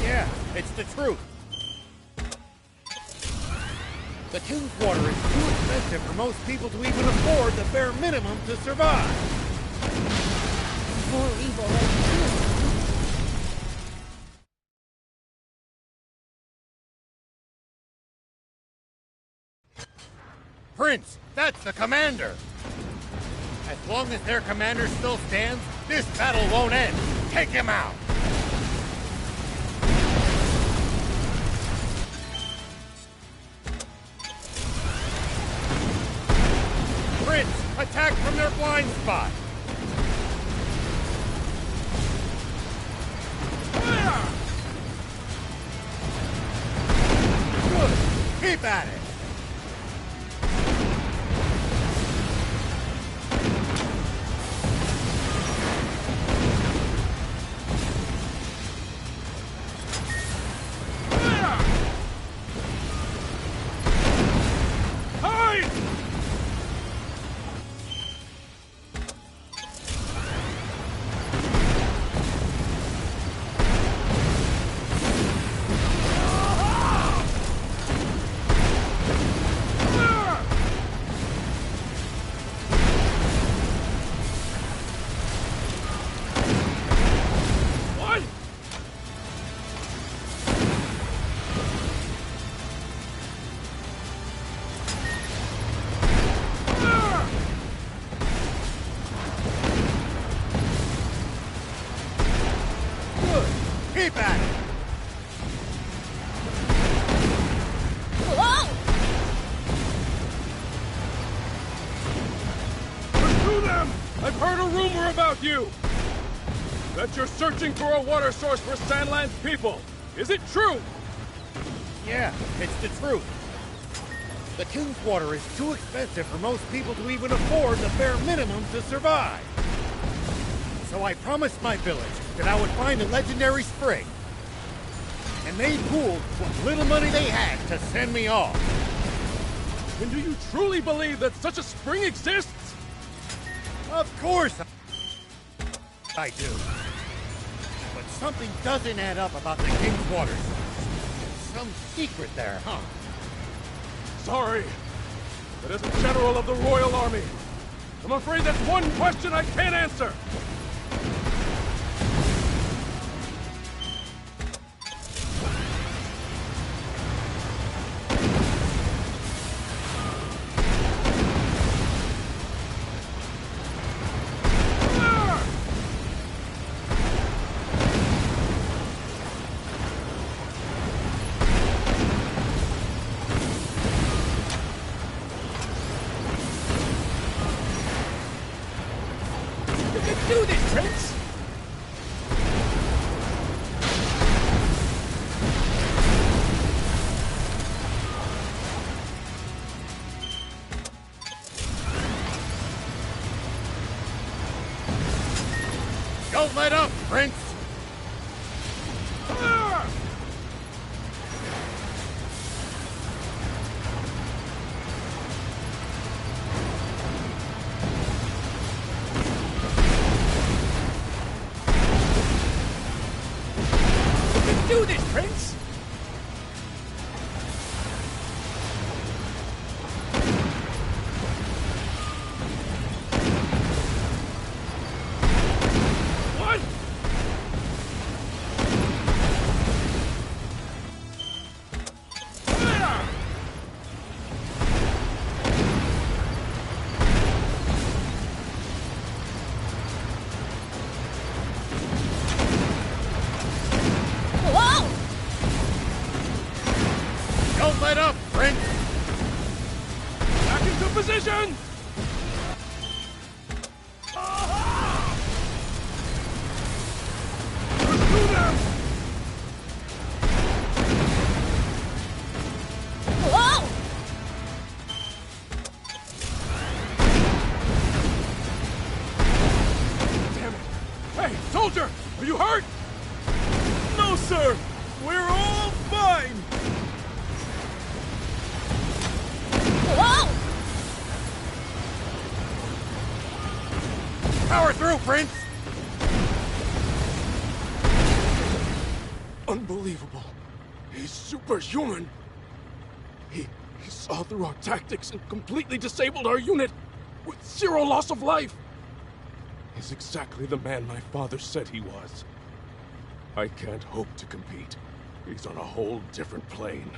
Yeah, it's the truth. The King's water is too expensive for most people to even afford the bare minimum to survive. More evil than you. Prince, that's the commander. As long as their commander still stands, this battle won't end. Take him out. Prince, attack from their blind spot! Good. Keep at it. Hide! What? Good. Keep at it. Whoa! Pursue them! I've heard a rumor about you! That you're searching for a water source for Sandland's people. Is it true? Yeah, it's the truth. The King's water is too expensive for most people to even afford the bare minimum to survive. So I promised my village that I would find a legendary spring. And they pooled what little money they had to send me off. And do you truly believe that such a spring exists? Of course I do. But something doesn't add up about the King's water source. Some secret there, huh? Sorry, but as a general of the Royal Army, I'm afraid that's one question I can't answer. Do Don't let up, Prince! Do this, Prince! What? Whoa! Don't let up, Prince! Back into position! Pursue them! Whoa! Damn it! Hey, soldier! Are you hurt? No, sir! We're all fine! Whoa! Power through, Prince! Unbelievable. He's superhuman. He saw through our tactics and completely disabled our unit with 0 loss of life. He's exactly the man my father said he was. I can't hope to compete. He's on a whole different plane.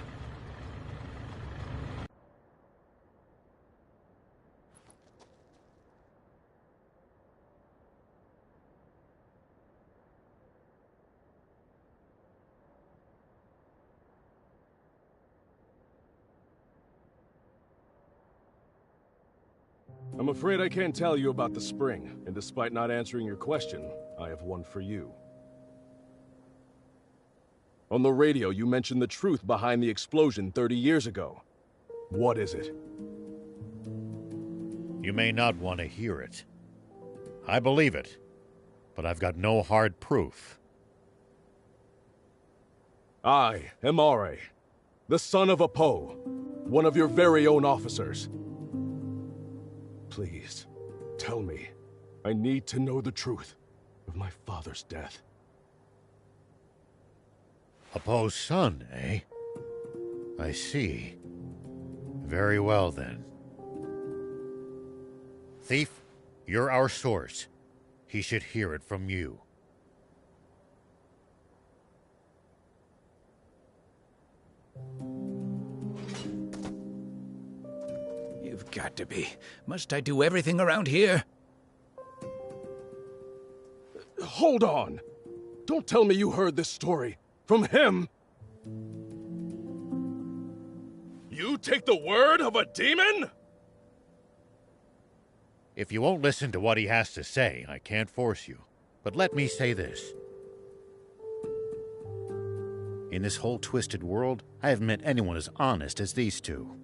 I'm afraid I can't tell you about the spring, and despite not answering your question, I have one for you. On the radio, you mentioned the truth behind the explosion 30 years ago. What is it? You may not want to hear it. I believe it, but I've got no hard proof. I am Are, the son of Apo, one of your very own officers. Please, tell me. I need to know the truth of my father's death. Apo's son, eh? I see. Very well, then. Thief, you're our source. He should hear it from you. You've got to be. Must I do everything around here? Hold on! Don't tell me you heard this story from him! You take the word of a demon? If you won't listen to what he has to say, I can't force you. But let me say this. In this whole twisted world, I haven't met anyone as honest as these two.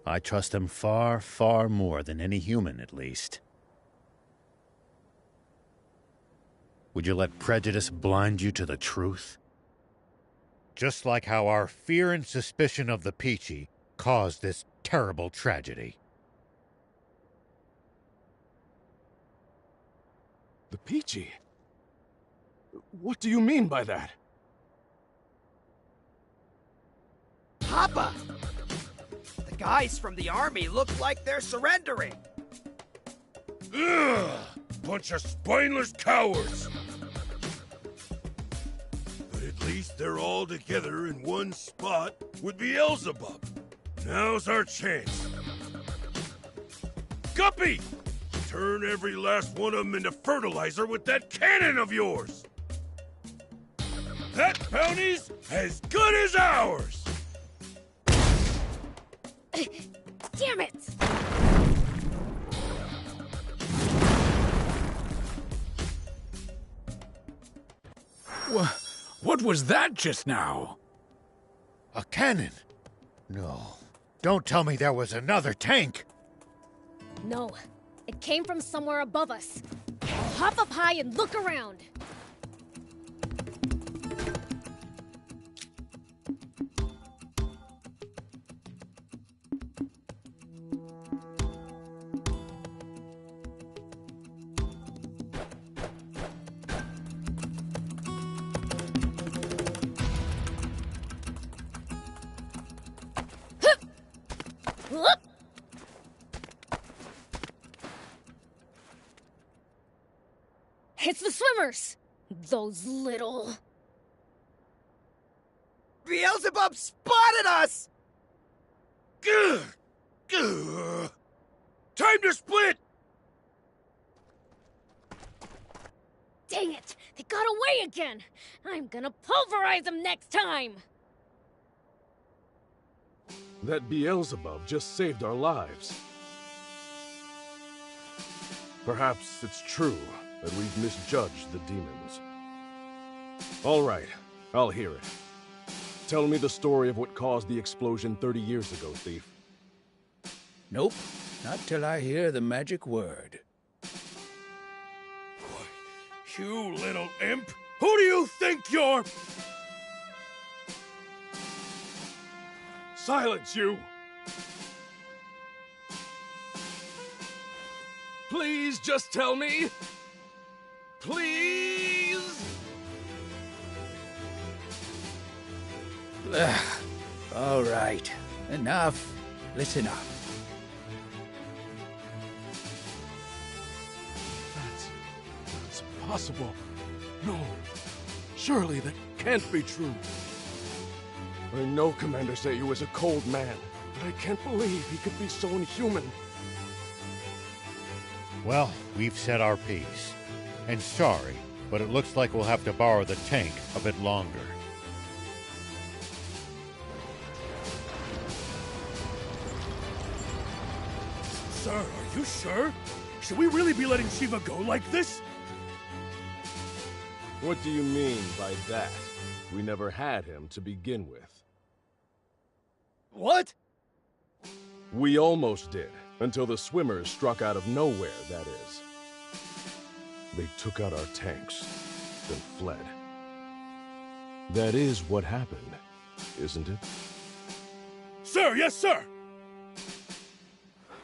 I trust them far, far more than any human, at least. Would you let prejudice blind you to the truth? Just like how our fear and suspicion of the Peachy caused this terrible tragedy. The Peachy? What do you mean by that? Papa! The guys from the army look like they're surrendering. Ugh! Bunch of spineless cowards! But at least they're all together in one spot with Beelzebub. Now's our chance. Guppy! Turn every last one of them into fertilizer with that cannon of yours! That bounty's as good as ours! Damn it! What was that just now? A cannon? No. Don't tell me there was another tank! No. It came from somewhere above us. hop up high and look around. Whoop! It's the swimmers! Those little... Beelzebub spotted us! Gah! Gah! Time to split! Dang it! They got away again! I'm gonna pulverize them next time! That Beelzebub just saved our lives. Perhaps it's true that we've misjudged the demons. All right, I'll hear it. Tell me the story of what caused the explosion 30 years ago, thief. Nope, not till I hear the magic word. You little imp! Who do you think you're... Silence, you! Please just tell me. Please? All right, enough. Listen up. That's impossible. No. Surely that can't be true. I know Commander Zayu is a cold man, but I can't believe he could be so inhuman. Well, we've said our piece. And sorry, but it looks like we'll have to borrow the tank a bit longer. Sir, are you sure? Should we really be letting Shiva go like this? What do you mean by that? We never had him to begin with. What? We almost did, until the swimmers struck out of nowhere, that is. They took out our tanks, then fled. That is what happened, isn't it? Sir, yes, sir!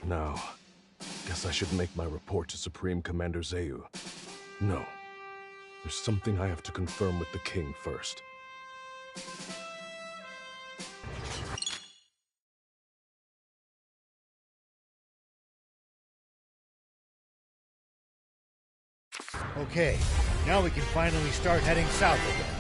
Now, guess I should make my report to Supreme Commander Zayu. No, there's something I have to confirm with the king first. Okay, now we can finally start heading south again.